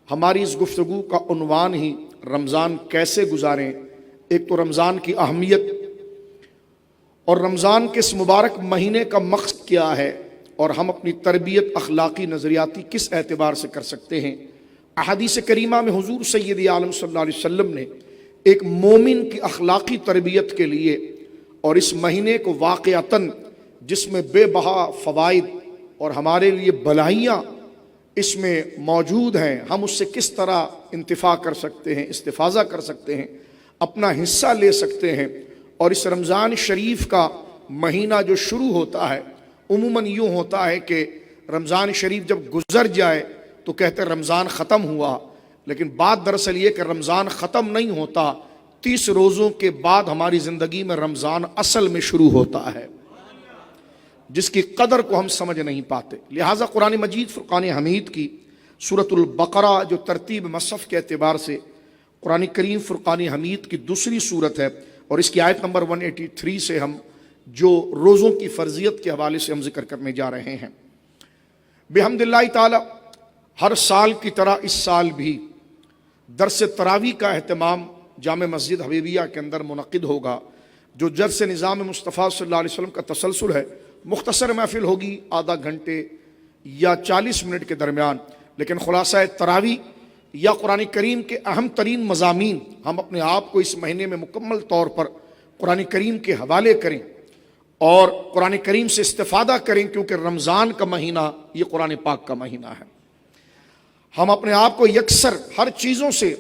ہماری اس گفتگو کا عنوان ہی رمضان کیسے گزاریں، ایک تو رمضان کی اہمیت اور رمضان کے اس مبارک مہینے کا مقصد کیا ہے، اور ہم اپنی تربیت اخلاقی نظریاتی کس اعتبار سے کر سکتے ہیں۔ احادیث کریمہ میں حضور سید عالم صلی اللہ علیہ وسلم نے ایک مومن کی اخلاقی تربیت کے لیے اور اس مہینے کو واقعتاً جس میں بے بہا فوائد اور ہمارے لیے بھلائیاں اس میں موجود ہیں، ہم اس سے کس طرح انتفاع کر سکتے ہیں، استفاضہ کر سکتے ہیں، اپنا حصہ لے سکتے ہیں۔ اور اس رمضان شریف کا مہینہ جو شروع ہوتا ہے عموماً یوں ہوتا ہے کہ رمضان شریف جب گزر جائے تو کہتے ہیں رمضان ختم ہوا، لیکن بات دراصل یہ کہ رمضان ختم نہیں ہوتا، 30 روزوں کے بعد ہماری زندگی میں رمضان اصل میں شروع ہوتا ہے، جس کی قدر کو ہم سمجھ نہیں پاتے۔ لہٰذا قرآن مجید فرقان حمید کی سورۃ البقرہ جو ترتیب مصحف کے اعتبار سے قرآن کریم فرقان حمید کی دوسری سورت ہے، اور اس کی آیت نمبر 183 سے ہم جو روزوں کی فرضیت کے حوالے سے ہم ذکر کرنے جا رہے ہیں۔ بحمد اللہ تعالی ہر سال کی طرح اس سال بھی درس تراویح کا اہتمام جامع مسجد حبیبیہ کے اندر منعقد ہوگا، جو درس نظام مصطفیٰ صلی اللہ علیہ وسلم کا تسلسل ہے۔ مختصر محفل ہوگی، آدھا گھنٹے یا 40 منٹ کے درمیان، لیکن خلاصہ تراویح یا قرآن کریم کے اہم ترین مضامین ہم اپنے آپ کو اس مہینے میں مکمل طور پر قرآن کریم کے حوالے کریں اور قرآن کریم سے استفادہ کریں، کیونکہ رمضان کا مہینہ یہ قرآن پاک کا مہینہ ہے۔ ہم اپنے آپ کو یکسر ہر چیزوں سے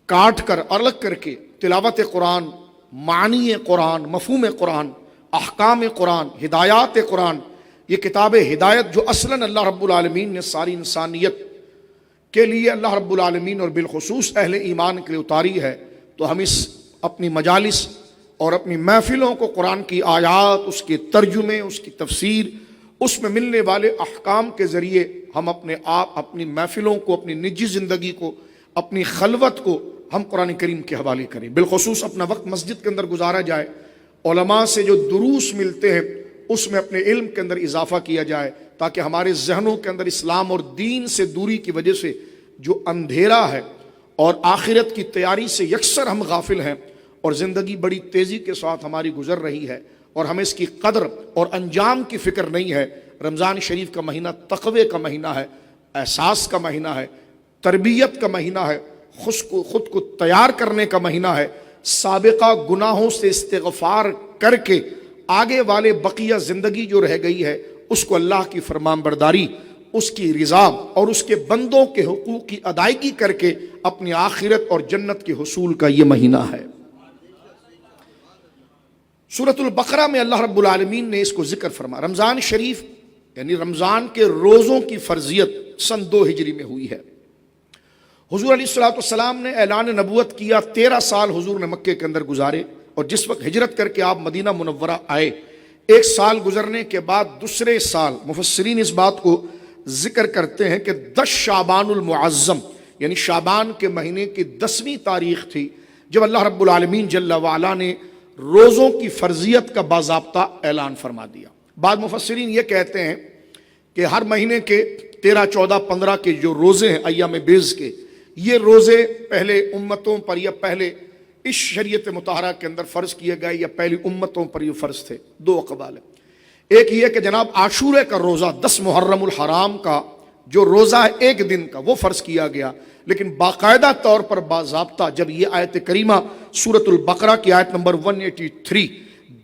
کاٹ کر الگ کر کے تلاوت قرآن، معنی قرآن، مفہوم قرآن، احکام قرآن، ہدایات قرآن، یہ کتاب ہدایت جو اصلاً اللہ رب العالمین نے ساری انسانیت کے لیے اللہ رب العالمین اور بالخصوص اہل ایمان کے لیے اتاری ہے، تو ہم اس اپنی مجالس اور اپنی محفلوں کو قرآن کی آیات، اس کے ترجمے، اس کی تفسیر، اس میں ملنے والے احکام کے ذریعے ہم اپنے آپ، اپنی محفلوں کو، اپنی نجی زندگی کو، اپنی خلوت کو ہم قرآن کریم کے حوالے کریں۔ بالخصوص اپنا وقت مسجد کے اندر گزارا جائے، علماء سے جو دروس ملتے ہیں اس میں اپنے علم کے اندر اضافہ کیا جائے، تاکہ ہمارے ذہنوں کے اندر اسلام اور دین سے دوری کی وجہ سے جو اندھیرا ہے اور آخرت کی تیاری سے یکسر ہم غافل ہیں، اور زندگی بڑی تیزی کے ساتھ ہماری گزر رہی ہے اور ہمیں اس کی قدر اور انجام کی فکر نہیں ہے۔ رمضان شریف کا مہینہ تقوی کا مہینہ ہے، احساس کا مہینہ ہے، تربیت کا مہینہ ہے، خود کو تیار کرنے کا مہینہ ہے، سابقہ گناہوں سے استغفار کر کے آگے والے بقیہ زندگی جو رہ گئی ہے اس کو اللہ کی فرمان برداری، اس کی رضا اور اس کے بندوں کے حقوق کی ادائیگی کر کے اپنی آخرت اور جنت کے حصول کا یہ مہینہ ہے۔ سورۃ البقرہ میں اللہ رب العالمین نے اس کو ذکر فرما۔ رمضان شریف یعنی رمضان کے روزوں کی فرضیت سن 2 ہجری میں ہوئی ہے۔ حضور علیہ الصلوۃ والسلام نے اعلان نبوت کیا، 13 سال حضور نے مکے کے اندر گزارے، اور جس وقت ہجرت کر کے آپ مدینہ منورہ آئے، 1 سال گزرنے کے بعد دوسرے سال مفسرین اس بات کو ذکر کرتے ہیں کہ 10 شعبان المعظم یعنی شعبان کے مہینے کی 10ویں تاریخ تھی جب اللہ رب العالمین جل وعلا نے روزوں کی فرضیت کا باضابطہ اعلان فرما دیا۔ بعض مفسرین یہ کہتے ہیں کہ ہر مہینے کے 13، 14، 15 کے جو روزے ہیں ایام بیض کے، یہ روزے پہلے امتوں پر یا پہلے اس شریعت مطہرہ کے اندر فرض کیے گئے یا پہلی امتوں پر یہ فرض تھے۔ 2 اقوال ہیں۔ ایک یہ کہ جناب عاشورے کا روزہ 10 محرم الحرام کا جو روزہ ہے 1 دن کا وہ فرض کیا گیا، لیکن باقاعدہ طور پر باضابطہ جب یہ آیت کریمہ سورۃ البقرہ کی آیت نمبر 183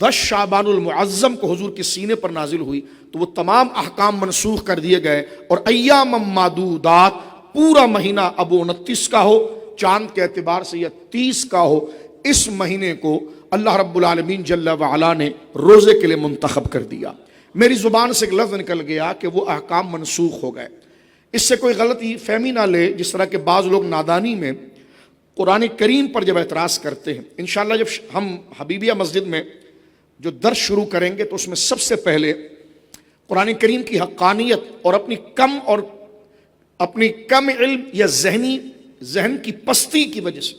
10 شعبان المعظم کو حضور کے سینے پر نازل ہوئی تو وہ تمام احکام منسوخ کر دیے گئے، اور ایام معدودات پورا مہینہ اب 29 کا ہو چاند کے اعتبار سے یا 30 کا ہو، اس مہینے کو اللہ رب العالمین جل وعلا نے روزے کے لیے منتخب کر دیا۔ میری زبان سے ایک لفظ نکل گیا کہ وہ احکام منسوخ ہو گئے۔ اس سے کوئی غلطی فہمی نہ لے، جس طرح کہ بعض لوگ نادانی میں قرآن کریم پر جب اعتراض کرتے ہیں۔ انشاءاللہ جب ہم حبیبیہ مسجد میں جو درس شروع کریں گے تو اس میں سب سے پہلے قرآن کریم کی حقانیت اور اپنی کم علم یا ذہن کی پستی کی وجہ سے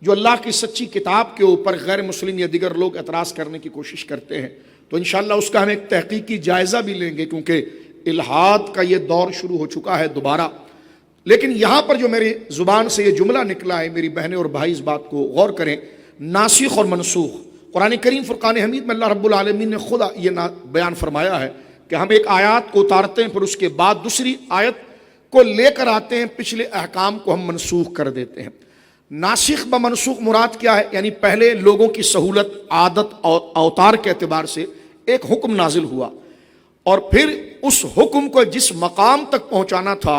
جو اللہ کی سچی کتاب کے اوپر غیر مسلم یا دیگر لوگ اعتراض کرنے کی کوشش کرتے ہیں، تو انشاءاللہ اس کا ہم ایک تحقیقی جائزہ بھی لیں گے، کیونکہ الحاد کا یہ دور شروع ہو چکا ہے دوبارہ۔ لیکن یہاں پر جو میری زبان سے یہ جملہ نکلا ہے، میری بہنیں اور بھائی اس بات کو غور کریں، ناسخ اور منسوخ۔ قرآن کریم فرقان حمید میں اللہ رب العالمین نے خود یہ بیان فرمایا ہے کہ ہم ایک آیات کو اتارتے ہیں، پھر اس کے بعد دوسری آیت کو لے کر آتے ہیں، پچھلے احکام کو ہم منسوخ کر دیتے ہیں۔ ناسخ و منسوخ مراد کیا ہے؟ یعنی پہلے لوگوں کی سہولت، عادت اور اوتار کے اعتبار سے ایک حکم نازل ہوا، اور پھر اس حکم کو جس مقام تک پہنچانا تھا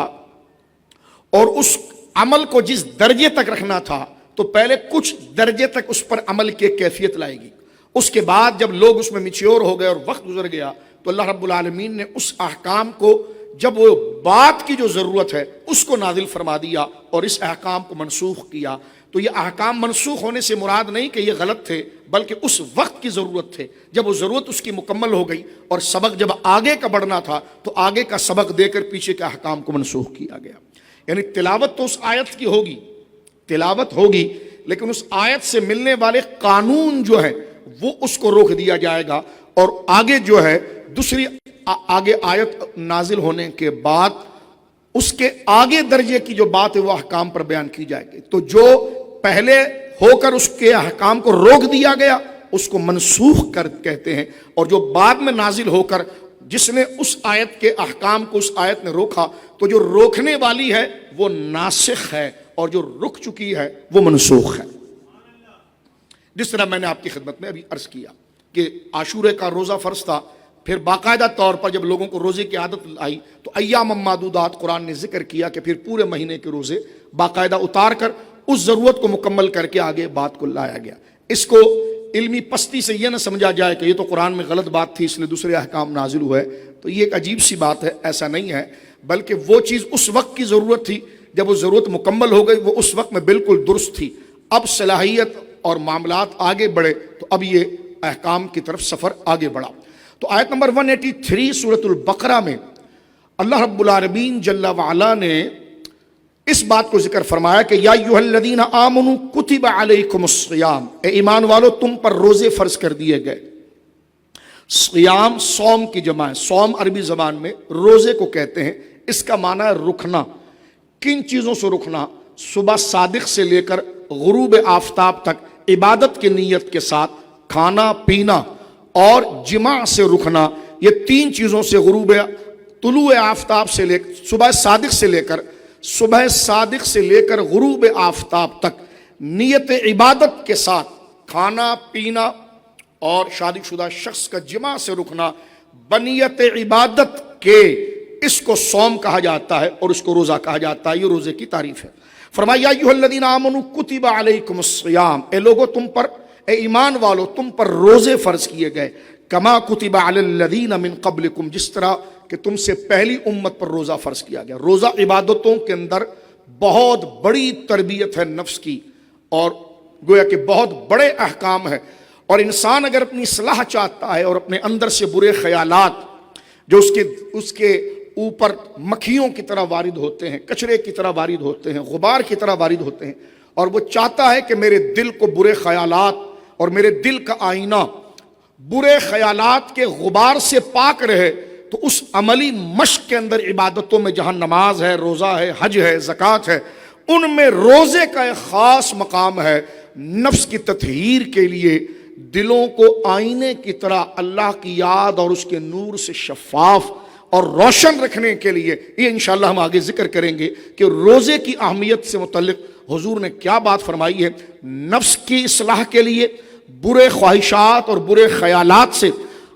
اور اس عمل کو جس درجے تک رکھنا تھا، تو پہلے کچھ درجے تک اس پر عمل کی کیفیت لائے گی۔ اس کے بعد جب لوگ اس میں میچیور ہو گئے اور وقت گزر گیا، تو اللہ رب العالمین نے اس احکام کو، جب وہ بات کی جو ضرورت ہے اس کو نازل فرما دیا اور اس احکام کو منسوخ کیا۔ تو یہ احکام منسوخ ہونے سے مراد نہیں کہ یہ غلط تھے، بلکہ اس وقت کی ضرورت تھے، جب وہ ضرورت اس کی مکمل ہو گئی اور سبق جب آگے کا بڑھنا تھا تو آگے کا سبق دے کر پیچھے کے احکام کو منسوخ کیا گیا۔ یعنی تلاوت تو اس آیت کی ہوگی، تلاوت ہوگی، لیکن اس آیت سے ملنے والے قانون جو ہے وہ اس کو روک دیا جائے گا، اور آگے جو ہے دوسری آگے آیت نازل ہونے کے بعد اس کے آگے درجے کی جو بات ہے وہ احکام پر بیان کی جائے گی۔ تو جو پہلے ہو کر اس کے احکام کو روک دیا گیا اس کو منسوخ کر کہتے ہیں، اور جو بعد میں نازل ہو کر جس نے اس آیت کے احکام کو اس آیت نے روکا، تو جو روکنے والی ہے وہ ناسخ ہے اور جو رک چکی ہے وہ منسوخ ہے۔ جس طرح میں نے آپ کی خدمت میں ابھی عرض کیا کہ عاشورے کا روزہ فرض تھا، پھر باقاعدہ طور پر جب لوگوں کو روزے کی عادت آئی تو ایام معدودات قرآن نے ذکر کیا کہ پھر پورے مہینے کے روزے باقاعدہ اتار کر اس ضرورت کو مکمل کر کے آگے بات کو لایا گیا۔ اس کو علمی پستی سے یہ نہ سمجھا جائے کہ یہ تو قرآن میں غلط بات تھی اس لیے دوسرے احکام نازل ہوئے، تو یہ ایک عجیب سی بات ہے، ایسا نہیں ہے، بلکہ وہ چیز اس وقت کی ضرورت تھی، جب وہ ضرورت مکمل ہو گئی وہ اس وقت میں بالکل درست تھی۔ اب صلاحیت اور معاملات آگے بڑھے تو اب یہ احکام کی طرف سفر آگے بڑھا۔ تو آیت نمبر 183 سورۃ البقرہ میں اللہ رب العالمین جل وعلا نے اس بات کو ذکر فرمایا کہ یا ایھا الذین آمنوا کتب علیکم الصیام، اے ایمان والو تم پر روزے فرض کر دیے گئے۔ صیام صوم کی جمع ہے، صوم عربی زبان میں روزے کو کہتے ہیں، اس کا معنی ہے رکنا۔ کن چیزوں سے رکنا؟ صبح صادق سے لے کر غروب آفتاب تک عبادت کی نیت کے ساتھ کھانا پینا اور جماع سے رکنا، یہ تین چیزوں سے طلوع آفتاب سے لے صبح صادق سے لے کر غروب آفتاب تک نیت عبادت کے ساتھ کھانا پینا اور شادی شدہ شخص کا جماع سے رکنا بنیت عبادت کے، اس کو صوم کہا جاتا ہے اور اس کو روزہ کہا جاتا ہے۔ یہ روزے کی تعریف ہے۔ فرمایا یا ایھا الذین آمنوا کتب علیکم الصیام، اے لوگو تم پر، اے ایمان والو تم پر روزے فرض کیے گئے، کما کتب علی الذین من قبلکم، جس طرح کہ تم سے پہلی امت پر روزہ فرض کیا گیا۔ روزہ عبادتوں کے اندر بہت بڑی تربیت ہے نفس کی، اور گویا کہ بہت بڑے احکام ہے، اور انسان اگر اپنی اصلاح چاہتا ہے اور اپنے اندر سے برے خیالات جو اس کے اوپر مکھیوں کی طرح وارد ہوتے ہیں، کچرے کی طرح وارد ہوتے ہیں، غبار کی طرح وارد ہوتے ہیں، اور وہ چاہتا ہے کہ میرے دل کو برے خیالات اور میرے دل کا آئینہ برے خیالات کے غبار سے پاک رہے، تو اس عملی مشق کے اندر عبادتوں میں جہاں نماز ہے، روزہ ہے، حج ہے، زکوٰۃ ہے، ان میں روزے کا ایک خاص مقام ہے نفس کی تطہیر کے لیے، دلوں کو آئینے کی طرح اللہ کی یاد اور اس کے نور سے شفاف اور روشن رکھنے کے لیے۔ یہ انشاءاللہ ہم آگے ذکر کریں گے کہ روزے کی اہمیت سے متعلق حضور نے کیا بات فرمائی ہے۔ نفس کی اصلاح کے لیے برے خواہشات اور برے خیالات سے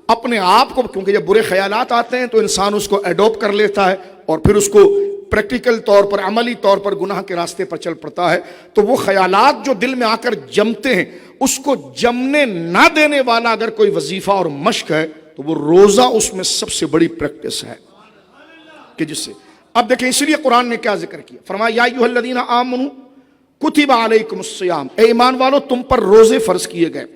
اپنے آپ کو، کیونکہ جب برے خیالات آتے ہیں تو انسان اس کو ایڈوپٹ کر لیتا ہے اور پھر اس کو پریکٹیکل طور پر، عملی طور پر گناہ کے راستے پر چل پڑتا ہے، تو وہ خیالات جو دل میں آ کر جمتے ہیں اس کو جمنے نہ دینے والا اگر کوئی وظیفہ اور مشق ہے تو وہ روزہ اس میں سب سے بڑی پریکٹس ہے کہ جس سے اب دیکھیں، اس لیے قرآن نے کیا ذکر کیا، فرمایا یا ایھا الذین آمنوا کتب علیکم الصیام، اے ایمان والو تم پر روزے فرض کیے گئے،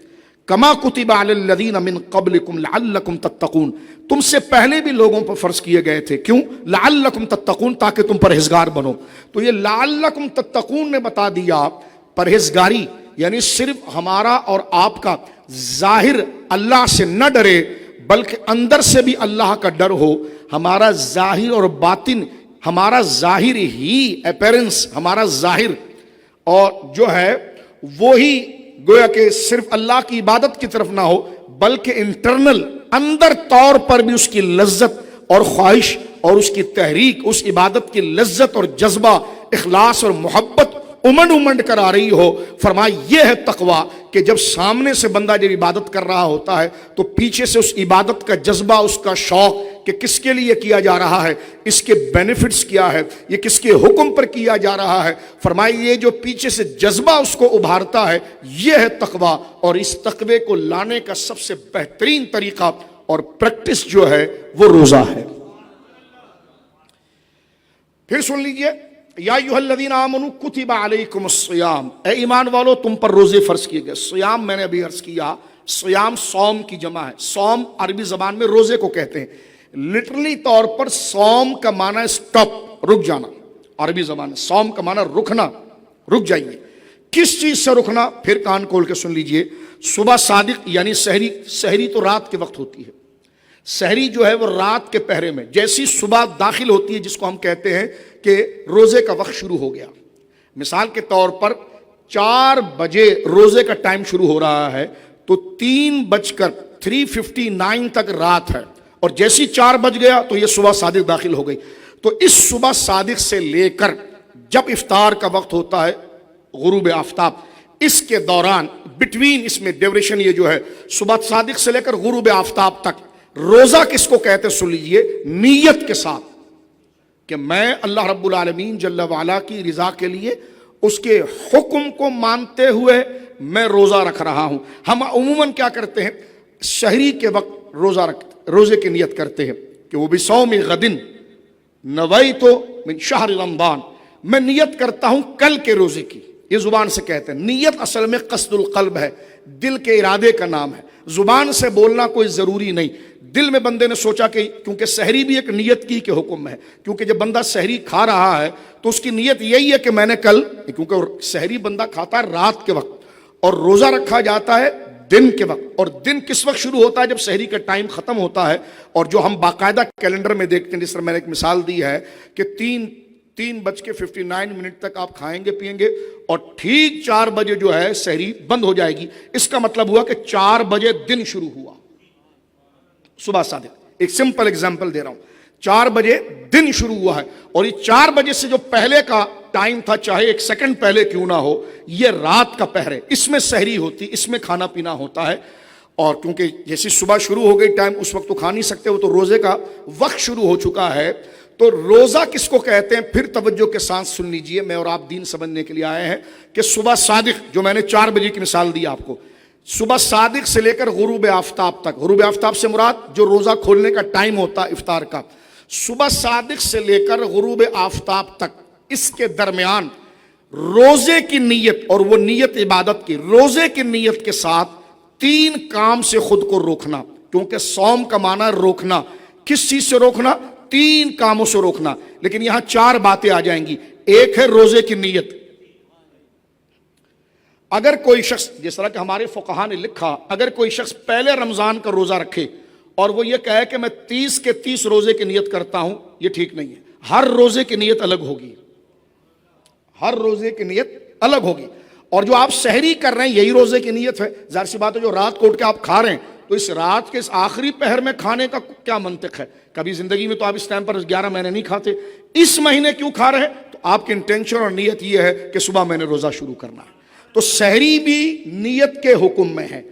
کما کتب علی الذین من قبلکم لعلکم تتقون، تم سے پہلے بھی لوگوں پر فرض کیے گئے تھے، کیوں؟ لعلکم تتقون، تاکہ تم پرہیزگار بنو۔ تو یہ لعلکم تتقون نے بتا دیا پرہیزگاری یعنی صرف ہمارا اور آپ کا ظاہر اللہ سے نہ ڈرے، بلکہ اندر سے بھی اللہ کا ڈر ہو، ہمارا ظاہر اور باطن ہمارا ظاہر ہی اپیرنس، ہمارا ظاہر اور جو ہے وہی گویا کہ صرف اللہ کی عبادت کی طرف نہ ہو، بلکہ انٹرنل اندر طور پر بھی اس کی لذت اور خواہش اور اس کی تحریک، اس عبادت کی لذت اور جذبہ، اخلاص اور محبت امنڈ امنڈ کر آ رہی ہو۔ فرمایا یہ ہے تقوی کہ جب سامنے سے بندہ جب عبادت کر رہا ہوتا ہے تو پیچھے سے اس عبادت کا جذبہ، اس کا شوق کہ کس کے لیے کیا جا رہا ہے، اس کے بینیفٹس کیا ہے، یہ کس کے حکم پر کیا جا رہا ہے۔ فرمایا یہ جو پیچھے سے جذبہ اس کو ابھارتا ہے، یہ ہے تقوی، اور اس تقوی کو لانے کا سب سے بہترین طریقہ اور پریکٹس جو ہے وہ روزہ ہے۔ پھر سن لیجئے، یا ایھا الذین آمنوا کتب علیکم الصیام، اے ایمان والو تم پر روزے فرض کیے گئے۔ صیام میں نے ابھی عرض کیا، صیام صوم کی جمع ہے۔ صوم عربی زبان میں روزے کو کہتے ہیں۔ لٹرلی طور پر صوم کا معنی ہے سٹاپ، رک جانا۔ عربی زبان میں صوم کا معنی رکنا، رک جائیے۔ کس چیز سے رکنا؟ پھر کان کھول کے سن لیجئے۔ صبح صادق یعنی سحری، سحری تو رات کے وقت ہوتی ہے، سحری جو ہے وہ رات کے پہرے میں، جیسی صبح داخل ہوتی ہے جس کو ہم کہتے ہیں کہ روزے کا وقت شروع ہو گیا۔ مثال کے طور پر 4 بجے روزے کا ٹائم شروع ہو رہا ہے تو 3:59 تک رات ہے، اور جیسی 4 بج گیا تو یہ صبح صادق داخل ہو گئی۔ تو اس صبح صادق سے لے کر جب افطار کا وقت ہوتا ہے غروب آفتاب، اس کے دوران بٹوین، اس میں ڈیوریشن یہ جو ہے صبح صادق سے لے کر غروب آفتاب تک، روزہ کس کو کہتے ہیں؟ سن لیجئے، نیت کے ساتھ کہ میں اللہ رب العالمین جل وعلا کی رضا کے لیے اس کے حکم کو مانتے ہوئے میں روزہ رکھ رہا ہوں۔ ہم عموماً کیا کرتے ہیں؟ شہری کے وقت روزے کی نیت کرتے ہیں کہ وہ بصوم غد نویت من شہر رمضان، میں نیت کرتا ہوں کل کے روزے کی۔ یہ زبان سے کہتے ہیں۔ نیت اصل میں قصد القلب ہے، دل کے ارادے کا نام ہے۔ زبان سے بولنا کوئی ضروری نہیں، دل میں بندے نے سوچا کہ کیونکہ سحری بھی ایک نیت کی کہ حکم ہے، کیونکہ جب بندہ سحری کھا رہا ہے تو اس کی نیت یہی ہے کہ میں نے کل، کیونکہ سحری بندہ کھاتا ہے رات کے وقت اور روزہ رکھا جاتا ہے دن کے وقت، اور دن کس وقت شروع ہوتا ہے؟ جب سحری کا ٹائم ختم ہوتا ہے۔ اور جو ہم باقاعدہ کیلنڈر میں دیکھتے ہیں، جس طرح میں نے ایک مثال دی ہے کہ 3:59 تک آپ کھائیں گے پیئیں گے، اور ٹھیک 4 بجے جو ہے سحری بند ہو جائے گی۔ اس کا مطلب ہوا کہ 4 بجے دن شروع ہوا، صبح صادق۔ ایک سمپل اگزامپل دے رہا ہوں، 4 بجے دن شروع ہوا ہے، اور یہ 4 بجے سے جو پہلے کا ٹائم تھا، چاہے 1 سیکنڈ پہلے کیوں نہ ہو، یہ رات کا پہر ہے، اس میں سحری ہوتی، اس میں کھانا پینا ہوتا ہے۔ اور کیونکہ جیسی صبح شروع ہو گئی ٹائم، اس وقت تو کھا نہیں سکتے، وہ تو روزے کا وقت شروع ہو چکا ہے۔ تو روزہ کس کو کہتے ہیں؟ پھر توجہ کے ساتھ سن لیجئے، میں اور آپ دین سمجھنے کے لیے آئے ہیں کہ صبح صادق، جو میں نے 4 بجے کی مثال دی آپ کو، صبح صادق سے لے کر غروب آفتاب تک، غروب آفتاب سے مراد جو روزہ کھولنے کا ٹائم ہوتا ہے افطار کا، صبح صادق سے لے کر غروب آفتاب تک، اس کے درمیان روزے کی نیت، اور وہ نیت عبادت کی، روزے کی نیت کے ساتھ 3 کام سے خود کو روکنا، کیونکہ صوم کا معنی روکنا۔ کس چیز سے روکنا؟ 3 کاموں سے روکنا۔ لیکن یہاں 4 باتیں آ جائیں گی۔ ایک ہے روزے کی نیت۔ اگر کوئی شخص، جس طرح کہ ہمارے فقہا نے لکھا، اگر کوئی شخص پہلے رمضان کا روزہ رکھے اور وہ یہ کہے کہ میں 30 کے 30 روزے کی نیت کرتا ہوں، یہ ٹھیک نہیں ہے۔ ہر روزے کی نیت الگ ہوگی، ہر روزے کی نیت الگ ہوگی۔ اور جو آپ سحری کر رہے ہیں یہی روزے کی نیت ہے۔ ظاہر سی بات ہے، جو رات کو اٹھ کے آپ کھا رہے ہیں تو اس رات کے اس آخری پہر میں کھانے کا کیا منطق ہے؟ کبھی زندگی میں تو آپ اس ٹائم پر 11 مہینے نہیں کھاتے، اس مہینے کیوں کھا رہے ہیں؟ تو آپ کی انٹینشن اور نیت یہ ہے کہ صبح میں نے روزہ شروع کرنا ہے۔ تو سحری بھی نیت کے حکم میں ہے،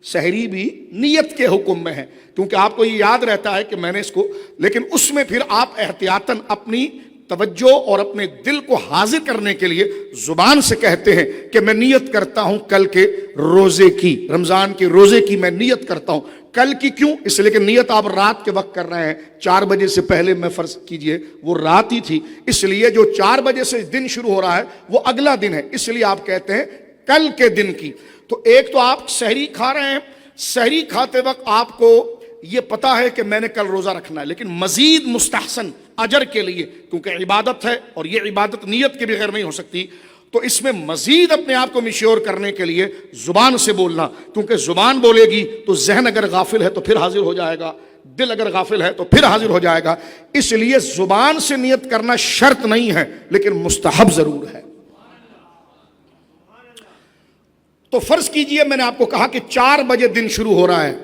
سحری بھی نیت کے حکم میں ہے، کیونکہ آپ کو یہ یاد رہتا ہے کہ میں نے اس کو، لیکن اس میں پھر آپ احتیاطاً اپنی توجہ اور اپنے دل کو حاضر کرنے کے لیے زبان سے کہتے ہیں کہ میں نیت کرتا ہوں کل کے روزے کی، رمضان کے روزے کی میں نیت کرتا ہوں۔ کل کی کیوں؟ اس لیے کہ نیت آپ رات کے وقت کر رہے ہیں، 4 بجے سے پہلے میں فرض کیجئے وہ رات ہی تھی، اس لیے جو 4 بجے سے دن شروع ہو رہا ہے وہ اگلا دن ہے، اس لیے آپ کہتے ہیں کل کے دن کی۔ تو ایک تو آپ سحری کھا رہے ہیں، سحری کھاتے وقت آپ کو یہ پتا ہے کہ میں نے کل روزہ رکھنا ہے، لیکن مزید مستحسن اجر کے لیے، کیونکہ عبادت ہے اور یہ عبادت نیت کے بغیر نہیں ہو سکتی، تو اس میں مزید اپنے آپ کو میچور کرنے کے لیے زبان سے بولنا، کیونکہ زبان بولے گی تو ذہن اگر غافل ہے تو پھر حاضر ہو جائے گا، دل اگر غافل ہے تو پھر حاضر ہو جائے گا. اس لیے زبان سے نیت کرنا شرط نہیں ہے لیکن مستحب ضرور ہے. تو فرض کیجئے میں نے آپ کو کہا کہ 4 بجے دن شروع ہو رہا ہے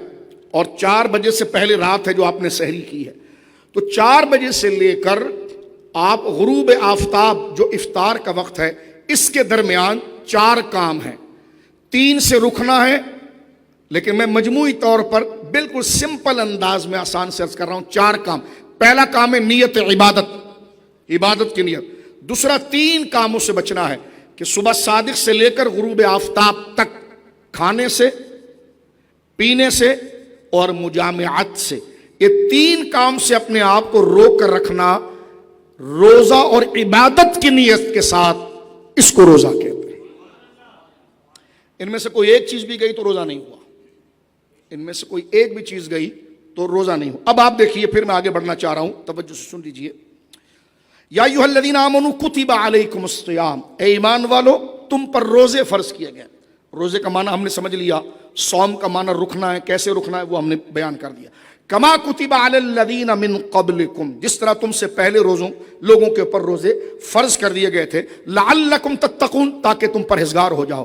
اور 4 بجے سے پہلے رات ہے جو آپ نے سحری کی ہے. تو 4 بجے سے لے کر آپ غروب آفتاب جو افطار کا وقت ہے اس کے درمیان 4 کام ہیں. 3 سے رکنا ہے، لیکن میں مجموعی طور پر بالکل سمپل انداز میں آسان سے عرض کر رہا ہوں. 4 کام. پہلا کام ہے نیت عبادت، عبادت کی نیت. دوسرا 3 کاموں سے بچنا ہے کہ صبح صادق سے لے کر غروب آفتاب تک کھانے سے، پینے سے اور مجامعات سے، یہ 3 کام سے اپنے آپ کو روک کر رکھنا. روزہ اور عبادت کی نیت کے ساتھ اس کو روزہ کہتے ہیں. ان میں سے کوئی ایک چیز بھی گئی تو روزہ نہیں ہوا. ان میں سے کوئی ایک بھی چیز گئی تو روزہ نہیں ہوا. اب آپ دیکھیے، پھر میں آگے بڑھنا چاہ رہا ہوں، توجہ سے سن لیجئے. یا ایھا الذین آمنوا کتب علیکم الصیام، اے ایمان والو تم پر روزے فرض کیے گئے. روزے کا معنی ہم نے سمجھ لیا، صوم کا معنی رکنا ہے، کیسے رکنا ہے وہ ہم نے بیان کر دیا. کما کتب علی الذین من قبلکم، جس طرح تم سے پہلے لوگوں کے اوپر روزے فرض کر دیے گئے تھے. لعلکم تتقون، تاکہ تم پرہیزگار ہو جاؤ.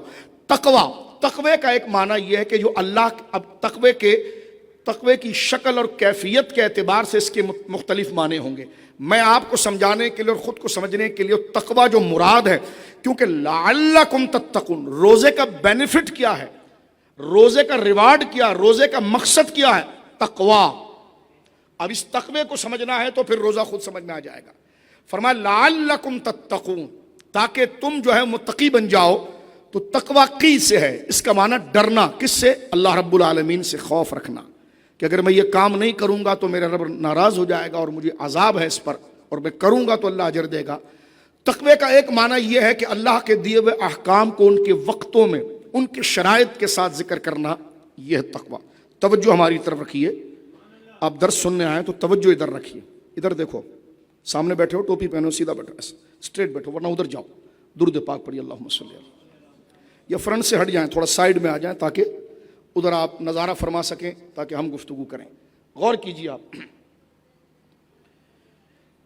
تقوی کا ایک معنی یہ ہے کہ جو اللہ، اب تقوی کی شکل اور کیفیت کے اعتبار سے اس کے مختلف معنی ہوں گے. میں آپ کو سمجھانے کے لیے اور خود کو سمجھنے کے لیے تقوی جو مراد ہے، کیونکہ لعلکم تتقون، روزے کا بینیفٹ کیا ہے، روزے کا ریوارڈ کیا، روزے کا مقصد کیا ہے؟ تقوی. اب اس تقوی کو سمجھنا ہے تو پھر روزہ خود سمجھ میں آ جائے گا. فرمایا لعلکم تتقون، تاکہ تم جو ہے متقی بن جاؤ. تو تقوی کی سے ہے، اس کا معنی ڈرنا. کس سے؟ اللہ رب العالمین سے خوف رکھنا کہ اگر میں یہ کام نہیں کروں گا تو میرا رب ناراض ہو جائے گا اور مجھے عذاب ہے اس پر، اور میں کروں گا تو اللہ اجر دے گا. تقوی کا ایک معنی یہ ہے کہ اللہ کے دیے ہوئے احکام کو ان کے وقتوں میں ان کے شرائط کے ساتھ ذکر کرنا، یہ ہے تقوی. توجہ ہماری طرف رکھیے. آپ درس سننے آئے تو توجہ ادھر رکھیے. ادھر دیکھو، سامنے بیٹھے ہو ٹوپی پہنو، سیدھا بیٹھو، اسٹریٹ بیٹھو، ورنہ ادھر جاؤ. درود پاک پڑھیے اللہم صلی اللہ علیہ وسلم. یا فرنٹ سے ہٹ جائیں، تھوڑا سائیڈ میں آ جائیں تاکہ ادھر آپ نظارہ فرما سکیں، تاکہ ہم گفتگو کریں. غور کیجیے آپ.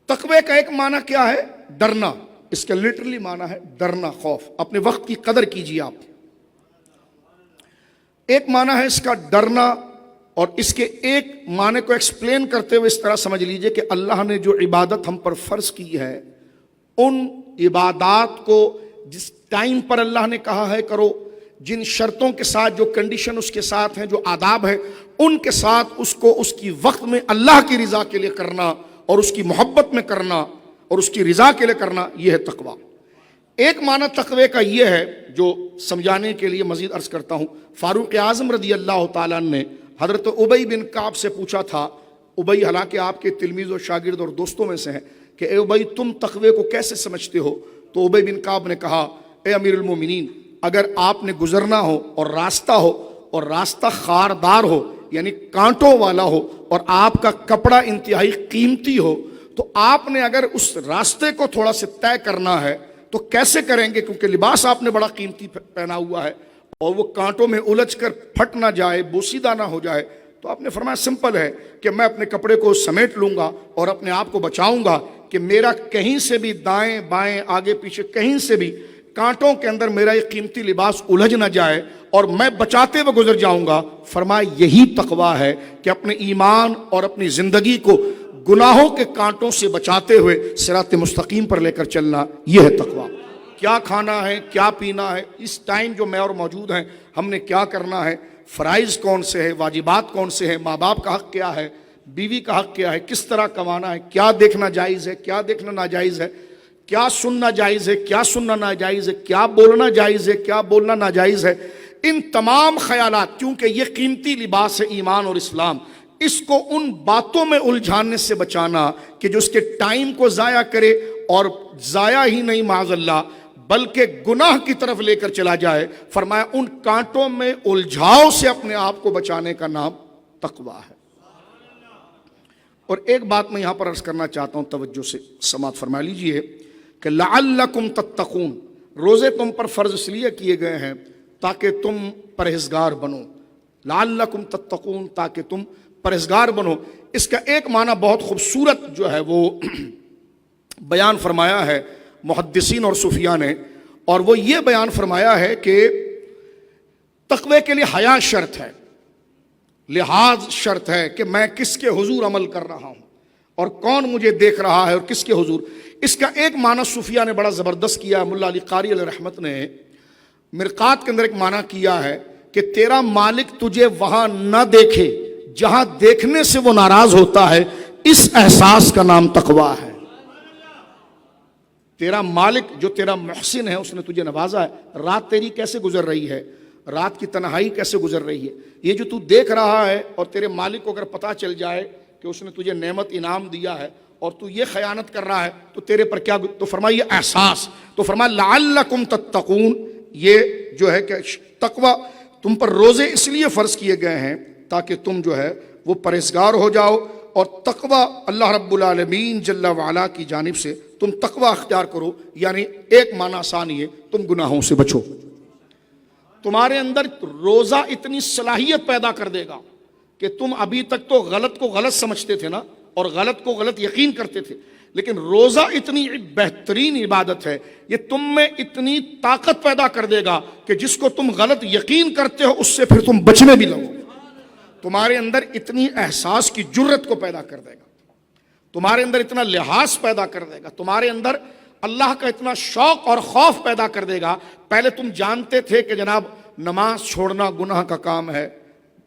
تقوی کا ایک معنی کیا ہے؟ ڈرنا. اس کا لٹرلی معنی ہے ڈرنا، خوف. اپنے وقت کی قدر کیجیے آپ. ایک معنی ہے اس کا ڈرنا، اور اس کے ایک معنی کو ایکسپلین کرتے ہوئے اس طرح سمجھ لیجئے کہ اللہ نے جو عبادت ہم پر فرض کی ہے، ان عبادات کو جس ٹائم پر اللہ نے کہا ہے کرو، جن شرطوں کے ساتھ، جو کنڈیشن اس کے ساتھ ہیں، جو آداب ہیں، ان کے ساتھ اس کو اس کی وقت میں اللہ کی رضا کے لیے کرنا اور اس کی محبت میں کرنا اور اس کی رضا کے لیے کرنا، یہ ہے تقوی. ایک معنی تقوی کا یہ ہے جو سمجھانے کے لیے مزید عرض کرتا ہوں. فاروق اعظم رضی اللہ تعالیٰ نے حضرت ابی بن کعب سے پوچھا تھا. ابی حالانکہ آپ کے تلمیذ و شاگرد اور دوستوں میں سے ہیں، کہ اے ابی تم تقوی کو کیسے سمجھتے ہو؟ تو ابی بن کعب نے کہا، اے امیر المومنین، اگر آپ نے گزرنا ہو اور راستہ خاردار ہو، یعنی کانٹوں والا ہو، اور آپ کا کپڑا انتہائی قیمتی ہو، تو آپ نے اگر اس راستے کو تھوڑا سے طے کرنا ہے تو کیسے کریں گے؟ کیونکہ لباس آپ نے بڑا قیمتی پہنا ہوا ہے اور وہ کانٹوں میں الجھ کر پھٹ نہ جائے، بوسیدہ نہ ہو جائے. تو آپ نے فرمایا سمپل ہے کہ میں اپنے کپڑے کو سمیٹ لوں گا اور اپنے آپ کو بچاؤں گا کہ میرا کہیں سے بھی دائیں بائیں آگے پیچھے کہیں سے بھی کانٹوں کے اندر میرا یہ قیمتی لباس الجھ نہ جائے اور میں بچاتے ہوئے گزر جاؤں گا. فرمایا یہی تقوی ہے کہ اپنے ایمان اور اپنی زندگی کو گناہوں کے کانٹوں سے بچاتے ہوئے صراط مستقیم پر لے کر چلنا، یہ ہے تقوی. کیا کھانا ہے، کیا پینا ہے، اس ٹائم جو میں اور موجود ہیں ہم نے کیا کرنا ہے، فرائض کون سے ہیں، واجبات کون سے ہیں، ماں باپ کا حق کیا ہے، بیوی کا حق کیا ہے، کس طرح کمانا ہے، کیا دیکھنا جائز ہے، کیا دیکھنا ناجائز ہے، کیا سننا جائز ہے، کیا سننا ناجائز ہے، کیا بولنا جائز ہے، کیا بولنا ناجائز ہے. ان تمام خیالات، کیونکہ یہ قیمتی لباس ہے ایمان اور اسلام، اس کو ان باتوں میں الجھانے سے بچانا کہ جو اس کے ٹائم کو ضائع کرے، اور ضائع ہی نہیں معاذ اللہ بلکہ گناہ کی طرف لے کر چلا جائے. فرمایا ان کانٹوں میں الجھاؤ سے اپنے آپ کو بچانے کا نام تقوی ہے. اور ایک بات میں یہاں پر عرض کرنا چاہتا ہوں، توجہ سے سماعت فرما لیجئے کہ لعلکم تتقون، روزے تم پر فرض اس لیے کیے گئے ہیں تاکہ تم پرہیزگار بنو. لعلکم تتقون، تاکہ تم پرہیزگار بنو، اس کا ایک معنی بہت خوبصورت جو ہے وہ بیان فرمایا ہے محدثین اور صوفیاء نے، اور وہ یہ بیان فرمایا ہے کہ تقوی کے لیے حیا شرط ہے، لحاظ شرط ہے کہ میں کس کے حضور عمل کر رہا ہوں اور کون مجھے دیکھ رہا ہے اور کس کے حضور۔ اس کا ایک معنی صوفیاء نے بڑا زبردست کیا، ملا علی قاری علیہ رحمت نے مرقات کے اندر ایک معنی کیا ہے کہ تیرا مالک تجھے وہاں نہ دیکھے جہاں دیکھنے سے وہ ناراض ہوتا ہے، اس احساس کا نام تقوی ہے۔ تیرا مالک جو تیرا محسن ہے، اس نے تجھے نوازا ہے، رات تیری کیسے گزر رہی ہے، رات کی تنہائی کیسے گزر رہی ہے، یہ جو تو دیکھ رہا ہے، اور تیرے مالک کو اگر پتہ چل جائے کہ اس نے تجھے نعمت انعام دیا ہے اور تو یہ خیانت کر رہا ہے تو تیرے پر کیا، تو فرمایا یہ احساس، تو فرمایا لعلکم تتقون، یہ جو ہے کہ تقوی تم پر روزے اس لیے فرض کیے گئے ہیں تاکہ تم جو ہے وہ پرہیزگار ہو جاؤ، اور تقوی اللہ رب العالمین جل وعلا کی جانب سے تم تقوی اختیار کرو، یعنی ایک معنی آسان ہے تم گناہوں سے بچو۔ تمہارے اندر روزہ اتنی صلاحیت پیدا کر دے گا کہ تم ابھی تک تو غلط کو غلط سمجھتے تھے نا، اور غلط کو غلط یقین کرتے تھے، لیکن روزہ اتنی بہترین عبادت ہے، یہ تم میں اتنی طاقت پیدا کر دے گا کہ جس کو تم غلط یقین کرتے ہو اس سے پھر تم بچنے بھی لگو، تمہارے اندر اتنی احساس کی جرت کو پیدا کر دے گا، تمہارے اندر اتنا لحاظ پیدا کر دے گا، تمہارے اندر اللہ کا اتنا شوق اور خوف پیدا کر دے گا۔ پہلے تم جانتے تھے کہ جناب نماز چھوڑنا گناہ کا کام ہے،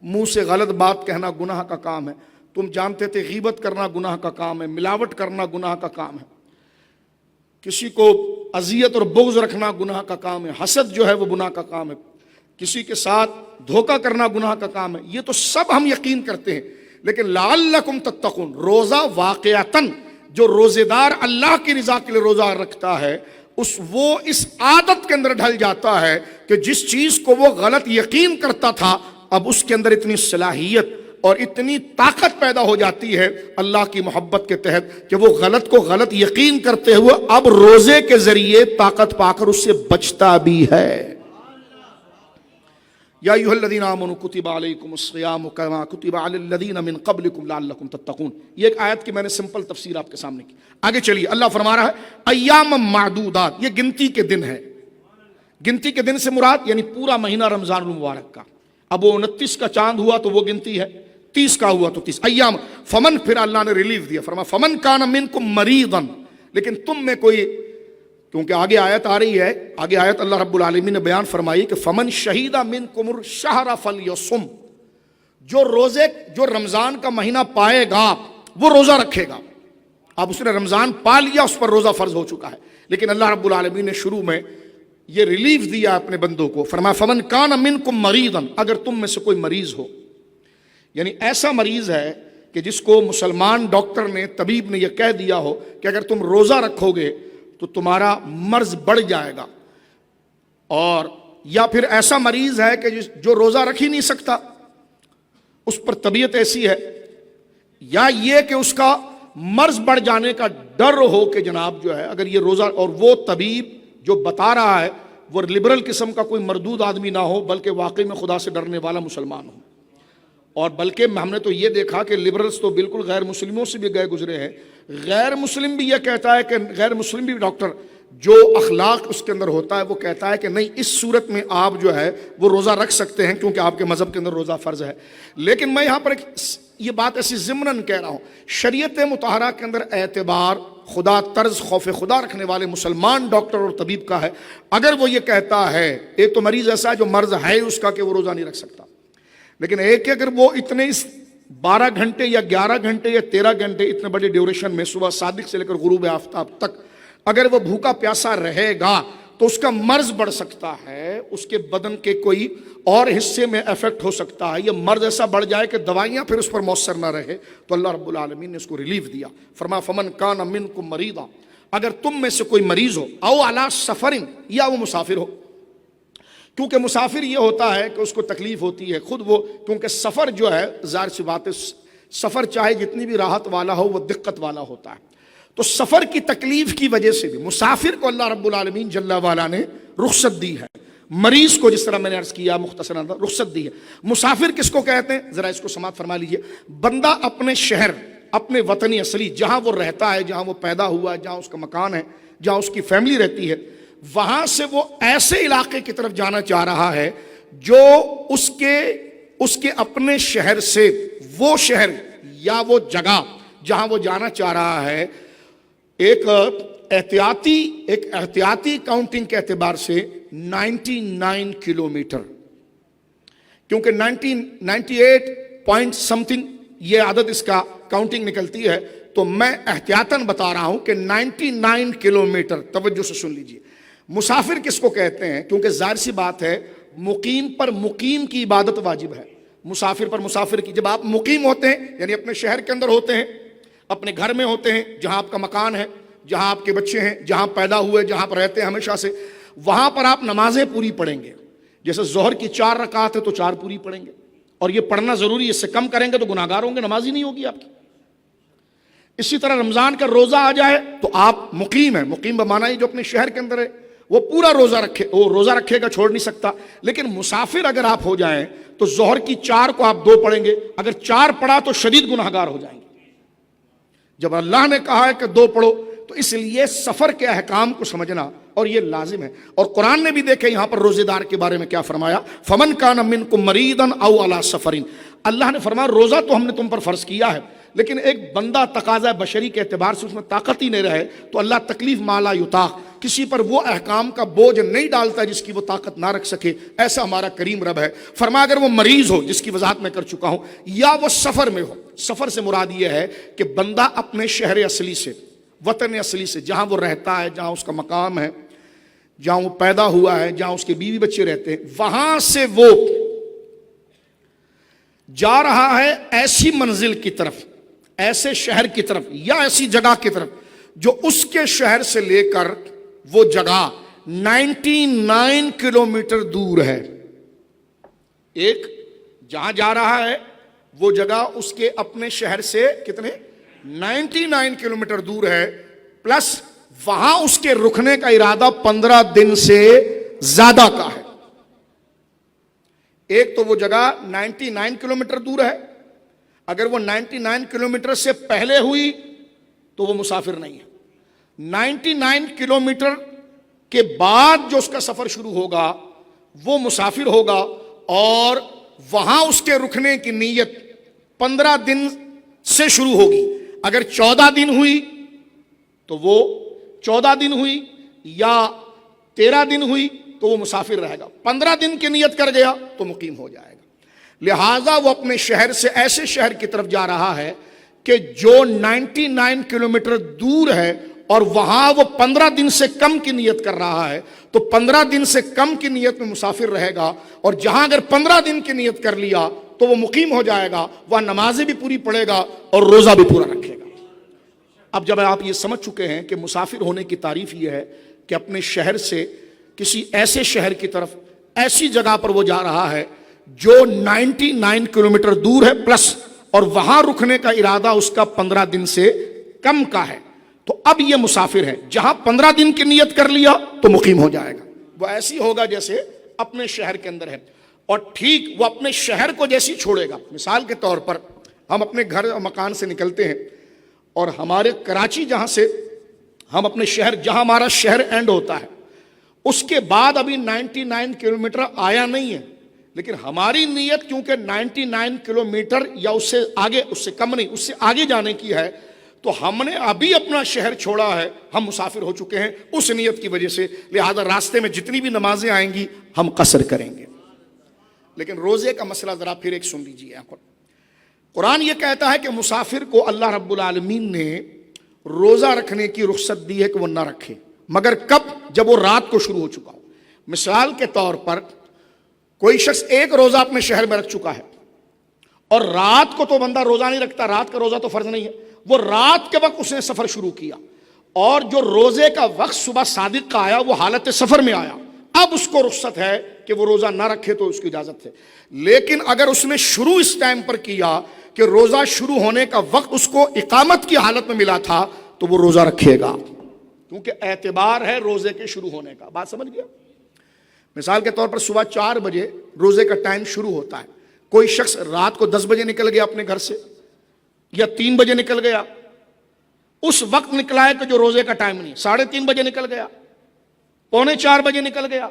منہ سے غلط بات کہنا گناہ کا کام ہے، تم جانتے تھے غیبت کرنا گناہ کا کام ہے، ملاوٹ کرنا گناہ کا کام ہے، کسی کو اذیت اور بغض رکھنا گناہ کا کام ہے، حسد جو ہے وہ گناہ کا کام ہے، کسی کے ساتھ دھوکہ کرنا گناہ کا کام ہے، یہ تو سب ہم یقین کرتے ہیں، لیکن لعلکم تتقون، روزہ واقعتاً جو روزے دار اللہ کی رضا کے لیے روزہ رکھتا ہے وہ اس عادت کے اندر ڈھل جاتا ہے کہ جس چیز کو وہ غلط یقین کرتا تھا اب اس کے اندر اتنی صلاحیت اور اتنی طاقت پیدا ہو جاتی ہے اللہ کی محبت کے تحت کہ وہ غلط کو غلط یقین کرتے ہوئے اب روزے کے ذریعے طاقت پا کر اس سے بچتا بھی ہے۔ یا ایھا الذین آمنوا کتب علیکم الصیام کما کتب علی الذین من قبلکم لعلکم تتقون، یہ ایک آیت کی میں نے سمپل تفسیر آپ کے سامنے کی۔ آگے چلیے، اللہ فرما رہا ہے ایام معدودات، یہ گنتی کے دن ہے، گنتی کے دن سے مراد یعنی پورا مہینہ رمضان المبارک کا، اب وہ 29 کا چاند ہوا تو وہ گنتی ہے، 30 کا ہوا تو 30 ایام، فمن، پھر اللہ نے ریلیف دیا، فرما فمن کان منکم مریضا، لیکن تم میں کوئی، کیونکہ آگے آیت آ رہی ہے، آگے آیت اللہ رب العالمین نے بیان فرمائی کہ فمن شہید منکم الشہر فلیصم، جو رمضان کا مہینہ پائے گا وہ روزہ رکھے گا۔ اب اس نے رمضان پا لیا، اس پر روزہ فرض ہو چکا ہے، لیکن اللہ رب العالمین نے شروع میں یہ ریلیف دیا اپنے بندوں کو، فرمایا فمن کان منکم مریضا، اگر تم میں سے کوئی مریض ہو، یعنی ایسا مریض ہے کہ جس کو مسلمان ڈاکٹر نے، طبیب نے یہ کہہ دیا ہو کہ اگر تم روزہ رکھو گے تو تمہارا مرض بڑھ جائے گا، اور یا پھر ایسا مریض ہے کہ جو روزہ رکھ ہی نہیں سکتا، اس پر طبیعت ایسی ہے، یا یہ کہ اس کا مرض بڑھ جانے کا ڈر ہو کہ جناب جو ہے اگر یہ روزہ، اور وہ طبیب جو بتا رہا ہے وہ لبرل قسم کا کوئی مردود آدمی نہ ہو بلکہ واقعی میں خدا سے ڈرنے والا مسلمان ہو، اور بلکہ ہم نے تو یہ دیکھا کہ لبرلز تو بالکل غیر مسلموں سے بھی گئے گزرے ہیں، غیر مسلم بھی یہ کہتا ہے کہ غیر مسلم بھی ڈاکٹر جو اخلاق اس کے اندر ہوتا ہے وہ کہتا ہے کہ نہیں، اس صورت میں آپ جو ہے وہ روزہ رکھ سکتے ہیں کیونکہ آپ کے مذہب کے اندر روزہ فرض ہے۔ لیکن میں یہاں پر یہ بات ایسی ضمناً کہہ رہا ہوں، شریعت مطہرہ کے اندر اعتبار خدا، طرز خوف خدا رکھنے والے مسلمان ڈاکٹر اور طبیب کا ہے۔ اگر وہ یہ کہتا ہے، ایک تو مریض ایسا ہے جو مرض ہے اس کا کہ وہ روزہ نہیں رکھ سکتا، لیکن ایک کہ اگر وہ اتنے 12 گھنٹے یا 11 گھنٹے یا 13 گھنٹے اتنے بڑے ڈیوریشن میں صبح صادق سے لے کر غروب آفتاب تک اگر وہ بھوکا پیاسا رہے گا تو اس کا مرض بڑھ سکتا ہے، اس کے بدن کے کوئی اور حصے میں افیکٹ ہو سکتا ہے، یہ مرض ایسا بڑھ جائے کہ دوائیاں پھر اس پر مؤثر نہ رہے، تو اللہ رب العالمین نے اس کو ریلیف دیا، فرمایا فمن کان منکم مریضا، اگر تم میں سے کوئی مریض ہو، او علی سفر، یا وہ مسافر ہو، کیونکہ مسافر یہ ہوتا ہے کہ اس کو تکلیف ہوتی ہے خود وہ، کیونکہ سفر جو ہے ظاہر سی بات ہے، سفر چاہے جتنی بھی راحت والا ہو وہ دقت والا ہوتا ہے، تو سفر کی تکلیف کی وجہ سے بھی مسافر کو اللہ رب العالمین جل وعلا نے رخصت دی ہے، مریض کو جس طرح میں نے عرض کیا مختصراً رخصت دی ہے. مسافر کس کو کہتے ہیں؟ ذرا اس کو سماعت فرما لیجئے. بندہ اپنے شہر، اپنے وطنی اصلی، جہاں وہ رہتا ہے، جہاں وہ پیدا ہوا ہے، جہاں اس کا مکان ہے، جہاں اس کی فیملی رہتی ہے، وہاں سے وہ ایسے علاقے کی طرف جانا چاہ رہا ہے جو اس کے اپنے شہر سے وہ شہر یا وہ جگہ جہاں وہ جانا چاہ رہا ہے ایک احتیاطی کاؤنٹنگ کے اعتبار سے 99 کلومیٹر، کیونکہ 98 پوائنٹ سم تھنگ یہ عدد اس کا کاؤنٹنگ نکلتی ہے، تو میں احتیاطاً بتا رہا ہوں کہ 99 کلومیٹر. توجہ سے سن لیجئے. مسافر کس کو کہتے ہیں؟ کیونکہ ظاہر سی بات ہے مقیم پر مقیم کی عبادت واجب ہے، مسافر پر مسافر کی. جب آپ مقیم ہوتے ہیں یعنی اپنے شہر کے اندر ہوتے ہیں، اپنے گھر میں ہوتے ہیں جہاں آپ کا مکان ہے، جہاں آپ کے بچے ہیں، جہاں پیدا ہوئے، جہاں پر رہتے ہیں ہمیشہ سے، وہاں پر آپ نمازیں پوری پڑھیں گے. جیسے ظہر کی 4 رکعت ہے تو 4 پوری پڑھیں گے، اور یہ پڑھنا ضروری ہے. اس سے کم کریں گے تو گناہگار ہوں گے، نماز ہی نہیں ہوگی آپ کی. اسی طرح رمضان کا روزہ آ جائے تو آپ مقیم ہیں. مقیم بمعنی جو اپنے شہر کے اندر ہے وہ پورا روزہ رکھے، وہ روزہ رکھے گا، چھوڑ نہیں سکتا. لیکن مسافر اگر آپ ہو جائیں تو ظہر کی 4 کو آپ 2 پڑھیں گے. اگر 4 پڑھا تو شدید گناہگار ہو جائیں گے. جب اللہ نے کہا ہے کہ 2 پڑھو تو اس لیے سفر کے احکام کو سمجھنا اور یہ لازم ہے. اور قرآن نے بھی دیکھے یہاں پر روزے دار کے بارے میں کیا فرمایا، فمن کان منکم مریضا او علی سفر. اللہ نے فرمایا روزہ تو ہم نے تم پر فرض کیا ہے، لیکن ایک بندہ تقاضا بشری کے اعتبار سے اس میں طاقت ہی نہیں رہے تو اللہ تکلیف مالا یطاق، کسی پر وہ احکام کا بوجھ نہیں ڈالتا جس کی وہ طاقت نہ رکھ سکے. ایسا ہمارا کریم رب ہے. فرمایا اگر وہ مریض ہو، جس کی وضاحت میں کر چکا ہوں، یا وہ سفر میں ہو. سفر سے مراد یہ ہے کہ بندہ اپنے شہر اصلی سے، وطن اصلی سے، جہاں وہ رہتا ہے، جہاں اس کا مقام ہے، جہاں وہ پیدا ہوا ہے، جہاں اس کے بیوی بچے رہتے ہیں، وہاں سے وہ جا رہا ہے ایسی منزل کی طرف، ایسے شہر کی طرف یا ایسی جگہ کی طرف جو اس کے شہر سے لے کر وہ جگہ 99 کلومیٹر دور ہے. ایک جہاں جا رہا ہے وہ جگہ اس کے اپنے شہر سے کتنے 99 کلومیٹر دور ہے، پلس وہاں اس کے رکنے کا ارادہ 15 دن سے زیادہ کا ہے. ایک تو وہ جگہ 99 کلومیٹر دور ہے، اگر وہ 99 کلومیٹر سے پہلے ہوئی تو وہ مسافر نہیں ہے. 99 کلومیٹر کے بعد جو اس کا سفر شروع ہوگا وہ مسافر ہوگا، اور وہاں اس کے رکنے کی نیت 15 دن سے شروع ہوگی. اگر 14 دن ہوئی تو وہ 14 دن ہوئی، یا 13 دن ہوئی تو وہ مسافر رہے گا. 15 دن کی نیت کر گیا تو مقیم ہو جائے گا. لہٰذا وہ اپنے شہر سے ایسے شہر کی طرف جا رہا ہے کہ جو 99 کلومیٹر دور ہے، اور وہاں وہ 15 دن سے کم کی نیت کر رہا ہے، تو 15 دن سے کم کی نیت میں مسافر رہے گا. اور جہاں اگر 15 دن کی نیت کر لیا تو وہ مقیم ہو جائے گا، وہ نمازیں بھی پوری پڑھے گا اور روزہ بھی پورا رکھے گا. اب جب آپ یہ سمجھ چکے ہیں کہ مسافر ہونے کی تعریف یہ ہے کہ اپنے شہر سے کسی ایسے شہر کی طرف، ایسی جگہ پر وہ جا رہا ہے جو 99 کلومیٹر دور ہے پلس، اور وہاں رکنے کا ارادہ اس کا 15 دن سے کم کا ہے، تو اب یہ مسافر ہے. جہاں 15 دن کی نیت کر لیا تو مقیم ہو جائے گا. وہ ایسی ہوگا جیسے اپنے شہر کے اندر ہے. اور ٹھیک وہ اپنے شہر کو جیسی چھوڑے گا. مثال کے طور پر ہم اپنے گھر مکان سے نکلتے ہیں، اور ہمارے کراچی جہاں سے ہم اپنے شہر، جہاں ہمارا شہر اینڈ ہوتا ہے، اس کے بعد ابھی 99 کلومیٹر آیا نہیں ہے، لیکن ہماری نیت کیونکہ 99 کلومیٹر یا اس سے آگے، اس سے کم نہیں، اس سے آگے جانے کی ہے، تو ہم نے ابھی اپنا شہر چھوڑا ہے، ہم مسافر ہو چکے ہیں اس نیت کی وجہ سے. لہذا راستے میں جتنی بھی نمازیں آئیں گی ہم قصر کریں گے. لیکن روزے کا مسئلہ ذرا پھر ایک سن لیجیے. یہاں پر قرآن یہ کہتا ہے کہ مسافر کو اللہ رب العالمین نے روزہ رکھنے کی رخصت دی ہے کہ وہ نہ رکھے، مگر کب؟ جب وہ رات کو شروع ہو چکا ہو. مثال کے طور پر کوئی شخص ایک روزہ اپنے شہر میں رکھ چکا ہے، اور رات کو تو بندہ روزہ نہیں رکھتا، رات کا روزہ تو فرض نہیں ہے، وہ رات کے وقت اس نے سفر شروع کیا، اور جو روزے کا وقت صبح صادق کا آیا وہ حالت سفر میں آیا. اب اس کو رخصت ہے کہ وہ روزہ نہ رکھے تو اس کی اجازت ہے. لیکن اگر اس نے شروع اس ٹائم پر کیا کہ روزہ شروع ہونے کا وقت اس کو اقامت کی حالت میں ملا تھا تو وہ روزہ رکھے گا، کیونکہ اعتبار ہے روزے کے شروع ہونے کا. بات سمجھ گیا؟ مثال کے طور پر صبح 4 بجے روزے کا ٹائم شروع ہوتا ہے. کوئی شخص رات کو 10 بجے نکل گیا اپنے گھر سے یا 3 بجے نکل گیا, اس وقت نکلا ہے کہ جو روزے کا ٹائم نہیں, 3:30 بجے نکل گیا, 3:45 بجے نکل گیا,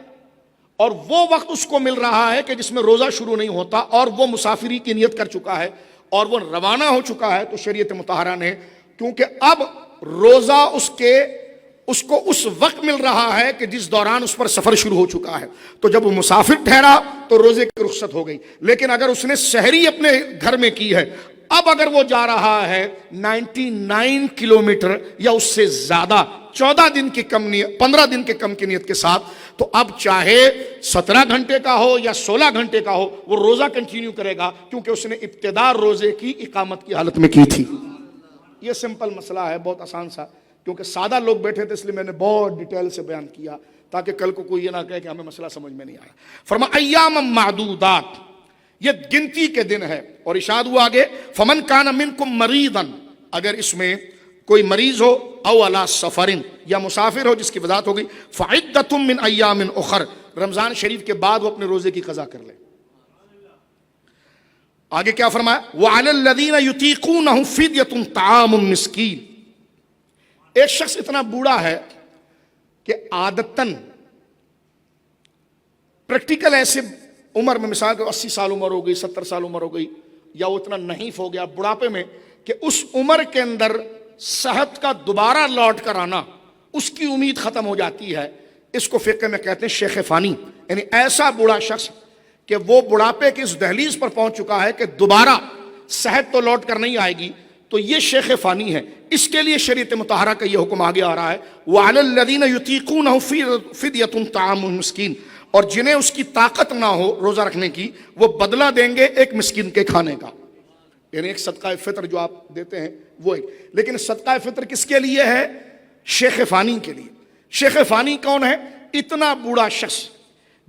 اور وہ وقت اس کو مل رہا ہے کہ جس میں روزہ شروع نہیں ہوتا, اور وہ مسافری کی نیت کر چکا ہے اور وہ روانہ ہو چکا ہے, تو شریعت مطہرہ نے, کیونکہ اب روزہ اس کو اس وقت مل رہا ہے کہ جس دوران اس پر سفر شروع ہو چکا ہے, تو جب وہ مسافر ٹھہرا تو روزے کی رخصت ہو گئی. لیکن اگر اس نے سحری اپنے گھر میں کی ہے, اب اگر وہ جا رہا ہے 99 کلومیٹر یا اس سے زیادہ 15 دن کے کم کی نیت کے ساتھ, تو اب چاہے 17 گھنٹے کا ہو یا 16 گھنٹے کا ہو, وہ روزہ کنٹینیو کرے گا, کیونکہ اس نے ابتدا روزے کی اقامت کی حالت میں کی تھی. یہ سمپل مسئلہ ہے, بہت آسان سا, کیونکہ سادہ لوگ بیٹھے تھے اس لیے میں نے بہت ڈیٹیل سے بیان کیا تاکہ کل کو کوئی یہ نہ کہے کہ ہمیں مسئلہ سمجھ میں نہیں آیا. فرمایا ایام معدودات, یہ گنتی کے دن ہے, اور ارشاد ہوا آگے فمن کان منکم مریضا, اگر اس میں کوئی مریض ہو, او علی سفر, یا مسافر ہو جس کی وضاحت ہو گئی, فعدۃ من ایام اخر, رمضان شریف کے بعد وہ اپنے روزے کی قضا کر لے. آگے کیا فرمایا, وعلی الذین یطیقونہ فدیۃ طعام مسکین. ایک شخص اتنا بوڑھا ہے کہ عادتاً پریکٹیکل ایسے عمر میں, مثال کو 80 سال عمر ہو گئی, 70 سال عمر ہو گئی, یا وہ اتنا نحیف ہو گیا بڑھاپے میں کہ اس عمر کے اندر صحت کا دوبارہ لوٹ کر آنا اس کی امید ختم ہو جاتی ہے. اس کو فقہ میں کہتے ہیں شیخ فانی, یعنی ایسا بوڑھا شخص کہ وہ بڑھاپے کی اس دہلیز پر پہنچ چکا ہے کہ دوبارہ صحت تو لوٹ کر نہیں آئے گی, تو یہ شیخ فانی ہے. اس کے لیے شریعت مطہرہ کا یہ حکم آگے آ رہا ہے, وعلی الذین یطیقونہ فدیۃ طعام مسکین, اور جنہیں اس کی طاقت نہ ہو روزہ رکھنے کی, وہ بدلہ دیں گے ایک مسکین کے کھانے کا, یعنی ایک صدقہ فطر جو آپ دیتے ہیں وہ ایک. لیکن صدقہ فطر کس کے لیے ہے؟ شیخ فانی کے لیے. شیخ فانی کون ہے؟ اتنا بوڑھا شخص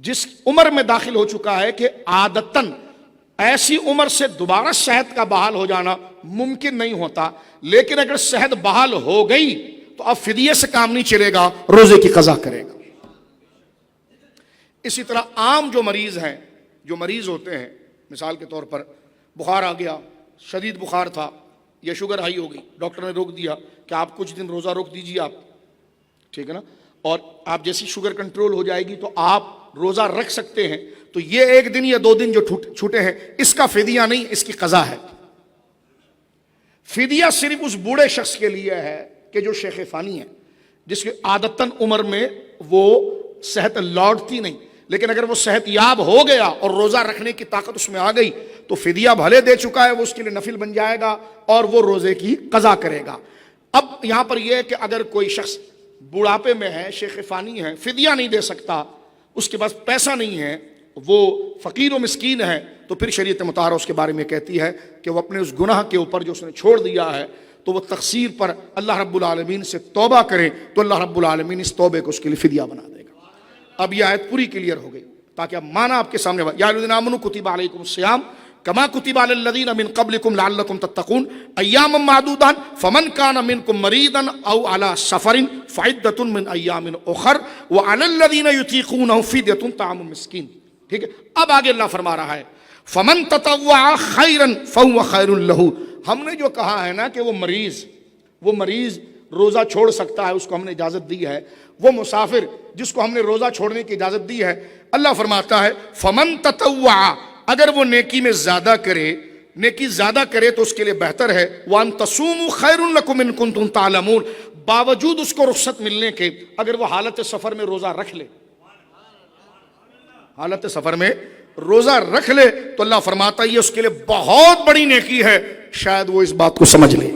جس عمر میں داخل ہو چکا ہے کہ عادتاً ایسی عمر سے دوبارہ صحت کا بحال ہو جانا ممکن نہیں ہوتا, لیکن اگر صحت بحال ہو گئی تو اب فدیے سے کام نہیں چلے گا, روزے کی قضا کرے گا. اسی طرح عام جو مریض ہوتے ہیں, مثال کے طور پر بخار آ گیا, شدید بخار تھا, یا شوگر ہائی ہو گئی, ڈاکٹر نے روک دیا کہ آپ کچھ دن روزہ روک دیجیے آپ, ٹھیک ہے نا, اور آپ جیسی شوگر کنٹرول ہو جائے گی تو آپ روزہ رکھ سکتے ہیں, تو یہ 1 دن یا 2 دن جو چھوٹے ہیں اس کا فدیہ نہیں, اس کی قضا ہے. فدیہ صرف اس بوڑھے شخص کے لیے ہے کہ جو شیخ فانی ہے, جس کی عادتاً عمر میں وہ صحت لوٹتی نہیں, لیکن اگر وہ صحت یاب ہو گیا اور روزہ رکھنے کی طاقت اس میں آ گئی تو فدیہ بھلے دے چکا ہے, وہ اس کے لیے نفل بن جائے گا اور وہ روزے کی قضا کرے گا. اب یہاں پر یہ ہے کہ اگر کوئی شخص بڑھاپے میں ہے, شیخ فانی ہے, فدیہ نہیں دے سکتا, اس کے پاس پیسہ نہیں ہے, وہ فقیر و مسکین ہے, تو پھر شریعت مطہرہ اس کے بارے میں کہتی ہے کہ وہ اپنے اس گناہ کے اوپر جو اس نے چھوڑ دیا ہے تو وہ تقصیر پر اللہ رب العالمین سے توبہ کرے, تو اللہ رب العالمین اس توبے کو اس کے لیے فدیہ بنا دے گا. اب یہ آیت پوری کلیئر ہو گئی تاکہ اب معنی آپ کے سامنے, یا الذین آمنوا کتب علیکم الصیام کما کتب علی الذین من قبلکم لعلکم تتقون ایاما معدودات فمن کان منکم مریضا او علی سفر فعدۃ من ایام اخر وعلی الذین یطیقونہ فدیۃ طعام مسکین. ٹھیک ہے, اب آگے اللہ فرما رہا ہے فمن تطوع خیرا فهو خیر لہ. ہم نے جو کہا ہے نا کہ وہ مریض روزہ چھوڑ سکتا ہے, اس کو ہم نے اجازت دی ہے, وہ مسافر جس کو ہم نے روزہ چھوڑنے کی اجازت دی ہے, اللہ فرماتا ہے فمن تطوع, اگر وہ نیکی میں زیادہ کرے تو اس کے لیے بہتر ہے, وان تصوموا خیر لکم ان کنتم تعلمون, باوجود اس کو رخصت ملنے کے اگر وہ حالت سفر میں روزہ رکھ لے, تو اللہ فرماتا ہے یہ اس کے لیے بہت بڑی نیکی ہے, شاید وہ اس بات کو سمجھ لے.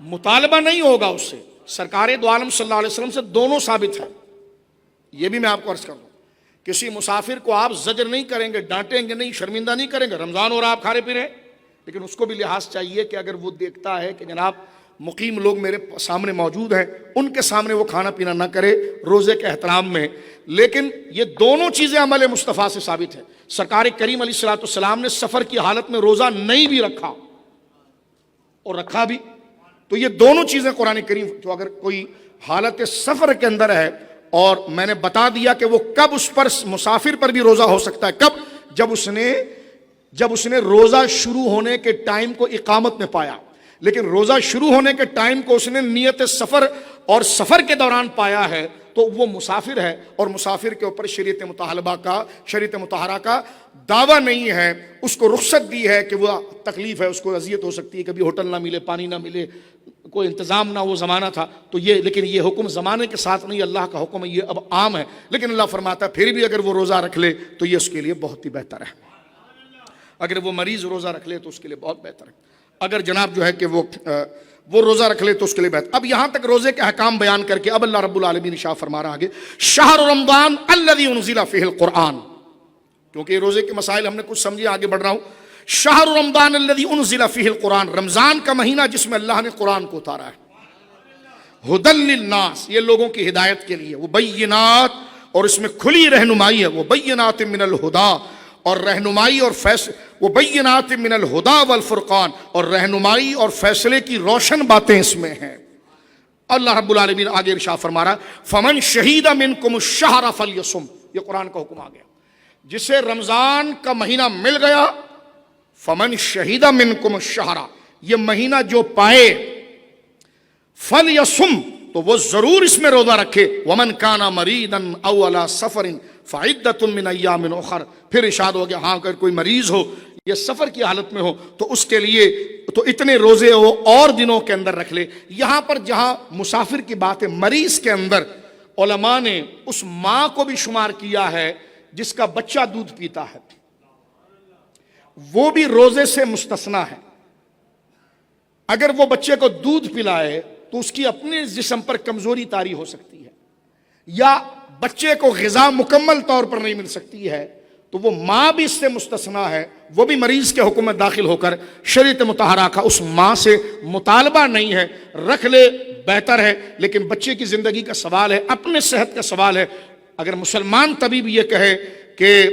مطالبہ نہیں ہوگا اس سے, سرکار دو عالم صلی اللہ علیہ وسلم سے دونوں ثابت ہے. یہ بھی میں آپ کو عرض کر دوں, کسی مسافر کو آپ زجر نہیں کریں گے, ڈانٹیں گے نہیں, شرمندہ نہیں کریں گے, رمضان ہو رہا آپ کھا رہے پی رہے, لیکن اس کو بھی لحاظ چاہیے کہ اگر وہ دیکھتا ہے کہ جناب مقیم لوگ میرے سامنے موجود ہیں, ان کے سامنے وہ کھانا پینا نہ کرے روزے کے احترام میں. لیکن یہ دونوں چیزیں عمل مصطفیٰ سے ثابت ہے. سرکار کریم علیہ الصلوۃ والسلام نے سفر کی حالت میں روزہ نہیں بھی رکھا اور رکھا بھی, تو یہ دونوں چیزیں قرآن کریم, تو اگر کوئی حالت سفر کے اندر ہے اور میں نے بتا دیا کہ وہ کب اس پر مسافر پر بھی روزہ ہو سکتا ہے، کب؟ جب اس نے روزہ شروع ہونے کے ٹائم کو اقامت میں پایا، لیکن روزہ شروع ہونے کے ٹائم کو اس نے نیت سفر اور سفر کے دوران پایا ہے تو وہ مسافر ہے، اور مسافر کے اوپر شریعت مطہرہ کا دعویٰ نہیں ہے، اس کو رخصت دی ہے کہ وہ تکلیف ہے، اس کو اذیت ہو سکتی ہے، کبھی ہوٹل نہ ملے، پانی نہ ملے، کوئی انتظام نہ، وہ زمانہ تھا تو یہ، لیکن یہ حکم زمانے کے ساتھ نہیں، اللہ کا حکم ہے، یہ اب عام ہے، لیکن اللہ فرماتا ہے پھر بھی اگر وہ روزہ رکھ لے تو یہ اس کے لیے بہت ہی بہتر ہے، اگر وہ مریض روزہ رکھ لے تو اس کے لیے بہت بہتر ہے، اگر جناب جو ہے کہ وہ روزہ رکھ لے تو اس کے لیے بہتر۔ اب یہاں تک روزے کے احکام بیان کر کے اب اللہ رب العالمین ارشاد فرما رہا آگے، شہر رمضان الذی انزل فیہ القرآن، کیونکہ یہ روزے کے مسائل ہم نے کچھ سمجھے، آگے بڑھ رہا ہوں۔ شہر رمضان الذی انزل فیہ القرآن، رمضان کا مہینہ جس میں اللہ نے قرآن کو اتارا ہے، ھدی للناس، یہ لوگوں کی ہدایت کے لیے، وبینات، اور اس میں کھلی رہنمائی ہے، وبینات من الہدی، اور رہنمائی اور وبینات من الہدی والفرقان، اور رہنمائی اور فیصلے کی روشن باتیں اس میں ہیں۔ اللہ رب العالمین آگے ارشاد فرما رہا ہے، فمن شہید منکم الشہر فلیصم، یہ قرآن کا حکم آ گیا، جسے رمضان کا مہینہ مل گیا، فمن شہید منکم الشہر، یہ مہینہ جو پائے، فلیصم، تو وہ ضرور اس میں روزہ رکھے، ومن کان مریضا او علی سفر فعدۃ من ایام اخر، پھر ارشاد ہو گیا ہاں اگر کوئی مریض ہو یا سفر کی حالت میں ہو تو اس کے لیے تو اتنے روزے وہ اور دنوں کے اندر رکھ لے۔ یہاں پر جہاں مسافر کی بات ہے، مریض کے اندر علماء نے اس ماں کو بھی شمار کیا ہے جس کا بچہ دودھ پیتا ہے، وہ بھی روزے سے مستثنا ہے۔ اگر وہ بچے کو دودھ پلائے تو اس کی اپنے جسم پر کمزوری طاری ہو سکتی ہے، یا بچے کو غذا مکمل طور پر نہیں مل سکتی ہے، تو وہ ماں بھی اس سے مستثنا ہے، وہ بھی مریض کے حکم میں داخل ہو کر شریعت مطہرہ کا اس ماں سے مطالبہ نہیں ہے، رکھ لے بہتر ہے، لیکن بچے کی زندگی کا سوال ہے، اپنے صحت کا سوال ہے۔ اگر مسلمان طبیب یہ کہے کہ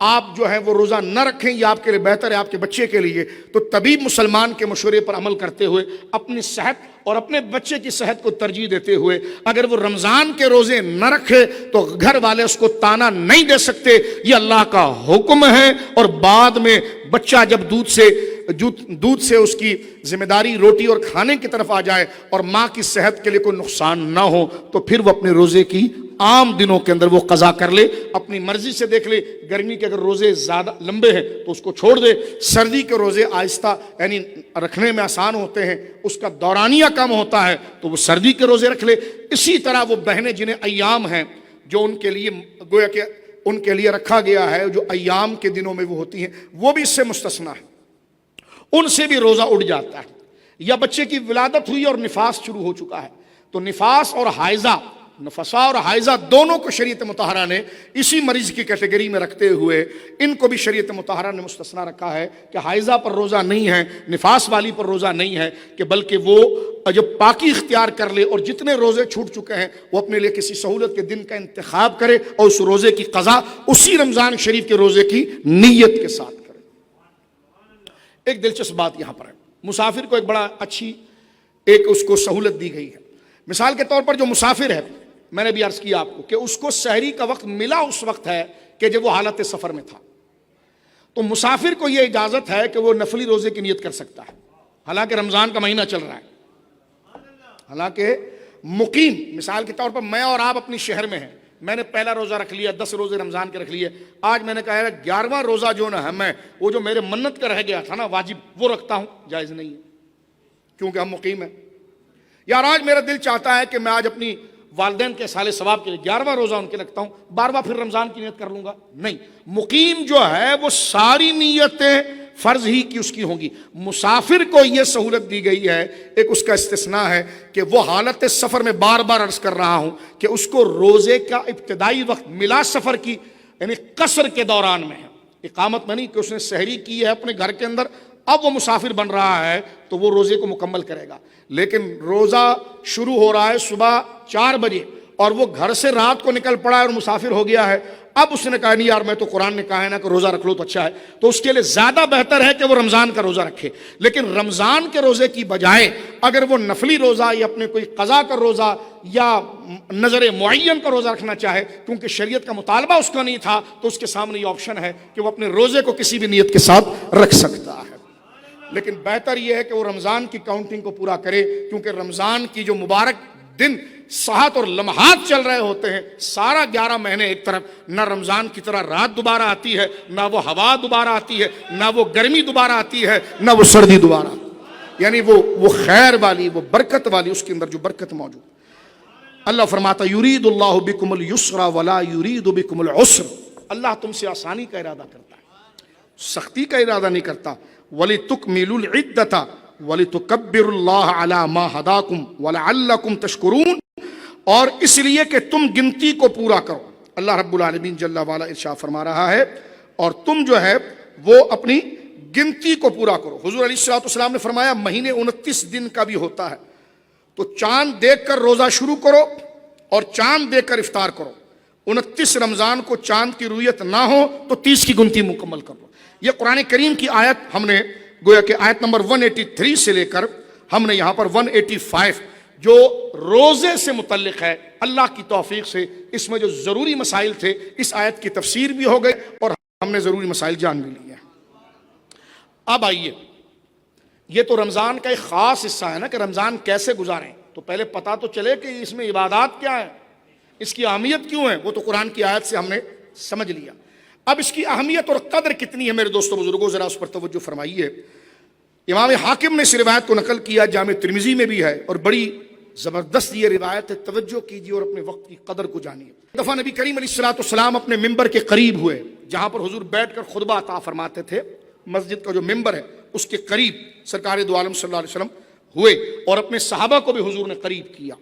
آپ جو ہے وہ روزہ نہ رکھیں، یہ آپ کے لیے بہتر ہے، آپ کے بچے کے لیے، تو طبیب مسلمان کے مشورے پر عمل کرتے ہوئے اپنی صحت اور اپنے بچے کی صحت کو ترجیح دیتے ہوئے اگر وہ رمضان کے روزے نہ رکھے تو گھر والے اس کو تانا نہیں دے سکتے، یہ اللہ کا حکم ہے، اور بعد میں بچہ جب دودھ سے اس کی ذمہ داری روٹی اور کھانے کی طرف آ جائے اور ماں کی صحت کے لیے کوئی نقصان نہ ہو تو پھر وہ اپنے روزے کی عام دنوں کے اندر وہ قضا کر لے، اپنی مرضی سے دیکھ لے، گرمی کے اگر روزے زیادہ لمبے ہیں تو اس کو چھوڑ دے، سردی کے روزے آہستہ یعنی رکھنے میں آسان ہوتے ہیں، اس کا دورانیہ کم ہوتا ہے تو وہ سردی کے روزے رکھ لے۔ اسی طرح وہ بہنیں جنہیں ایام ہیں جو ان کے لیے گویا کہ ان کے لیے رکھا گیا ہے، جو ایام کے دنوں میں وہ ہوتی ہیں، وہ بھی اس سے مستثنا ہے، ان سے بھی روزہ اٹھ جاتا ہے۔ یا بچے کی ولادت ہوئی اور نفاس شروع ہو چکا ہے تو نفاس اور حائضہ، نفسا اور حائضہ دونوں کو شریعت مطہرہ نے اسی مریض کی کیٹیگری میں رکھتے ہوئے ان کو بھی شریعت مطہرہ نے مستثنا رکھا ہے کہ حائضہ پر روزہ نہیں ہے، نفاس والی پر روزہ نہیں ہے، کہ بلکہ وہ جب پاکی اختیار کر لے اور جتنے روزے چھوٹ چکے ہیں وہ اپنے لیے کسی سہولت کے دن کا انتخاب کرے اور اس روزے کی قضا اسی رمضان شریف کے روزے کی نیت کے ساتھ کرے۔ ایک دلچسپ بات یہاں پر ہے، مسافر کو ایک بڑا اچھی اس کو سہولت دی گئی ہے۔ مثال کے طور پر جو مسافر ہے، میں نے بھی عرض کیا آپ کو کہ اس کو سحری کا وقت ملا اس وقت ہے کہ جب وہ حالت سفر میں تھا، تو مسافر کو یہ اجازت ہے کہ وہ نفلی روزے کی نیت کر سکتا ہے، حالانکہ رمضان کا مہینہ چل رہا ہے۔ حالانکہ مقیم، مثال کے طور پر میں اور آپ اپنی شہر میں ہیں، میں نے پہلا روزہ رکھ لیا، 10 روزے رمضان کے رکھ لیے، آج میں نے کہا ہے 11واں روزہ جو نا ہے میں وہ جو میرے منت کا رہ گیا تھا نا واجب، وہ رکھتا ہوں، جائز نہیں ہے کیونکہ ہم مقیم ہیں۔ یار آج میرا دل چاہتا ہے کہ میں آج اپنی والدین کے سال ثواب کے لیے 11واں روزہ ان کے رکھتا ہوں، 12واں پھر رمضان کی نیت کر لوں گا، نہیں، مقیم جو ہے وہ ساری نیتیں فرض ہی کی اس کی ہوں گی۔ مسافر کو یہ سہولت دی گئی ہے، ایک اس کا استثناء ہے کہ وہ حالت سفر میں بار بار عرض کر رہا ہوں کہ اس کو روزے کا ابتدائی وقت ملا سفر کی یعنی قصر کے دوران میں ہے، اقامت میں نہیں کہ اس نے سحری کی ہے اپنے گھر کے اندر، اب وہ مسافر بن رہا ہے تو وہ روزے کو مکمل کرے گا، لیکن روزہ شروع ہو رہا ہے صبح 4 بجے اور وہ گھر سے رات کو نکل پڑا ہے اور مسافر ہو گیا ہے، اب اس نے کہا نہیں یار میں تو قرآن نے کہا ہے نا کہ روزہ رکھ لو تو اچھا ہے، تو اس کے لیے زیادہ بہتر ہے کہ وہ رمضان کا روزہ رکھے۔ لیکن رمضان کے روزے کی بجائے اگر وہ نفلی روزہ یا اپنے کوئی قضا کا روزہ یا نظر معین کا روزہ رکھنا چاہے، کیونکہ شریعت کا مطالبہ اس کا نہیں تھا، تو اس کے سامنے یہ آپشن ہے کہ وہ اپنے روزے کو کسی بھی نیت کے ساتھ رکھ سکتا ہے۔ لیکن بہتر یہ ہے کہ وہ رمضان کی کاؤنٹنگ کو پورا کرے، کیونکہ رمضان کی جو مبارک دن ساعت اور لمحات چل رہے ہوتے ہیں، سارا 11 مہینے ایک طرف، نہ رمضان کی طرح رات دوبارہ آتی ہے، نہ وہ ہوا دوبارہ آتی ہے، نہ وہ گرمی دوبارہ آتی ہے، نہ وہ سردی دوبارہ، یعنی وہ خیر والی، وہ برکت والی، اس کے اندر جو برکت موجود۔ اللہ فرماتا یرید اللہ بکم الیسر ولا یرید بکم العسر، اللہ تم سے آسانی کا ارادہ کرتا ہے، سختی کا ارادہ نہیں کرتا۔ وَلِتُكْمِلُوا الْعِدَّةَ وَلِتُكَبِّرُوا اللَّهَ عَلَى مَا هَدَاكُمْ وَلَعَلَّكُمْ تَشْكُرُونَ، اور اس لیے کہ تم گنتی کو پورا کرو۔ اللہ رب العالمین جل وعلا ارشاد فرما رہا ہے اور تم جو ہے وہ اپنی گنتی کو پورا کرو۔ حضور علیہ الصلوۃ والسلام نے فرمایا مہینے 29 دن کا بھی ہوتا ہے، تو چاند دیکھ کر روزہ شروع کرو اور چاند دیکھ کر افطار کرو۔ 29 رمضان کو چاند کی رویت نہ ہو تو 30 کی گنتی مکمل کر لو۔ یہ قرآن کریم کی آیت ہم نے گویا کہ آیت نمبر 183 سے لے کر ہم نے یہاں پر 185 جو روزے سے متعلق ہے، اللہ کی توفیق سے اس میں جو ضروری مسائل تھے اس آیت کی تفسیر بھی ہو گئی اور ہم نے ضروری مسائل جان بھی لیے۔ اب آئیے، یہ تو رمضان کا ایک خاص حصہ ہے نا کہ رمضان کیسے گزاریں، تو پہلے پتہ تو چلے کہ اس میں عبادات کیا ہے، اس کی اہمیت کیوں ہے، وہ تو قرآن کی آیت سے ہم نے سمجھ لیا۔ اب اس کی اہمیت اور قدر کتنی ہے میرے دوستو بزرگوں، ذرا اس پر توجہ فرمائیے۔ امام حاکم نے اس روایت کو نقل کیا، جامع ترمذی میں بھی ہے، اور بڑی زبردست یہ روایت ہے، توجہ کیجیے اور اپنے وقت کی قدر کو جانیے۔ ایک دفعہ نبی کریم علیہ الصلوۃ والسلام اپنے ممبر کے قریب ہوئے، جہاں پر حضور بیٹھ کر خطبہ عطا فرماتے تھے، مسجد کا جو ممبر ہے اس کے قریب سرکار دو عالم صلی اللہ علیہ وسلم ہوئے، اور اپنے صحابہ کو بھی حضور نے قریب کیا۔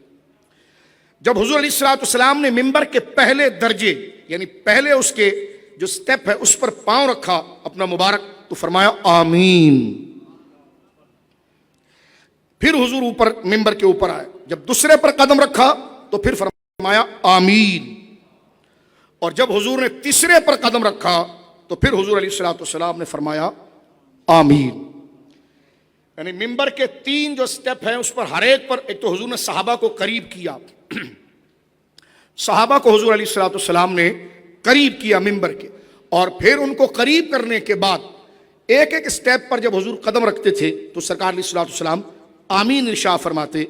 جب حضور علیہ الصلوۃ والسلام نے ممبر کے پہلے درجے یعنی پہلے اس کے جو سٹیپ ہے اس پر پاؤں رکھا اپنا مبارک، تو فرمایا آمین۔ پھر حضور اوپر ممبر کے اوپر آئے، جب دوسرے پر قدم رکھا تو پھر فرمایا آمین، اور جب حضور نے تیسرے پر قدم رکھا تو پھر حضور علیہ الصلوۃ والسلام نے فرمایا آمین۔ یعنی ممبر کے 3 جو سٹیپ ہیں اس پر ہر ایک پر ایک تو حضور نے صحابہ کو قریب کیا، صحابہ کو حضور علیہ الصلوۃ والسلام نے قریب کیا ممبر کے، اور پھر ان کو قریب کرنے کے بعد ایک ایک سٹیپ پر جب حضور قدم رکھتے تھے تو سرکار علیہ الصلوۃ والسلام آمین ارشاد فرماتے۔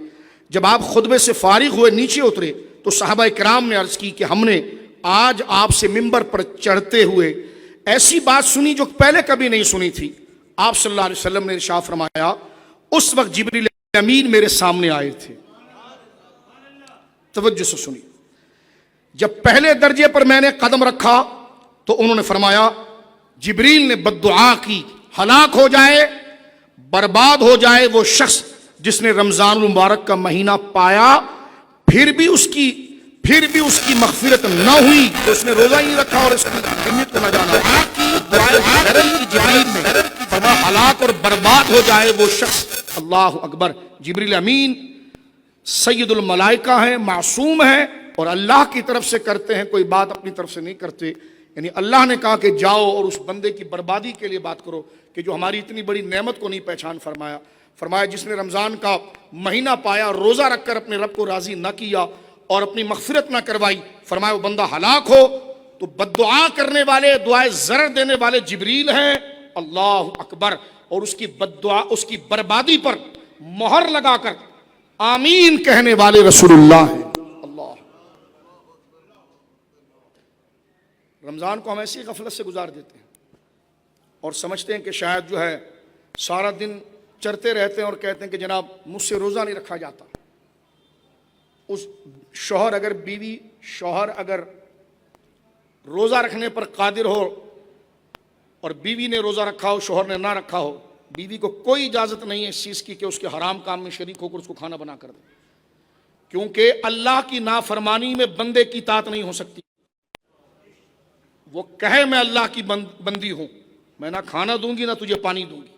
جب آپ خطبے سے فارغ ہوئے نیچے اترے تو صحابہ کرام نے عرض کی کہ ہم نے آج آپ سے ممبر پر چڑھتے ہوئے ایسی بات سنی جو پہلے کبھی نہیں سنی تھی۔ آپ صلی اللہ علیہ وسلم نے ارشاد فرمایا اس وقت جبریل امین میرے سامنے آئے تھے۔ توجہ سے سنی، جب پہلے درجے پر میں نے قدم رکھا تو انہوں نے فرمایا جبریل نے بددعا کی، ہلاک ہو جائے، برباد ہو جائے وہ شخص جس نے رمضان المبارک کا مہینہ پایا پھر بھی اس کی مغفرت نہ ہوئی، تو اس نے روزہ ہی نہیں رکھا اور اس کی اہمیت کو نہ جانا۔ جبریل نے فرمایا ہلاک اور برباد ہو جائے وہ شخص۔ اللہ اکبر! جبریل امین سید الملائکہ ہیں، معصوم ہیں، اور اللہ کی طرف سے کرتے ہیں، کوئی بات اپنی طرف سے نہیں کرتے۔ یعنی اللہ نے کہا کہ جاؤ اور اس بندے کی بربادی کے لیے بات کرو کہ جو ہماری اتنی بڑی نعمت کو نہیں پہچان فرمایا جس نے رمضان کا مہینہ پایا، روزہ رکھ کر اپنے رب کو راضی نہ کیا اور اپنی مغفرت نہ کروائی، فرمایا وہ بندہ ہلاک ہو۔ تو بددعا کرنے والے، دعائے ضرر دینے والے جبریل ہیں، اللہ اکبر، اور اس کی بددعا، اس کی بربادی پر مہر لگا کر آمین کہنے والے رسول اللہ ہیں۔ رمضان کو ہم ایسی غفلت سے گزار دیتے ہیں اور سمجھتے ہیں کہ شاید جو ہے سارا دن چرتے رہتے ہیں اور کہتے ہیں کہ جناب مجھ سے روزہ نہیں رکھا جاتا۔ اس شوہر اگر روزہ رکھنے پر قادر ہو اور بیوی نے روزہ رکھا ہو، شوہر نے نہ رکھا ہو، بیوی کو کوئی اجازت نہیں ہے اس چیز کی کہ اس کے حرام کام میں شریک ہو کر اس کو کھانا بنا کر دے، کیونکہ اللہ کی نافرمانی میں بندے کی اطاعت نہیں ہو سکتی۔ وہ کہے میں اللہ کی بندی ہوں، میں نہ کھانا دوں گی نہ تجھے پانی دوں گی،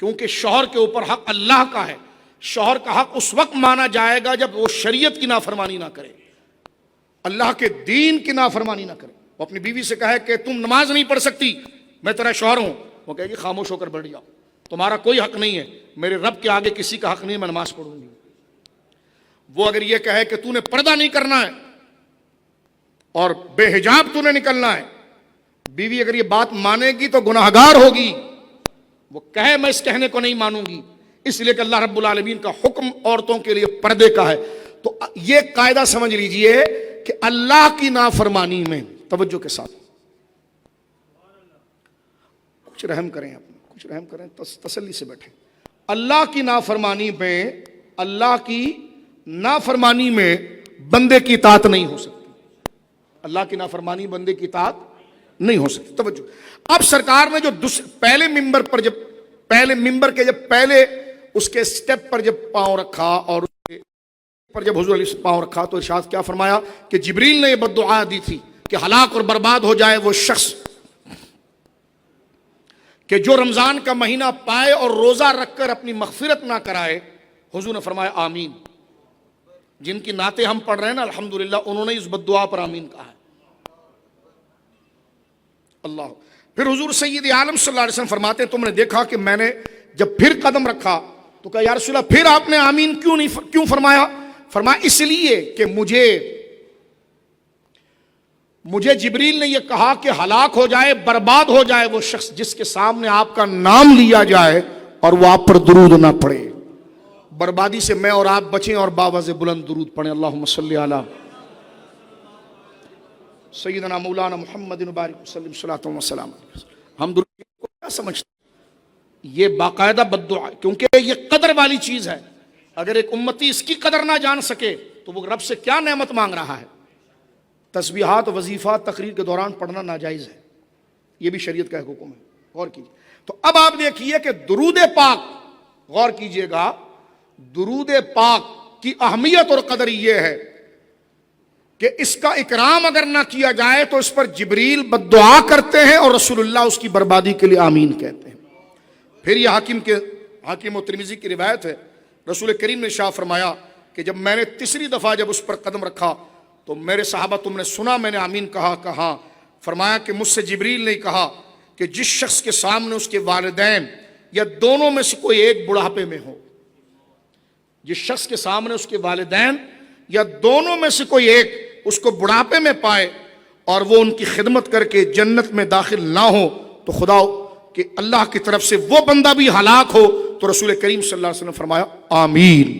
کیونکہ شوہر کے اوپر حق اللہ کا ہے۔ شوہر کا حق اس وقت مانا جائے گا جب وہ شریعت کی نافرمانی نہ کرے، اللہ کے دین کی نافرمانی نہ کرے. وہ اپنی بیوی سے کہے کہ تم نماز نہیں پڑھ سکتی، میں تیرا شوہر ہوں، وہ کہے گی خاموش ہو کر بیٹھ جاؤ، تمہارا کوئی حق نہیں ہے، میرے رب کے آگے کسی کا حق نہیں ہے، میں نماز پڑھوں گی. وہ اگر یہ کہے کہ تو نے پردہ نہیں کرنا ہے اور بے حجاب تو نے نکلنا ہے، بیوی اگر یہ بات مانے گی تو گناہگار ہوگی. وہ کہے میں اس کہنے کو نہیں مانوں گی، اس لیے کہ اللہ رب العالمین کا حکم عورتوں کے لیے پردے کا ہے. تو یہ قاعدہ سمجھ لیجئے کہ اللہ کی نافرمانی میں، توجہ کے ساتھ کچھ رحم کریں، کچھ رحم کریں، تسلی سے بیٹھیں. اللہ کی نافرمانی میں، اللہ کی نافرمانی میں بندے کی اطاعت نہیں ہو سکتی. اللہ کی نافرمانی بندے کی اطاعت نہیں ہو سکتی. توجہ. اب سرکار نے جو پہلے ممبر پر جب پہلے اس کے سٹیپ پر جب پاؤں رکھا اور پر جب حضور علیہ پاؤں رکھا تو ارشاد کیا فرمایا کہ جبریل نے یہ بد دعا دی تھی کہ ہلاک اور برباد ہو جائے وہ شخص کہ جو رمضان کا مہینہ پائے اور روزہ رکھ کر اپنی مغفرت نہ کرائے. حضور نے فرمایا آمین. جن کی نعتیں ہم پڑھ رہے ہیں نا الحمدللہ، انہوں نے اس بد دعا پر آمین کہا ہے. اللہ. پھر حضور سید عالم صلی اللہ علیہ وسلم فرماتے ہیں تم نے دیکھا کہ میں نے جب پھر قدم رکھا تو کہا یا رسول اللہ پھر آپ نے آمین کیوں فرمایا؟ فرمایا اس لیے کہ مجھے جبریل نے یہ کہا کہ ہلاک ہو جائے، برباد ہو جائے وہ شخص جس کے سامنے آپ کا نام لیا جائے اور وہ آپ پر درود نہ پڑے. بربادی سے میں اور آپ بچیں اور باوز بلند درود پڑھیں. اللہم صلی علی سیدنا مولانا محمد مبارک وسلم صلاۃ و سلام. ہم درود کو کیا سمجھتے ہیں؟ یہ باقاعدہ بد دعا، کیونکہ یہ قدر والی چیز ہے. اگر ایک امتی اس کی قدر نہ جان سکے تو وہ رب سے کیا نعمت مانگ رہا ہے. تسبیحات وظیفہ تقریر کے دوران پڑھنا ناجائز ہے، یہ بھی شریعت کا حکم ہے. غور کیجیے. تو اب آپ دیکھیے کہ درود پاک، غور کیجیے گا، درود پاک کی اہمیت اور قدر یہ ہے کہ اس کا اکرام اگر نہ کیا جائے تو اس پر جبریل بد دعا کرتے ہیں اور رسول اللہ اس کی بربادی کے لیے آمین کہتے ہیں. پھر یہ حاکم و ترمذی کی روایت ہے، رسول کریم نے ارشاد فرمایا کہ جب میں نے تیسری دفعہ جب اس پر قدم رکھا تو میرے صحابہ تم نے سنا میں نے آمین کہا. فرمایا کہ مجھ سے جبریل نے کہا کہ جس شخص کے سامنے اس کے والدین یا دونوں میں سے کوئی ایک بڑھاپے میں ہو، جس شخص کے سامنے اس کے والدین یا دونوں میں سے کوئی ایک اس کو بڑھاپے میں پائے اور وہ ان کی خدمت کر کے جنت میں داخل نہ ہو تو خدا کہ اللہ کی طرف سے وہ بندہ بھی ہلاک ہو. تو رسول کریم صلی اللہ علیہ وسلم فرمایا آمین.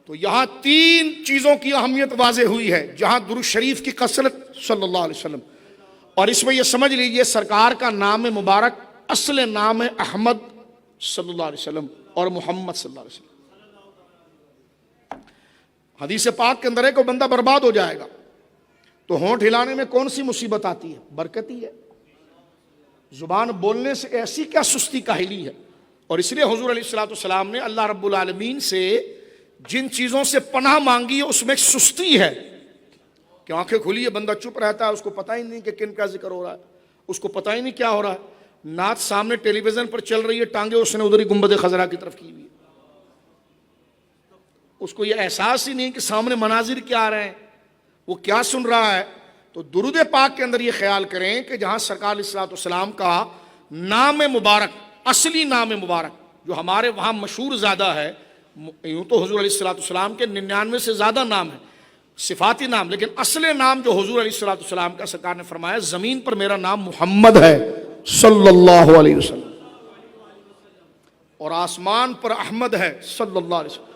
تو یہاں تین چیزوں کی اہمیت واضح ہوئی ہے، جہاں درود شریف کی کثرت صلی اللہ علیہ وسلم، اور اس میں یہ سمجھ لیجئے سرکار کا نام مبارک اصل نام ہے احمد صلی اللہ علیہ وسلم اور محمد صلی اللہ علیہ وسلم. حدیث پاک کے اندر ہے کہ بندہ برباد ہو جائے گا تو ہونٹ ہلانے میں کون سی مصیبت آتی ہے؟ برکت ہی ہے. زبان بولنے سے ایسی کیا سستی کاہلی ہے. اور اس لیے حضور علیہ الصلوۃ والسلام نے اللہ رب العالمین سے جن چیزوں سے پناہ مانگی ہے اس میں ایک سستی ہے کہ آنکھیں کھلی ہے، بندہ چپ رہتا ہے، اس کو پتہ ہی نہیں کہ کن کا ذکر ہو رہا ہے، اس کو پتہ ہی نہیں کیا ہو رہا ہے. نعت سامنے ٹیلی ویژن پر چل رہی ہے، ٹانگیں اس نے ادھر ہی گنبد خضرا کی طرف کی ہوئی ہے، اس کو یہ احساس ہی نہیں کہ سامنے مناظر کیا آ رہے ہیں، وہ کیا سن رہا ہے. تو درود پاک کے اندر یہ خیال کریں کہ جہاں سرکار علیہ الصلوۃ والسلام کا نام مبارک، اصلی نام مبارک جو ہمارے وہاں مشہور زیادہ ہے، یوں تو حضور علیہ الصلوۃ والسلام کے 99 سے زیادہ نام ہیں صفاتی نام، لیکن اصل نام جو حضور علیہ الصلوۃ والسلام کا سرکار نے فرمایا زمین پر میرا نام محمد ہے صلی اللہ علیہ وسلم اور آسمان پر احمد ہے صلی اللہ علیہ وسلم.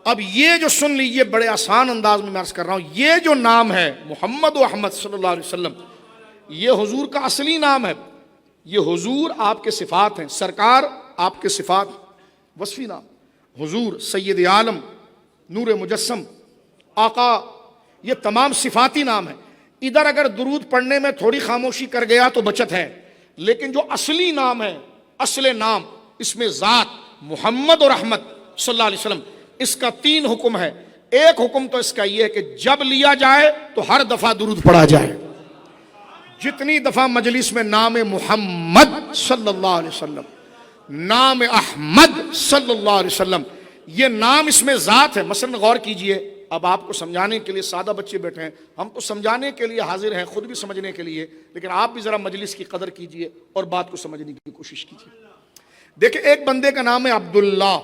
اب یہ جو سن لیجئے بڑے آسان انداز میں عرض کر رہا ہوں، یہ جو نام ہے محمد و احمد صلی اللہ علیہ وسلم، یہ حضور کا اصلی نام ہے. یہ حضور آپ کے صفات ہیں، سرکار آپ کے صفات وصفی نام، حضور سید عالم نور مجسم آقا، یہ تمام صفاتی نام ہیں. ادھر اگر درود پڑھنے میں تھوڑی خاموشی کر گیا تو بچت ہے، لیکن جو اصلی نام ہے، اصل نام، اس میں ذات محمد اور احمد صلی اللہ علیہ وسلم، اس کا 3 حکم ہے. ایک حکم تو اس کا یہ ہے کہ جب لیا جائے تو ہر دفعہ درود پڑھا جائے. جتنی دفعہ مجلس میں نام محمد صلی اللہ علیہ وسلم، نام احمد صلی اللہ علیہ وسلم، یہ نام اس میں ذات ہے. مثلا غور کیجئے اب آپ کو سمجھانے کے لیے سادہ بچے بیٹھے ہیں، ہم تو سمجھانے کے لیے حاضر ہیں، خود بھی سمجھنے کے لیے، لیکن آپ بھی ذرا مجلس کی قدر کیجئے اور بات کو سمجھنے کی کوشش کیجئے۔ دیکھیں، ایک بندے کا نام ہے عبداللہ،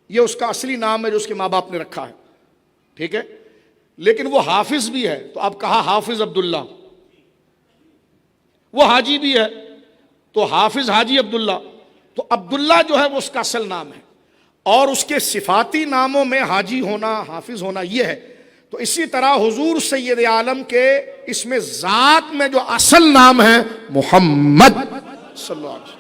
یہ اس کا اصلی نام ہے جو اس کے ماں باپ نے رکھا ہے، ٹھیک ہے، لیکن وہ حافظ بھی ہے، تو اب کہا حافظ عبداللہ۔ وہ حاجی بھی ہے تو حافظ حاجی عبداللہ، تو عبداللہ جو ہے وہ اس کا اصل نام ہے، اور اس کے صفاتی ناموں میں حاجی ہونا، حافظ ہونا یہ ہے۔ تو اسی طرح حضور سید عالم کے اس میں ذات میں جو اصل نام ہے محمد صلی اللہ علیہ وسلم،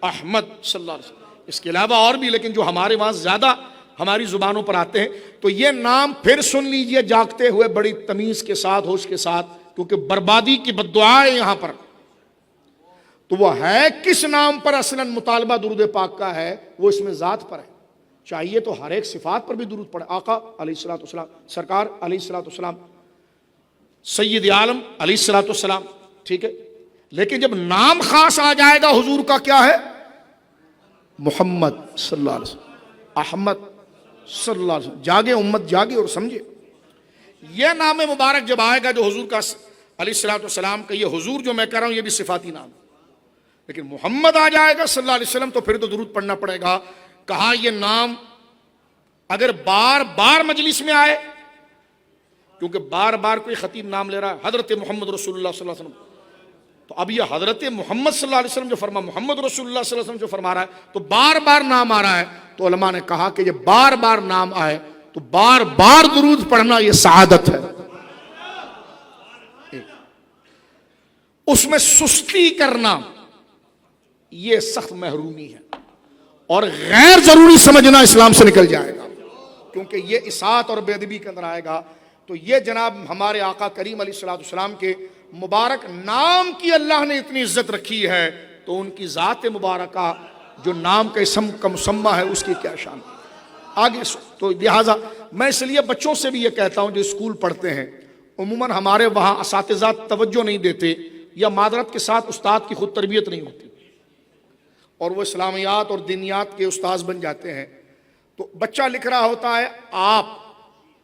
احمد صلی اللہ علیہ وسلم، اس کے علاوہ اور بھی، لیکن جو ہمارے وہاں زیادہ ہماری زبانوں پر آتے ہیں، تو یہ نام پھر سن لیجئے جاگتے ہوئے بڑی تمیز کے ساتھ، ہوش کے ساتھ، کیونکہ بربادی کی بددعا ہے یہاں پر۔ تو وہ ہے کس نام پر اصلاً مطالبہ درود پاک کا ہے؟ وہ اس میں ذات پر ہے۔ چاہیے تو ہر ایک صفات پر بھی درود پڑھے، آقا علیہ الصلوۃ والسلام، سرکار علیہ الصلوۃ والسلام، سید عالم علیہ الصلوۃ والسلام، ٹھیک ہے، لیکن جب نام خاص آ جائے گا حضور کا، کیا ہے؟ محمد صلی اللہ علیہ وسلم، احمد صلی اللہ علیہ وسلم۔ جاگے امت، جاگے اور سمجھے۔ یہ نام مبارک جب آئے گا جو حضور کا علیہ الصلوۃ والسلام کا، یہ حضور جو میں کہہ رہا ہوں یہ بھی صفاتی نام، لیکن محمد آ جائے گا صلی اللہ علیہ وسلم تو پھر تو درود پڑھنا پڑے گا۔ کہا یہ نام اگر بار بار مجلس میں آئے، کیونکہ بار بار کوئی خطیب نام لے رہا ہے حضرت محمد رسول اللہ صلی اللہ علیہ وسلم، تو اب یہ حضرت محمد صلی اللہ علیہ وسلم جو فرما، محمد رسول اللہ صلی اللہ علیہ وسلم جو فرما رہا ہے، تو بار بار نام آ رہا ہے، تو علماء نے کہا کہ یہ بار بار نام آئے تو بار بار درود پڑھنا یہ سعادت ہے۔ اس میں سستی کرنا یہ سخت محرومی ہے، اور غیر ضروری سمجھنا اسلام سے نکل جائے گا، کیونکہ یہ اطاعت اور بے ادبی کے اندر آئے گا۔ تو یہ جناب ہمارے آقا کریم علیہ الصلوۃ والسلام کے مبارک نام کی اللہ نے اتنی عزت رکھی ہے، تو ان کی ذات مبارکہ جو نام کا اسم کا مسمى ہے اس کی کیا شان آگے۔ تو لہٰذا میں اس لیے بچوں سے بھی یہ کہتا ہوں جو اسکول پڑھتے ہیں، عموماً ہمارے وہاں اساتذہ توجہ نہیں دیتے، یا معذرت کے ساتھ استاد کی خود تربیت نہیں ہوتی، اور وہ اسلامیات اور دینیات کے استاذ بن جاتے ہیں۔ تو بچہ لکھ رہا ہوتا ہے آپ،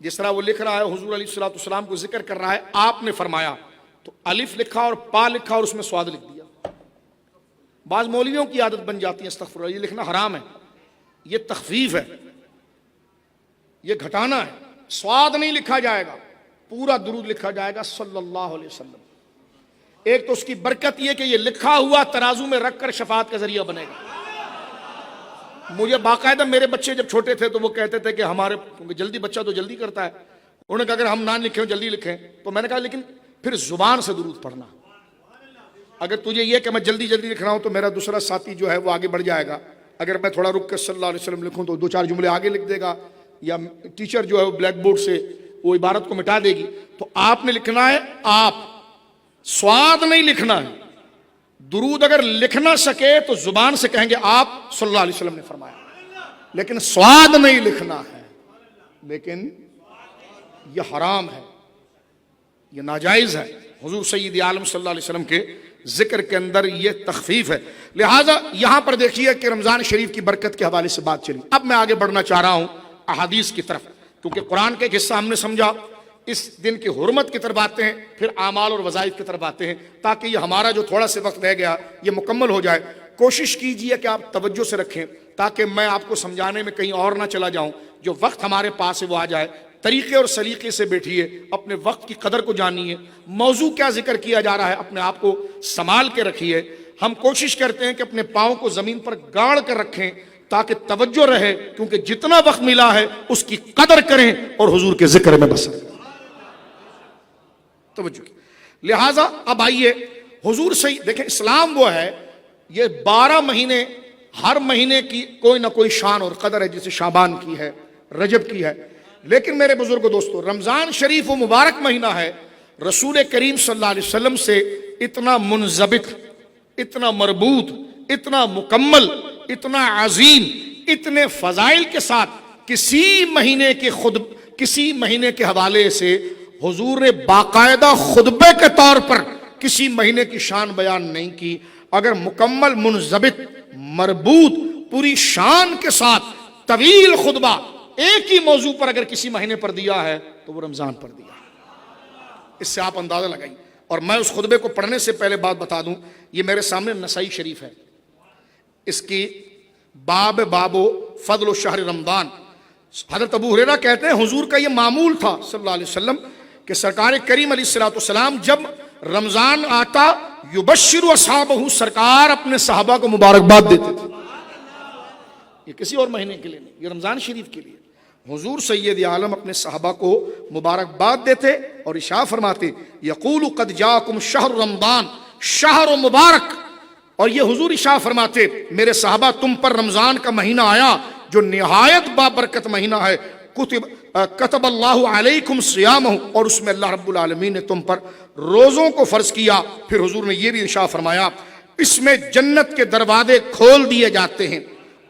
جس طرح وہ لکھ رہا ہے حضور علیہ الصلوۃ والسلام کو ذکر کر رہا ہے، آپ نے فرمایا، تو الف لکھا اور پا لکھا اور اس میں سواد لکھ دیا۔ بعض مولویوں کی عادت بن جاتی ہے، استغفر اللہ، یہ لکھنا حرام ہے، یہ تخفیف ہے، یہ گھٹانا ہے۔ سواد نہیں لکھا جائے گا، پورا درود لکھا جائے گا صلی اللہ علیہ وسلم۔ ایک تو اس کی برکت یہ کہ یہ لکھا ہوا ترازو میں رکھ کر شفاعت کا ذریعہ بنے گا۔ مجھے باقاعدہ میرے بچے جب چھوٹے تھے تو وہ کہتے تھے کہ ہمارے، کیونکہ جلدی بچہ تو جلدی کرتا ہے، انہوں نے کہا اگر ہم نہ لکھیں جلدی لکھیں، تو میں نے کہا لیکن پھر زبان سے درود پڑھنا، اگر تجھے یہ کہ میں جلدی جلدی لکھ رہا ہوں تو میرا دوسرا ساتھی جو ہے وہ آگے بڑھ جائے گا، اگر میں تھوڑا رک کر صلی اللہ علیہ وسلم لکھوں تو دو چار جملے آگے لکھ دے گا، یا ٹیچر جو ہے وہ بلیک بورڈ سے وہ عبارت کو مٹا دے گی۔ تو آپ نے لکھنا ہے آپ، سواد نہیں لکھنا ہے۔ درود اگر لکھ نہ سکے تو زبان سے کہیں گے آپ صلی اللہ علیہ وسلم نے فرمایا، لیکن سواد نہیں لکھنا ہے، لیکن یہ حرام ہے، یہ ناجائز ہے۔ حضور سید عالم صلی اللہ علیہ وسلم کے ذکر کے اندر یہ تخفیف ہے۔ لہٰذا یہاں پر دیکھیے کہ رمضان شریف کی برکت کے حوالے سے بات چلی۔ اب میں آگے بڑھنا چاہ رہا ہوں احادیث کی طرف، کیونکہ قرآن کا ایک حصہ ہم نے سمجھا، اس دن کی حرمت کی طرف آتے ہیں، پھر اعمال اور وظائف کی طرف آتے ہیں، تاکہ یہ ہمارا جو تھوڑا سے وقت رہ گیا یہ مکمل ہو جائے۔ کوشش کیجئے کہ آپ توجہ سے رکھیں تاکہ میں آپ کو سمجھانے میں کہیں اور نہ چلا جاؤں، جو وقت ہمارے پاس ہے وہ آ جائے۔ طریقے اور سلیقے سے بیٹھیے، اپنے وقت کی قدر کو جانیے، موضوع کیا ذکر کیا جا رہا ہے اپنے آپ کو سنبھال کے رکھیے۔ ہم کوشش کرتے ہیں کہ اپنے پاؤں کو زمین پر گاڑ کر رکھیں تاکہ توجہ رہے، کیونکہ جتنا وقت ملا ہے اس کی قدر کریں اور حضور کے ذکر میں بسیں۔ توجہ کی۔ لہٰذا اب آئیے حضور سے دیکھیں، اسلام وہ ہے، یہ 12 مہینے، ہر مہینے کی کوئی نہ کوئی شان اور قدر ہے، جیسے شعبان کی ہے، رجب کی ہے، لیکن میرے بزرگ دوستو رمضان شریف وہ مبارک مہینہ ہے، رسول کریم صلی اللہ علیہ وسلم سے اتنا منضبط، اتنا مربوط، اتنا مکمل، اتنا عظیم، اتنے فضائل کے ساتھ کسی مہینے کے حوالے سے حضور نے باقاعدہ خطبے کے طور پر کسی مہینے کی شان بیان نہیں کی۔ اگر مکمل، منضبط، مربوط، پوری شان کے ساتھ طویل خطبہ ایک ہی موضوع پر اگر کسی مہینے پر دیا ہے تو وہ رمضان پر دیا. اس سے آپ اندازہ لگائیں. اور میں اس خطبے کو پڑھنے سے پہلے بات بتا دوں, یہ میرے سامنے نسائی شریف ہے, اس کی بابو فضل و شہر رمضان. حضرت ابو ہریرہ کہتے ہیں حضور کا یہ معمول تھا صلی اللہ علیہ وسلم کہ سرکار کریم علیہ الصلوۃ والسلام جب رمضان آتا یبشر اصحابہ, سرکار اپنے صحابہ کو مبارکباد دیتے تھے. یہ کسی اور مہینے کے لیے نہیں, یہ رمضان شریف کے لیے. حضور سید عالم اپنے صحابہ کو مبارکباد دیتے اور ارشاد فرماتے یقول قد جاءکم شہر رمضان شہر مبارک. اور یہ حضور ارشاد فرماتے میرے صحابہ تم پر رمضان کا مہینہ آیا جو نہایت بابرکت مہینہ ہے, کتب اللہ علیکم صیامہ, اور اس میں اللہ رب العالمین نے تم پر روزوں کو فرض کیا. پھر حضور نے یہ بھی ارشاد فرمایا اس میں جنت کے دروازے کھول دیے جاتے ہیں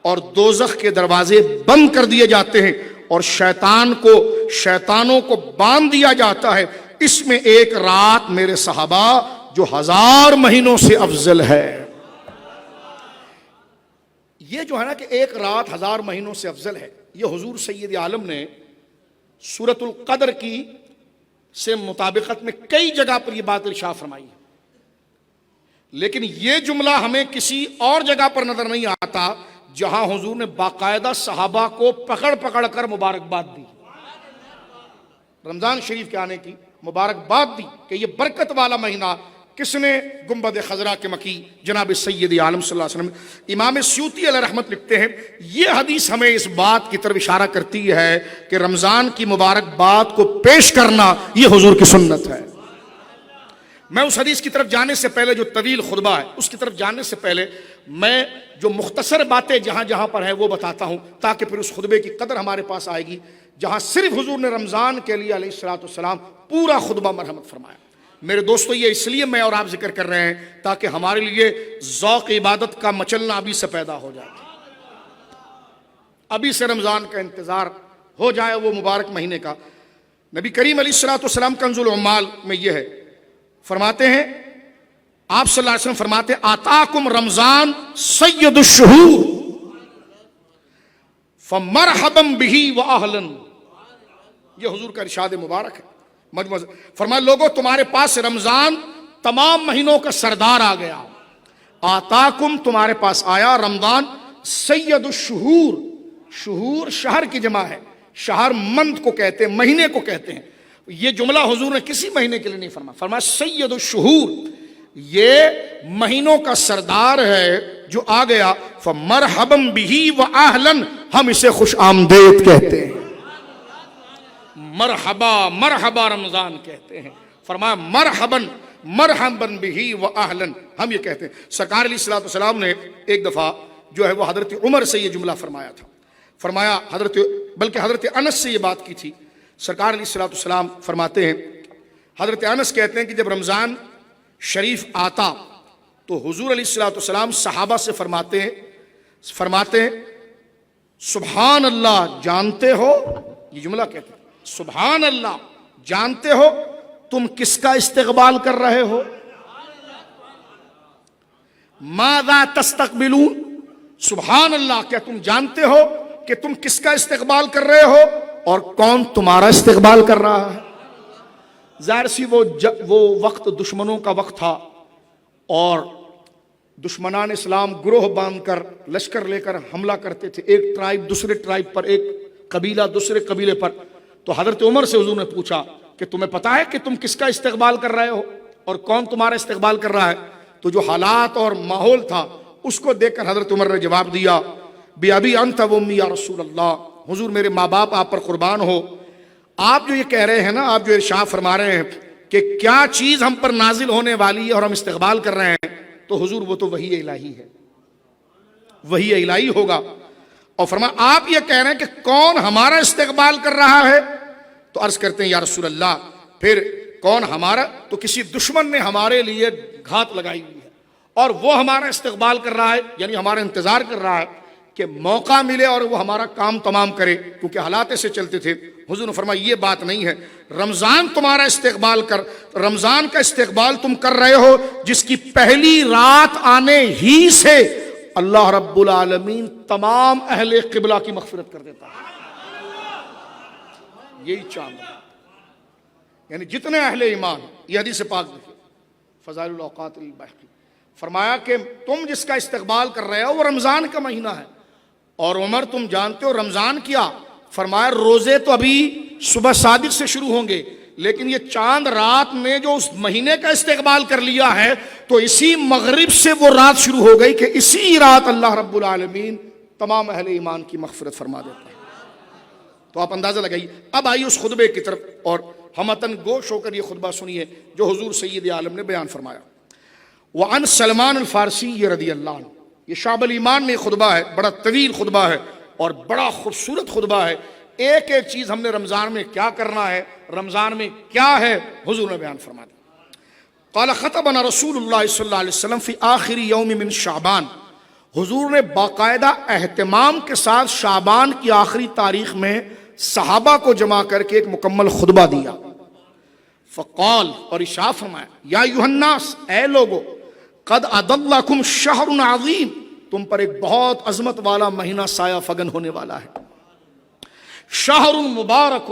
اور دوزخ کے دروازے بند کر دیے جاتے ہیں اور شیطانوں کو باندھ دیا جاتا ہے. اس میں ایک رات میرے صحابہ جو 1000 مہینوں سے افضل ہے. یہ جو ہے نا کہ ایک رات 1000 مہینوں سے افضل ہے, یہ حضور سید عالم نے سورۃ القدر کی سے مطابقت میں کئی جگہ پر یہ بات ارشاد فرمائی ہے. لیکن یہ جملہ ہمیں کسی اور جگہ پر نظر نہیں آتا جہاں حضور نے باقاعدہ صحابہ کو پکڑ پکڑ کر مبارکباد دی, رمضان شریف کے آنے کی مبارکباد دی کہ یہ برکت والا مہینہ. کس نے؟ گنبد خضرا کے مکی جناب سید عالم صلی اللہ علیہ وسلم. امام سیوطی علیہ رحمت لکھتے ہیں یہ حدیث ہمیں اس بات کی طرف اشارہ کرتی ہے کہ رمضان کی مبارکباد کو پیش کرنا یہ حضور کی سنت ہے. میں اس حدیث کی طرف جانے سے پہلے, جو طویل خطبہ ہے اس کی طرف جانے سے پہلے میں جو مختصر باتیں جہاں جہاں پر ہیں وہ بتاتا ہوں تاکہ پھر اس خطبے کی قدر ہمارے پاس آئے گی جہاں صرف حضور نے رمضان کے لیے علیہ الصلوۃ والسلام پورا خطبہ مرحمت فرمایا. میرے دوستو یہ اس لیے میں اور آپ ذکر کر رہے ہیں تاکہ ہمارے لیے ذوق عبادت کا مچلنا ابھی سے پیدا ہو جائے, ابھی سے رمضان کا انتظار ہو جائے وہ مبارک مہینے کا. نبی کریم علیہ الصلوۃ والسلام کنز العمال میں یہ ہے, فرماتے ہیں آپ صلی اللہ علیہ وسلم فرماتے آتاکم رمضان سید الشہور فمرحبا بہ واہلا. یہ حضور کا ارشاد مبارک ہے. فرمایا لوگوں تمہارے پاس رمضان تمام مہینوں کا سردار آ گیا. آتاکم تمہارے پاس آیا رمضان سید الشہور, شہور شہر کی جمع ہے, شہر مند کو کہتے ہیں, مہینے کو کہتے ہیں. یہ جملہ حضور نے کسی مہینے کے لیے نہیں فرمایا, فرمایا سید الشہور, یہ مہینوں کا سردار ہے جو آ گیا. فمرحبا بہ واہلا, ہم اسے خوش آمدید کہتے ہیں. مرحبا مرحبا رمضان کہتے ہیں. فرمایا مرحبا بہ واہلا, ہم یہ کہتے ہیں. سرکار علیہ الصلوۃ والسلام نے ایک دفعہ جو ہے وہ حضرت عمر سے یہ جملہ فرمایا تھا. فرمایا بلکہ حضرت انس سے یہ بات کی تھی. سرکار علیہ الصلوۃ والسلام فرماتے ہیں, حضرت انس کہتے ہیں کہ جب رمضان شریف آتا تو حضور علیہ الصلوۃ والسلام صحابہ سے فرماتے ہیں سبحان اللہ جانتے ہو, یہ جملہ کہتے ہیں سبحان اللہ جانتے ہو تم کس کا استقبال کر رہے ہو. ماذا تستقبلون, سبحان اللہ کیا تم جانتے ہو کہ تم کس کا استقبال کر رہے ہو اور کون تمہارا استقبال کر رہا ہے. ظاہر سی وہ وقت دشمنوں کا وقت تھا اور دشمنان اسلام گروہ باندھ کر لشکر لے کر حملہ کرتے تھے, ایک ٹرائب دوسرے ٹرائب پر, ایک قبیلہ دوسرے قبیلے پر. تو حضرت عمر سے حضور نے پوچھا کہ تمہیں پتا ہے کہ تم کس کا استقبال کر رہے ہو اور کون تمہارا استقبال کر رہا ہے. تو جو حالات اور ماحول تھا اس کو دیکھ کر حضرت عمر نے جواب دیا بِأَبِي أَنْتَ وَأُمِّي یا رسول اللہ, حضور میرے ماں باپ آپ پر قربان ہو. آپ جو یہ کہہ رہے ہیں نا, آپ جو ارشاد فرما رہے ہیں کہ کیا چیز ہم پر نازل ہونے والی ہے اور ہم استقبال کر رہے ہیں, تو حضور وہ تو وحی الہی ہے, وحی الہی ہوگا. اور فرمایا آپ یہ کہہ رہے ہیں کہ کون ہمارا استقبال کر رہا ہے, تو عرض کرتے ہیں یا رسول اللہ پھر کون ہمارا, تو کسی دشمن نے ہمارے لیے گھات لگائی ہوئی ہے اور وہ ہمارا استقبال کر رہا ہے, یعنی ہمارا انتظار کر رہا ہے کہ موقع ملے اور وہ ہمارا کام تمام کرے, کیونکہ حالات ایسے چلتے تھے. حضور نے فرمایا یہ بات نہیں ہے, رمضان تمہارا استقبال رمضان کا استقبال تم کر رہے ہو جس کی پہلی رات آنے ہی سے اللہ رب العالمین تمام اہل قبلہ کی مغفرت کر دیتا ہے. یہی چاند ہے. یعنی جتنے اہل ایمان، یہ حدیث پاک دیکھیں فضائل الاوقات البیہقی، فرمایا کہ تم جس کا استقبال کر رہے ہو وہ رمضان کا مہینہ ہے. اور عمر تم جانتے ہو رمضان کیا؟ فرمایا روزے تو ابھی صبح صادق سے شروع ہوں گے، لیکن یہ چاند رات نے جو اس مہینے کا استقبال کر لیا ہے تو اسی مغرب سے وہ رات شروع ہو گئی کہ اسی رات اللہ رب العالمین تمام اہل ایمان کی مغفرت فرما دیتا ہے. تو آپ اندازہ لگائیے. اب آئیے اس خطبے کی طرف اور ہمتن گوش ہو کر یہ خطبہ سنیے جو حضور سید عالم نے بیان فرمایا. وعن سلمان الفارسی رضی اللہ عنہ، یہ شعب الایمان میں خطبہ ہے، بڑا طویل خطبہ ہے اور بڑا خوبصورت خطبہ ہے. ایک ایک چیز ہم نے رمضان میں کیا کرنا ہے، رمضان میں کیا ہے، حضور نے بیان فرما دیا. قال خطبنا رسول اللہ صلی اللہ علیہ وسلم فی آخر یوم من شعبان، حضور نے باقاعدہ اہتمام کے ساتھ شعبان کی آخری تاریخ میں صحابہ کو جمع کر کے ایک مکمل خطبہ دیا. فقال، اور ارشاد فرمایا، یا ایھا الناس، اے لوگو، قد اضلکم شہر عظیم، تم پر ایک بہت عظمت والا مہینہ سایہ فگن ہونے والا ہے. شہر مبارک،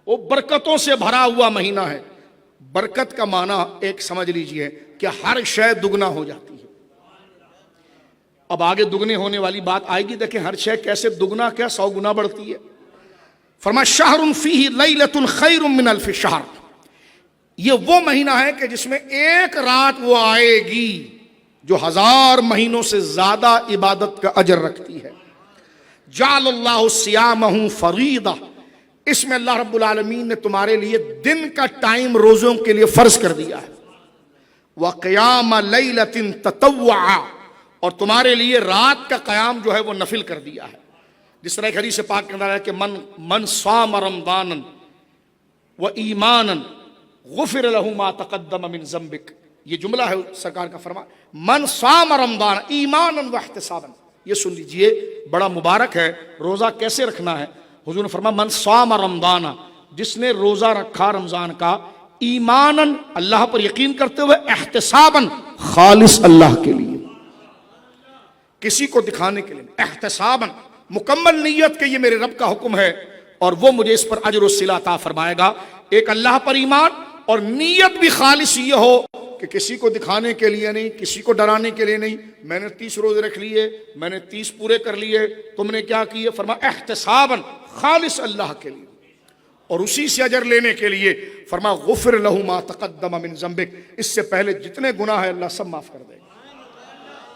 وہ برکتوں سے بھرا ہوا مہینہ ہے. برکت کا معنی ایک سمجھ لیجئے کہ ہر شے دگنا ہو جاتی ہے. اب آگے دگنے ہونے والی بات آئے گی، دیکھیں ہر شے کیسے دگنا کیا 100 گنا بڑھتی ہے. فرمایا شہر فیہ لیلۃ خیر من الف شہر، یہ وہ مہینہ ہے کہ جس میں ایک رات وہ آئے گی جو 1000 مہینوں سے زیادہ عبادت کا اجر رکھتی ہے. جعل اللہ صیامہ فریضہ، اس میں اللہ رب العالمین نے تمہارے لیے دن کا ٹائم روزوں کے لیے فرض کر دیا ہے. وقیام لیلۃ تطوعا، اور تمہارے لیے رات کا قیام جو ہے وہ نفل کر دیا ہے. جس طرح ایک حدیث پاک کے اندر ہے کہ من صام رمضانا و ایمانا غفر له ما تقدم من ذنبک، یہ جملہ ہے سرکار کا فرمان، من صام رمضان ایمانا واحتسابا. یہ سن لیجئے بڑا مبارک ہے. روزہ کیسے رکھنا ہے؟ حضور نے فرمایا من صام رمضان، جس نے روزہ رکھا رمضان کا، ایمانا اللہ پر یقین کرتے ہوئے، احتسابا خالص اللہ کے لیے، کسی کو دکھانے کے لیے، احتسابا مکمل نیت کہ یہ میرے رب کا حکم ہے اور وہ مجھے اس پر اجر و صلہ عطا فرمائے گا. ایک اللہ پر ایمان اور نیت بھی خالص یہ ہو کہ کسی کو دکھانے کے لیے نہیں، کسی کو ڈرانے کے لیے نہیں. میں نے 30 روزے رکھ لیے، میں نے 30 پورے کر لیے، تم نے کیا کیے؟ فرمایا احتسابا خالص اللہ کے لیے اور اسی سے اجر لینے کے لیے. فرمایا غفر لہ ما تقدم من ذنبک، اس سے پہلے جتنے گناہ ہیں اللہ سب معاف کر دے گا.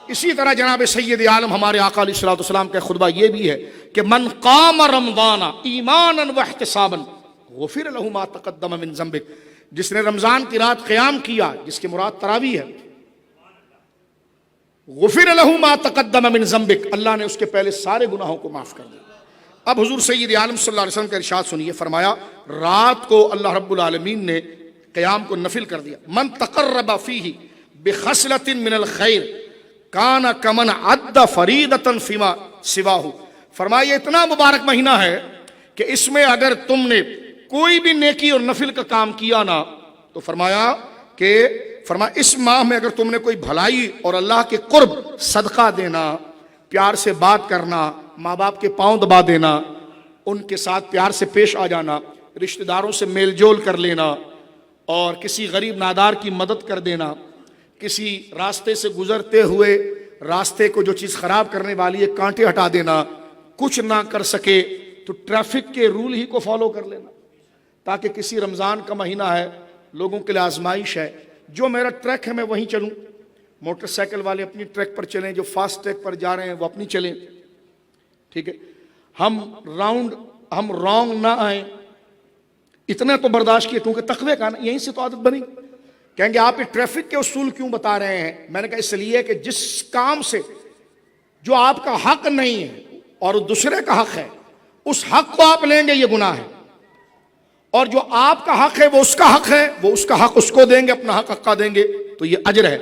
اسی طرح جناب سید عالم ہمارے آقا علیہ الصلوۃ والسلام کا خطبہ یہ بھی ہے کہ من قام رمضان ایمانا واحتسابا غفر لہ ما تقدم من ذنبک، جس نے رمضان کی رات قیام کیا، جس کی مراد تراویح ہے، غفر لہ ما تقدم من ذنبک، اللہ نے اس کے پہلے سارے گناہوں کو معاف کر دیا. اب حضور سید عالم صلی اللہ علیہ وسلم کا ارشاد سنیے. فرمایا رات کو اللہ رب العالمین نے قیام کو نفل کر دیا. من تقرب فیہ بخصلۃ من الخیر کان کمن عد فریضۃ فیما سواہ. فرمایا یہ اتنا مبارک مہینہ ہے کہ اس میں اگر تم نے کوئی بھی نیکی اور نفل کا کام کیا نا تو فرمایا اس ماہ میں اگر تم نے کوئی بھلائی اور اللہ کے قرب، صدقہ دینا، پیار سے بات کرنا، ماں باپ کے پاؤں دبا دینا، ان کے ساتھ پیار سے پیش آ جانا، رشتہ داروں سے میل جول کر لینا اور کسی غریب نادار کی مدد کر دینا، کسی راستے سے گزرتے ہوئے راستے کو جو چیز خراب کرنے والی ہے کانٹے ہٹا دینا، کچھ نہ کر سکے تو ٹریفک کے رول ہی کو فالو کر لینا، تاکہ کسی رمضان کا مہینہ ہے، لوگوں کے لیے آزمائش ہے، جو میرا ٹریک ہے میں وہیں چلوں. موٹر سائیکل والے اپنی ٹریک پر چلیں، جو فاسٹ ٹریک پر جا رہے ہیں وہ اپنی چلیں، ٹھیک ہے. ہم رانگ نہ آئیں، اتنا تو برداشت کیے کیونکہ تقوی کا نا، یہیں سے تو عادت بنی. کہیں گے آپ یہ ٹریفک کے اصول کیوں بتا رہے ہیں؟ میں نے کہا اس لیے کہ جس کام سے جو آپ کا حق نہیں ہے اور دوسرے کا حق ہے، اس حق کو آپ لیں گے یہ گناہ ہے، اور جو آپ کا حق ہے وہ اس کا حق ہے، وہ اس کا حق اس کو دیں گے، اپنا حق حقہ دیں گے تو یہ اجر ہے.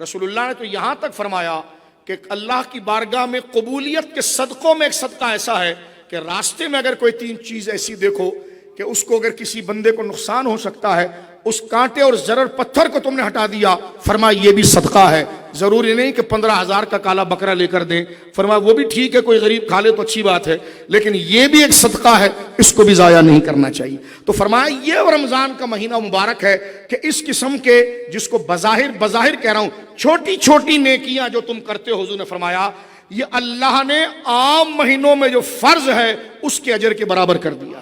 رسول اللہ نے تو یہاں تک فرمایا کہ اللہ کی بارگاہ میں قبولیت کے صدقوں میں ایک صدقہ ایسا ہے کہ راستے میں اگر کوئی 3 چیز ایسی دیکھو کہ اس کو اگر کسی بندے کو نقصان ہو سکتا ہے، اس کانٹے اور ضرر پتھر کو تم نے ہٹا دیا، فرمایا یہ بھی صدقہ ہے. ضروری نہیں کہ 15,000 کا کالا بکرا لے کر دیں. فرمایا وہ بھی ٹھیک ہے, کوئی غریب کھا لے تو اچھی بات ہے, لیکن یہ بھی ایک صدقہ ہے, اس کو بھی ضائع نہیں کرنا چاہیے. تو فرمایا یہ رمضان کا مہینہ مبارک ہے کہ اس قسم کے, جس کو بظاہر کہہ رہا ہوں, چھوٹی چھوٹی نیکیاں جو تم کرتے ہو, حضور نے فرمایا یہ اللہ نے عام مہینوں میں جو فرض ہے اس کے اجر کے برابر کر دیا.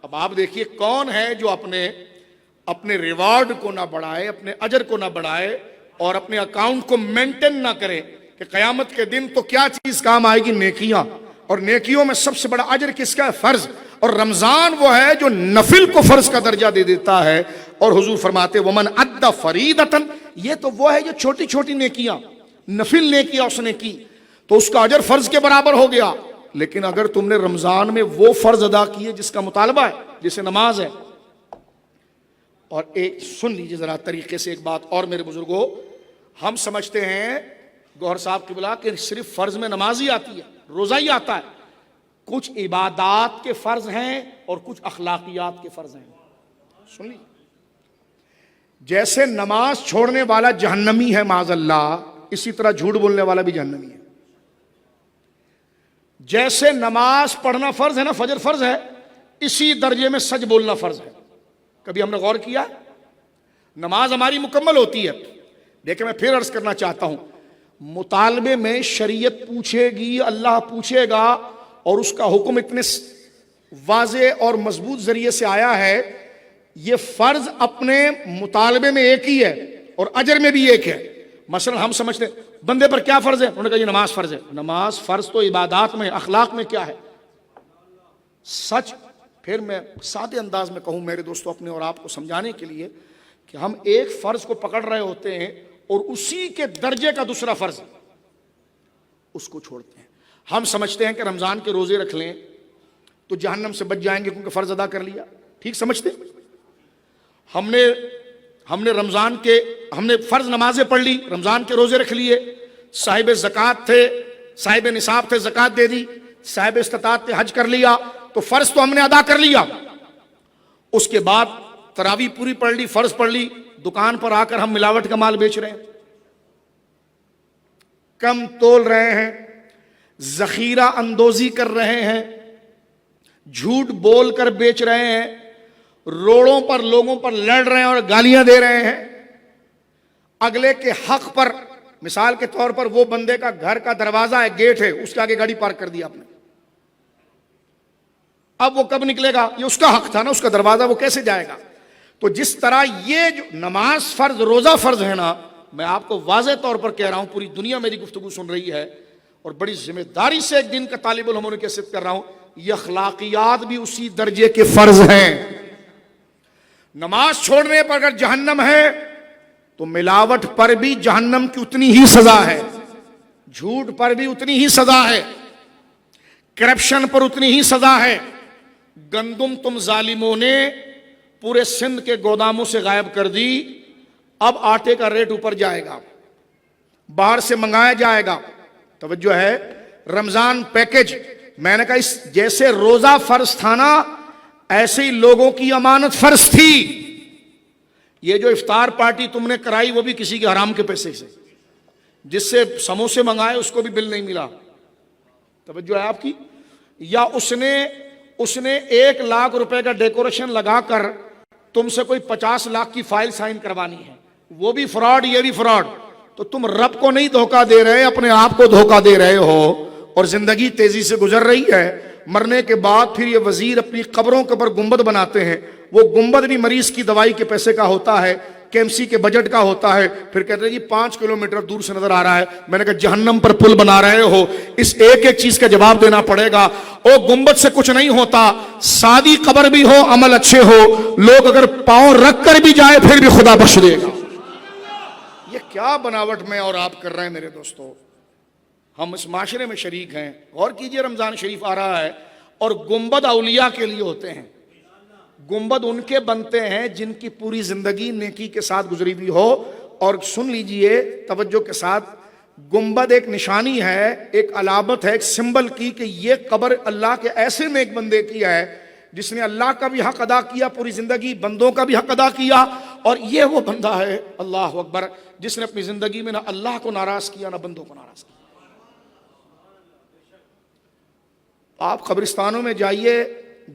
اب آپ دیکھیے کون ہے جو اپنے ریوارڈ کو نہ بڑھائے, اپنے اجر کو نہ بڑھائے اور اپنے اکاؤنٹ کو مینٹین نہ کرے کہ قیامت کے دن تو کیا چیز کام آئے گی؟ نیکیاں. اور نیکیوں میں سب سے بڑا اجر کس کا ہے؟ فرض. اور رمضان وہ ہے جو نفل کو فرض کا درجہ دے دیتا ہے. اور حضور فرماتے ومن ادى فریضۃ, یہ تو وہ ہے جو چھوٹی چھوٹی نیکیاں, نفل نیکیاں اس نے کی تو اس کا اجر فرض کے برابر ہو گیا. لیکن اگر تم نے رمضان میں وہ فرض ادا کیے جس کا مطالبہ ہے, جیسے نماز ہے. اور ایک سن لیجیے ذرا طریقے سے ایک بات اور میرے بزرگوں, ہم سمجھتے ہیں گوہر صاحب قبلہ کہ صرف فرض میں نماز ہی آتی ہے, روزہ ہی آتا ہے. کچھ عبادات کے فرض ہیں اور کچھ اخلاقیات کے فرض ہیں. سن لیجیے, جیسے نماز چھوڑنے والا جہنمی ہے معاذ اللہ, اسی طرح جھوٹ بولنے والا بھی جہنمی ہے. جیسے نماز پڑھنا فرض ہے نا, فجر فرض ہے, اسی درجے میں سچ بولنا فرض ہے. کبھی ہم نے غور کیا؟ نماز ہماری مکمل ہوتی ہے. دیکھیں میں پھر عرض کرنا چاہتا ہوں, مطالبے میں شریعت پوچھے گی, اللہ پوچھے گا, اور اس کا حکم اتنے واضح اور مضبوط ذریعے سے آیا ہے. یہ فرض اپنے مطالبے میں ایک ہی ہے اور اجر میں بھی ایک ہے. مثلا ہم سمجھتے ہیں بندے پر کیا فرض ہے, انہوں نے کہا یہ نماز فرض ہے. نماز فرض تو عبادات میں, اخلاق میں کیا ہے؟ سچ. پھر میں سادے انداز میں کہوں میرے دوستوں اپنے اور آپ کو سمجھانے کے لیے کہ ہم ایک فرض کو پکڑ رہے ہوتے ہیں اور اسی کے درجے کا دوسرا فرض اس کو چھوڑتے ہیں. ہم سمجھتے ہیں کہ رمضان کے روزے رکھ لیں تو جہنم سے بچ جائیں گے کیونکہ فرض ادا کر لیا. ٹھیک سمجھتے ہیں. ہم نے رمضان کے ہم نے فرض نمازیں پڑھ لی, رمضان کے روزے رکھ لیے, صاحب زکوٰۃ تھے, صاحب نصاب تھے, زکوٰۃ دے دی, صاحب استطاعت تھے, حج کر لیا, تو فرض تو ہم نے ادا کر لیا. اس کے بعد تراویح پوری پڑھ لی, فرض پڑھ لی, دکان پر آ کر ہم ملاوٹ کا مال بیچ رہے ہیں, کم تول رہے ہیں, ذخیرہ اندوزی کر رہے ہیں, جھوٹ بول کر بیچ رہے ہیں, روڑوں پر لوگوں پر لڑ رہے ہیں اور گالیاں دے رہے ہیں, اگلے کے حق پر. مثال کے طور پر وہ بندے کا گھر کا دروازہ ہے, گیٹ ہے, اس کے آگے گاڑی پارک کر دیا آپ نے. اب وہ کب نکلے گا؟ یہ اس کا حق تھا نا, اس کا دروازہ, وہ کیسے جائے گا؟ تو جس طرح یہ جو نماز فرض, روزہ فرض ہے نا, میں آپ کو واضح طور پر کہہ رہا ہوں, پوری دنیا میری گفتگو سن رہی ہے اور بڑی ذمہ داری سے ایک دن کا طالب علم ہونے کی حیثیت کر رہا ہوں, یہ اخلاقیات بھی اسی درجے کے فرض ہیں. نماز چھوڑنے پر اگر جہنم ہے تو ملاوٹ پر بھی جہنم کی اتنی ہی سزا ہے, جھوٹ پر بھی اتنی ہی سزا ہے, کرپشن پر اتنی ہی سزا ہے. گندم تم ظالموں نے پورے سندھ کے گوداموں سے غائب کر دی, اب آٹے کا ریٹ اوپر جائے گا, باہر سے منگایا جائے گا. توجہ ہے, رمضان پیکج. میں نے کہا اس جیسے روزہ فرض تھا نا, ایسے ہی لوگوں کی امانت فرض تھی. یہ جو افطار پارٹی تم نے کرائی وہ بھی کسی کے حرام کے پیسے سے, جس سے سموسے منگائے اس کو بھی بل نہیں ملا. توجہ ہے آپ کی. یا اس نے 1 لاکھ روپے کا ڈیکوریشن لگا کر تم سے کوئی 50 لاکھ کی فائل سائن کروانی ہے, وہ بھی فراڈ, یہ بھی فراڈ. تو تم رب کو نہیں دھوکہ دے رہے, اپنے آپ کو دھوکہ دے رہے ہو. اور زندگی تیزی سے گزر رہی ہے, مرنے کے بعد پھر یہ وزیر اپنی قبروں کے اوپر گنبد بناتے ہیں. وہ گنبد بھی مریض کی دوائی کے پیسے کا ہوتا ہے, KMC کے بجٹ کا ہوتا ہے. پھر کہتے ہیں جی 5 کلومیٹر دور سے نظر آ رہا ہے. میں نے کہا جہنم پر پل بنا رہے ہو, اس ایک ایک چیز کا جواب دینا پڑے گا. او گنبد سے کچھ نہیں ہوتا, سادی قبر بھی ہو, عمل اچھے ہو, لوگ اگر پاؤں رکھ کر بھی جائے پھر بھی خدا بخش دے گا. یہ کیا بناوٹ میں اور آپ کر رہے ہیں میرے دوستو. ہم اس معاشرے میں شریک ہیں. غور کیجئے, رمضان شریف آ رہا ہے اور گنبد اولیاء کے لیے ہوتے ہیں. گنبد ان کے بنتے ہیں جن کی پوری زندگی نیکی کے ساتھ گزری ہوئی ہو. اور سن لیجئے توجہ کے ساتھ, گنبد ایک نشانی ہے, ایک علامت ہے, ایک سمبل کی کہ یہ قبر اللہ کے ایسے نیک بندے کی ہے جس نے اللہ کا بھی حق ادا کیا پوری زندگی, بندوں کا بھی حق ادا کیا, اور یہ وہ بندہ ہے اللہ اکبر جس نے اپنی زندگی میں نہ اللہ کو ناراض کیا نہ بندوں کو ناراض کیا. آپ قبرستانوں میں جائیے،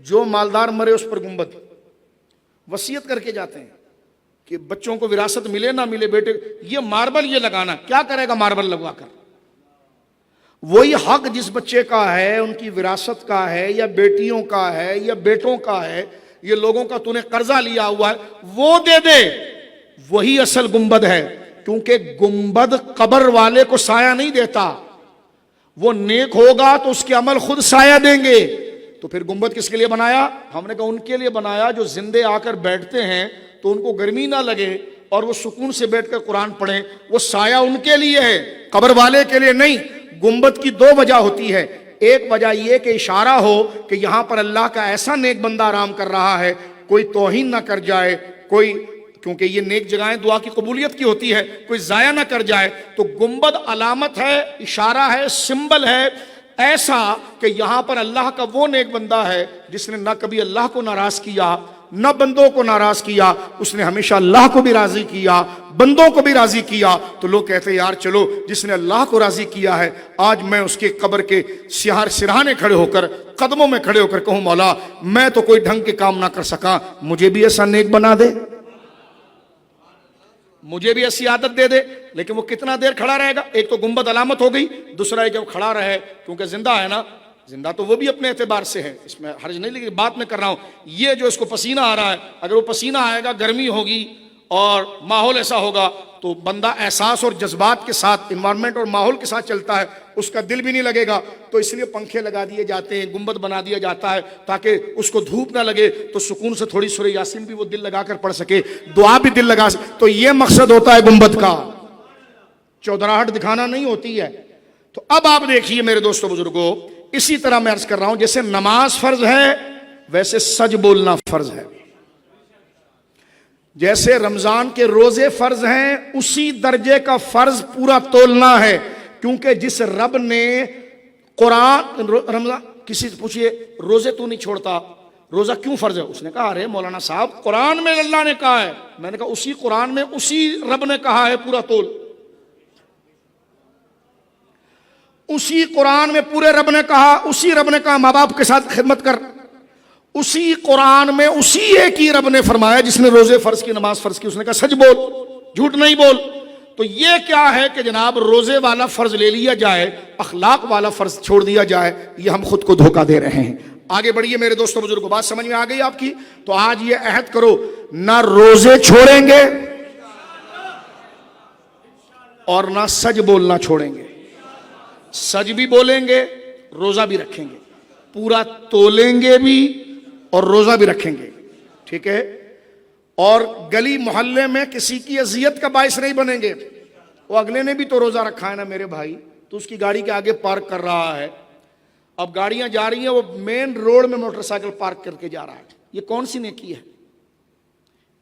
جو مالدار مرے اس پر گنبد وصیت کر کے جاتے ہیں کہ بچوں کو وراثت ملے نہ ملے، بیٹے یہ ماربل یہ لگانا، کیا کرے گا ماربل لگوا کر؟ وہی حق جس بچے کا ہے، ان کی وراثت کا ہے یا بیٹیوں کا ہے یا بیٹوں کا ہے، یہ لوگوں کا تو نے قرضہ لیا ہوا ہے وہ دے دے، وہی اصل گنبد ہے. کیونکہ گنبد قبر والے کو سایہ نہیں دیتا، وہ نیک ہوگا تو اس کے عمل خود سایہ دیں گے. تو پھر گنبد کس کے لیے بنایا؟ ہم نے کہا ان کے لیے بنایا جو زندے آ کر بیٹھتے ہیں تو ان کو گرمی نہ لگے اور وہ سکون سے بیٹھ کر قرآن پڑھیں، وہ سایہ ان کے لیے ہے، قبر والے کے لیے نہیں. گنبد کی دو وجہ ہوتی ہے، ایک وجہ یہ کہ اشارہ ہو کہ یہاں پر اللہ کا ایسا نیک بندہ آرام کر رہا ہے، کوئی توہین نہ کر جائے، کوئی، کیونکہ یہ نیک جگہیں دعا کی قبولیت کی ہوتی ہے، کوئی ضائع نہ کر جائے. تو گنبد علامت ہے، اشارہ ہے، سمبل ہے ایسا کہ یہاں پر اللہ کا وہ نیک بندہ ہے جس نے نہ کبھی اللہ کو ناراض کیا نہ بندوں کو ناراض کیا، اس نے ہمیشہ اللہ کو بھی راضی کیا، بندوں کو بھی راضی کیا. تو لوگ کہتے ہیں یار چلو جس نے اللہ کو راضی کیا ہے، آج میں اس کے قبر کے سرہانے کھڑے ہو کر، قدموں میں کھڑے ہو کر کہوں مولا میں تو کوئی ڈھنگ کے کام نہ کر سکا، مجھے بھی ایسا نیک بنا دے، مجھے بھی ایسی عادت دے دے. لیکن وہ کتنا دیر کھڑا رہے گا؟ ایک تو گنبد علامت ہو گئی، دوسرا ہے کہ وہ کھڑا رہے، کیونکہ زندہ ہے نا، زندہ تو وہ بھی اپنے اعتبار سے ہے، اس میں حرج نہیں، لیکن بات میں کر رہا ہوں یہ جو اس کو پسینہ آ رہا ہے، اگر وہ پسینہ آئے گا، گرمی ہوگی اور ماحول ایسا ہوگا تو بندہ احساس اور جذبات کے ساتھ، انوائرمنٹ اور ماحول کے ساتھ چلتا ہے، اس کا دل بھی نہیں لگے گا. تو اس لیے پنکھے لگا دیے جاتے ہیں، گنبد بنا دیا جاتا ہے تاکہ اس کو دھوپ نہ لگے، تو سکون سے تھوڑی سورہ یاسین بھی وہ دل لگا کر پڑھ سکے، دعا بھی دل لگا سکے. تو یہ مقصد ہوتا ہے گنبد کا، چودراہٹ دکھانا نہیں ہوتی ہے. تو اب آپ دیکھیے میرے دوستو بزرگوں، اسی طرح میں عرض کر رہا ہوں جیسے نماز فرض ہے ویسے سچ بولنا فرض ہے، جیسے رمضان کے روزے فرض ہیں اسی درجے کا فرض پورا تولنا ہے. کیونکہ جس رب نے قرآن رمضان، کسی سے پوچھئے روزے تو نہیں چھوڑتا، روزہ کیوں فرض ہے؟ اس نے کہا ارے مولانا صاحب قرآن میں اللہ نے کہا ہے. میں نے کہا اسی قرآن میں اسی رب نے کہا ہے پورا تول، اسی قرآن میں پورے رب نے کہا، اسی رب نے کہا ماں باپ کے ساتھ خدمت کر، اسی قرآن میں اسی ایک ہی رب نے فرمایا جس نے روزے فرض کی، نماز فرض کی، اس نے کہا سچ بول، جھوٹ نہیں بول. تو یہ کیا ہے کہ جناب روزے والا فرض لے لیا جائے، اخلاق والا فرض چھوڑ دیا جائے، یہ ہم خود کو دھوکہ دے رہے ہیں. آگے بڑھیے میرے دوستوں بزرگوں، بات سمجھ میں آ گئی آپ کی؟ تو آج یہ عہد کرو نہ روزے چھوڑیں گے اور نہ سچ بولنا چھوڑیں گے، سچ بھی بولیں گے روزہ بھی رکھیں گے، پورا تولیں گے بھی اور روزہ بھی رکھیں گے، ٹھیک ہے؟ اور گلی محلے میں کسی کی اذیت کا باعث نہیں بنیں گے. وہ اگلے نے بھی تو روزہ رکھا ہے نا میرے بھائی، تو اس کی گاڑی کے آگے پارک کر رہا ہے، اب گاڑیاں جا رہی ہیں، وہ مین روڈ میں موٹر سائیکل پارک کر کے جا رہا ہے. یہ کون سی نیکی ہے؟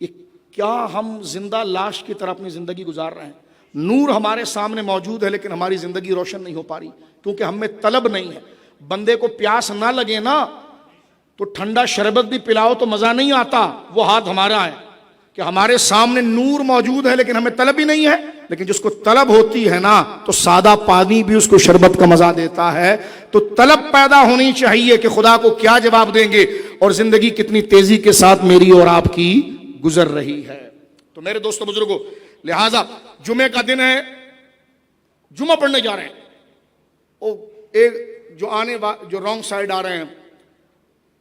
یہ کیا ہم زندہ لاش کی طرح اپنی زندگی گزار رہے ہیں؟ نور ہمارے سامنے موجود ہے لیکن ہماری زندگی روشن نہیں ہو پا رہی کیونکہ ہم میں طلب نہیں ہے. بندے کو پیاس نہ لگے نا تو ٹھنڈا شربت بھی پلاؤ تو مزہ نہیں آتا، وہ ہاتھ ہمارا ہے کہ ہمارے سامنے نور موجود ہے لیکن ہمیں طلب ہی نہیں ہے. لیکن جس کو طلب ہوتی ہے نا تو سادہ پانی بھی اس کو شربت کا مزہ دیتا ہے. تو طلب پیدا ہونی چاہیے کہ خدا کو کیا جواب دیں گے اور زندگی کتنی تیزی کے ساتھ میری اور آپ کی گزر رہی ہے. تو میرے دوستو بزرگوں، لہٰذا جمعے کا دن ہے، جمعہ پڑھنے جا رہے ہیں، وہ ایک جو رانگ سائیڈ آ رہے ہیں،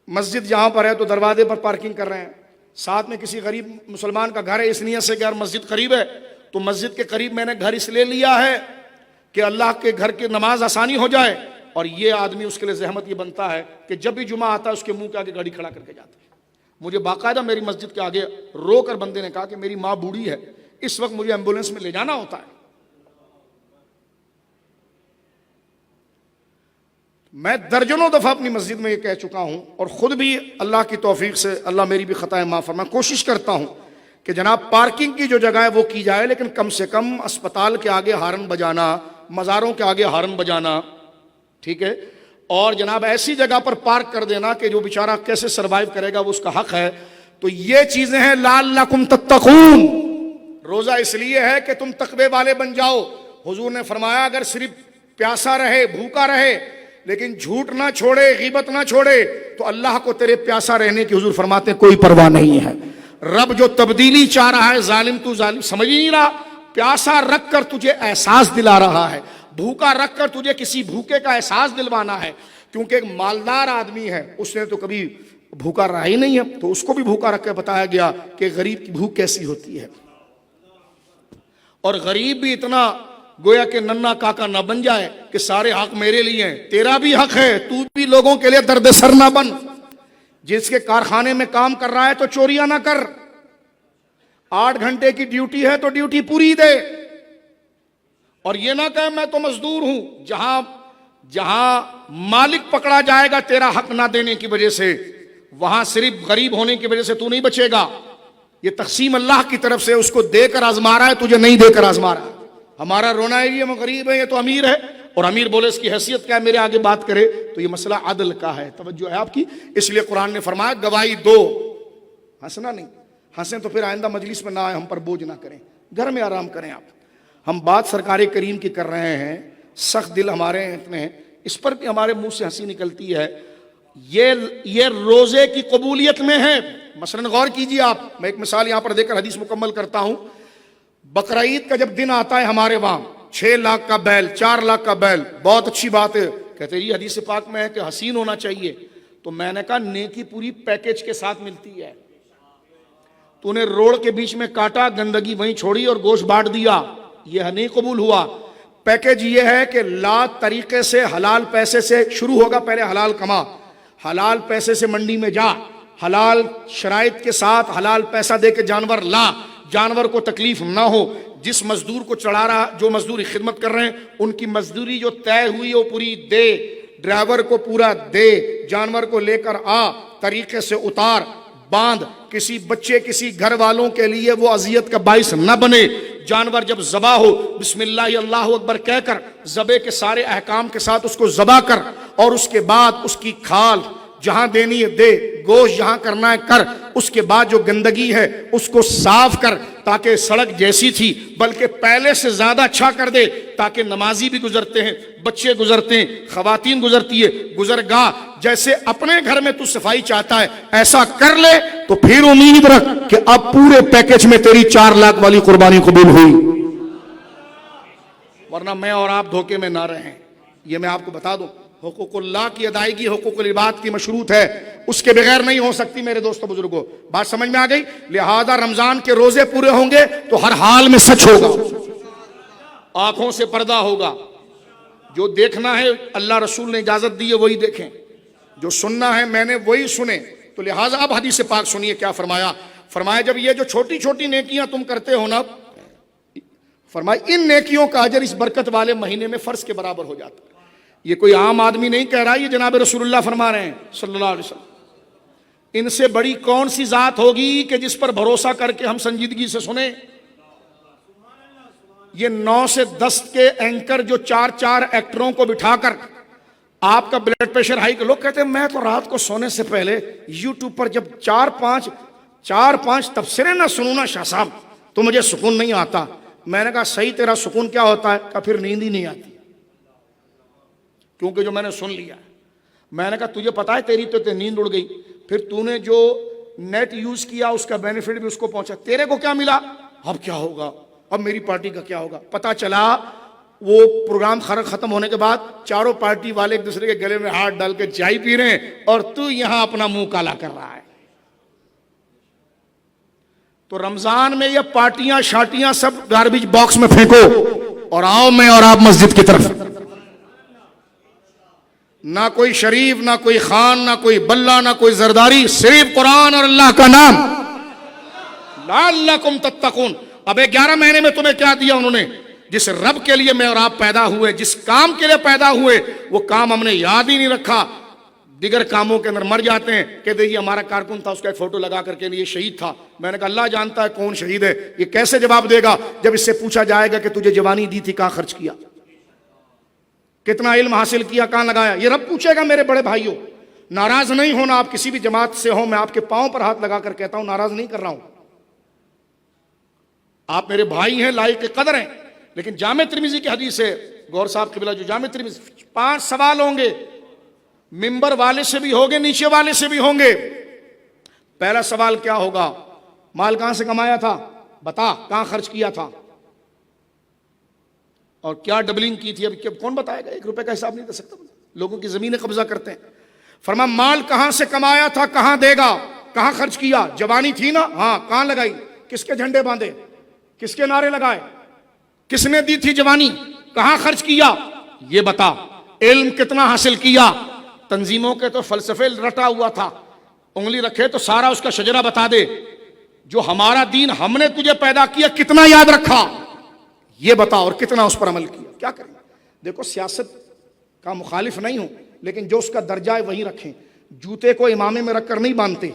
مسجد جہاں پر ہے تو دروازے پر پارکنگ کر رہے ہیں، ساتھ میں کسی غریب مسلمان کا گھر ہے، اس نیت سے کہ یار مسجد قریب ہے تو مسجد کے قریب میں نے گھر اس لیے لیا ہے کہ اللہ کے گھر کی نماز آسانی ہو جائے. اور یہ آدمی اس کے لیے زحمت یہ بنتا ہے کہ جب بھی جمعہ آتا ہے اس کے منہ کے آگے گاڑی کھڑا کر کے جاتا ہے. مجھے باقاعدہ میری مسجد کے آگے رو کر بندے نے کہا کہ میری ماں بوڑھی ہے، اس وقت مجھے ایمبولینس میں لے جانا ہوتا ہے. میں درجنوں دفعہ اپنی مسجد میں یہ کہہ چکا ہوں اور خود بھی اللہ کی توفیق سے اللہ میری بھی خطائیں معاف فرمائے، کوشش کرتا ہوں کہ جناب پارکنگ کی جو جگہ ہے وہ کی جائے، لیکن کم سے کم اسپتال کے آگے ہارن بجانا، مزاروں کے آگے ہارن بجانا، ٹھیک ہے، اور جناب ایسی جگہ پر پارک کر دینا کہ جو بیچارہ کیسے سروائیو کرے گا وہ اس کا حق ہے. تو یہ چیزیں ہیں لعلکم تتقون. روزہ اس لیے ہے کہ تم تقوی والے بن جاؤ. حضور نے فرمایا اگر صرف پیاسا رہے بھوکا رہے لیکن جھوٹ نہ چھوڑے غیبت نہ چھوڑے تو اللہ کو تیرے پیاسا رہنے کی حضور فرماتے ہیں کوئی پرواہ نہیں ہے. رب جو تبدیلی چاہ رہا ہے ظالم تو ظالم سمجھ نہیں رہا. پیاسا رکھ کر تجھے احساس دلا رہا ہے, بھوکا رکھ کر تجھے کسی بھوکے کا احساس دلوانا ہے. کیونکہ ایک مالدار آدمی ہے, اس نے تو کبھی بھوکا رہا ہی نہیں ہے, تو اس کو بھی بھوکا رکھ کے بتایا گیا کہ غریب کی بھوک کیسی ہوتی ہے. اور غریب بھی اتنا گویا کہ ننا کاکا نہ بن جائے کہ سارے حق میرے لیے ہیں. تیرا بھی حق ہے, تو بھی لوگوں کے لیے درد سر نہ بن. جس کے کارخانے میں کام کر رہا ہے تو چوریاں نہ کر. 8 گھنٹے کی ڈیوٹی ہے تو ڈیوٹی پوری دے. اور یہ نہ کہ میں تو مزدور ہوں. جہاں مالک پکڑا جائے گا تیرا حق نہ دینے کی وجہ سے, وہاں صرف غریب ہونے کی وجہ سے تو نہیں بچے گا. یہ تقسیم اللہ کی طرف سے, اس کو دے کر آزما رہا ہے, تجھے نہیں دے کر آزما رہا ہے. ہمارا رونا ہے یہ غریب ہے, یہ تو امیر ہے, اور امیر بولے اس کی حیثیت کیا ہے میرے آگے بات کرے. تو یہ مسئلہ عدل کا ہے. توجہ ہے آپ کی. اس لیے قرآن نے فرمایا گواہی دو. ہنسنا نہیں, ہنسیں تو پھر آئندہ مجلس میں نہ آئے, ہم پر بوجھ نہ کریں, گھر میں آرام کریں آپ. ہم بات سرکار کریم کی کر رہے ہیں, سخت دل ہمارے اتنے ہیں, اس پر بھی ہمارے منہ سے ہنسی نکلتی ہے. یہ روزے کی قبولیت میں ہے. مثلا غور کیجیے آپ, میں ایک مثال یہاں پر دے کر حدیث مکمل کرتا ہوں. بقرعید کا جب دن آتا ہے ہمارے وہاں 6 لاکھ کا بیل, 4 لاکھ کا بیل, بہت اچھی بات ہے. کہتے جی حدیث پاک میں ہے کہ حسین ہونا چاہیے. تو میں نے کہا نیکی پوری پیکیج کے ساتھ ملتی ہے. تو نے روڈ کے بیچ میں کاٹا, گندگی وہیں چھوڑی اور گوشت بانٹ دیا, یہ نہیں قبول ہوا. پیکیج یہ ہے کہ لا طریقے سے حلال پیسے سے شروع ہوگا. پہلے حلال کما, حلال پیسے سے منڈی میں جا, حلال شرائط کے ساتھ حلال پیسہ دے کے جانور لا, جانور کو تکلیف نہ ہو. جس مزدور کو چڑھا رہا, جو مزدوری خدمت کر رہے ہیں, ان کی مزدوری جو طے ہوئی وہ پوری دے, ڈرائیور کو پورا دے, جانور کو لے کر آ, طریقے سے اتار, باندھ. کسی بچے کسی گھر والوں کے لیے وہ اذیت کا باعث نہ بنے. جانور جب ذبح ہو بسم اللہ اللہ اکبر کہہ کر ذبح کے سارے احکام کے ساتھ اس کو ذبح کر, اور اس کے بعد اس کی کھال جہاں دینی ہے دے, گوشت جہاں کرنا ہے کر. اس کے بعد جو گندگی ہے اس کو صاف کر, تاکہ سڑک جیسی تھی بلکہ پہلے سے زیادہ اچھا کر دے, تاکہ نمازی بھی گزرتے ہیں, بچے گزرتے ہیں, خواتین گزرتی ہے, گزرگاہ جیسے اپنے گھر میں تو صفائی چاہتا ہے ایسا کر لے. تو پھر امید رکھ کہ اب پورے پیکج میں تیری 4 لاکھ والی قربانی قبول ہوئی, ورنہ میں اور آپ دھوکے میں نہ رہیں. یہ میں آپ کو بتا دوں, حقوق اللہ کی ادائیگی حقوق العباد کی مشروط ہے, اس کے بغیر نہیں ہو سکتی. میرے دوستو بزرگوں, بات سمجھ میں آ گئی. لہذا رمضان کے روزے پورے ہوں گے تو ہر حال میں سچ ہوگا, آنکھوں سے پردہ ہوگا. جو دیکھنا ہے اللہ رسول نے اجازت دی ہے وہی دیکھیں, جو سننا ہے میں نے وہی سنیں. تو لہٰذا اب حدیث پاک سنیے کیا فرمایا. فرمایا جب یہ جو چھوٹی چھوٹی نیکیاں تم کرتے ہو نا, فرمایا ان نیکیوں کا اجر اس برکت والے مہینے میں فرض کے برابر ہو جاتا ہے. یہ کوئی عام آدمی نہیں کہہ رہا, یہ جناب رسول اللہ فرما رہے ہیں صلی اللہ علیہ وسلم. ان سے بڑی کون سی ذات ہوگی کہ جس پر بھروسہ کر کے ہم سنجیدگی سے سنیں. یہ 9 سے 10 کے اینکر جو 4 ایکٹروں کو بٹھا کر آپ کا بلڈ پریشر ہائی, لوگ کہتے ہیں میں تو رات کو سونے سے پہلے یوٹیوب پر جب 4-5 تبصرے نہ سنوں نا شاہ صاحب تو مجھے سکون نہیں آتا. میں نے کہا صحیح, تیرا سکون کیا ہوتا ہے؟ کہ پھر نیند ہی نہیں آتی, کیونکہ جو میں نے سن لیا. میں نے کہا تجھے پتا ہے تیری تو نیند اڑ گئی, پھر تو نے جو نیٹ یوز کیا اس کا بینیفٹ بھی اس کو پہنچا, تیرے کو کیا ملا؟ اب کیا ہوگا, اب میری پارٹی کا کیا ہوگا؟ پتا چلا وہ پروگرام ختم ہونے کے بعد چاروں پارٹی والے ایک دوسرے کے گلے میں ہاتھ ڈال کے چائے پی رہے ہیں, اور تو یہاں اپنا منہ کالا کر رہا ہے. تو رمضان میں یہ پارٹیاں شارٹیاں سب گاربیج باکس میں پھینکو, اور آؤ میں اور آپ مسجد کی طرف. نہ کوئی شریف, نہ کوئی خان, نہ کوئی بلہ, نہ کوئی زرداری, صرف قرآن اور اللہ کا نام. لعلکم تتقون. اب 11 مہینے میں تمہیں کیا دیا انہوں نے؟ جس رب کے لیے میں اور آپ پیدا ہوئے, جس کام کے لیے پیدا ہوئے, وہ کام ہم نے یاد ہی نہیں رکھا. دیگر کاموں کے اندر مر جاتے ہیں. کہتے ہیں یہ ہمارا کارکن تھا, اس کا ایک فوٹو لگا کر کے یہ شہید تھا. میں نے کہا اللہ جانتا ہے کون شہید ہے. یہ کیسے جواب دے گا جب اس سے پوچھا جائے گا کہ تجھے جوانی دی تھی کہاں خرچ کیا, کتنا علم حاصل کیا کہاں لگایا؟ یہ رب پوچھے گا میرے بڑے بھائیوں. ناراض نہیں ہونا، آپ کسی بھی جماعت سے ہوں، میں آپ کے پاؤں پر ہاتھ لگا کر کہتا ہوں ناراض نہیں کر رہا ہوں، آپ میرے بھائی ہیں، لائق قدر ہیں، لیکن جامع ترمذی کی حدیث ہے، گور صاحب قبلہ جو جامع ترمذی، 5 سوال ہوں گے، ممبر والے سے بھی ہوں گے، نیچے والے سے بھی ہوں گے۔ پہلا سوال کیا ہوگا؟ مال کہاں سے کمایا تھا؟ بتا، کہاں خرچ کیا تھا، اور کیا ڈبلنگ کی تھی؟ اب کون بتائے گا؟ 1 روپے کا حساب نہیں دے سکتا، لوگوں کی زمینیں قبضہ کرتے ہیں۔ فرما مال کہاں سے کمایا تھا، کہاں دے گا، کہاں خرچ کیا؟ جوانی تھی نا، ہاں، کہاں لگائی، کس کے جھنڈے باندھے، کس کے نعرے لگائے، کس نے دی تھی جوانی، کہاں خرچ کیا، یہ بتا۔ علم کتنا حاصل کیا؟ تنظیموں کے تو فلسفے رٹا ہوا تھا، انگلی رکھے تو سارا اس کا شجرہ بتا دے۔ جو ہمارا دین ہم نے تجھے پیدا کیا کتنا یاد رکھا، یہ بتا، اور کتنا اس پر عمل کیا۔ کیا کریں؟ دیکھو، سیاست کا مخالف نہیں ہوں، لیکن جو اس کا درجہ ہے وہی رکھیں۔ جوتے کو امامے میں رکھ کر نہیں باندھتے،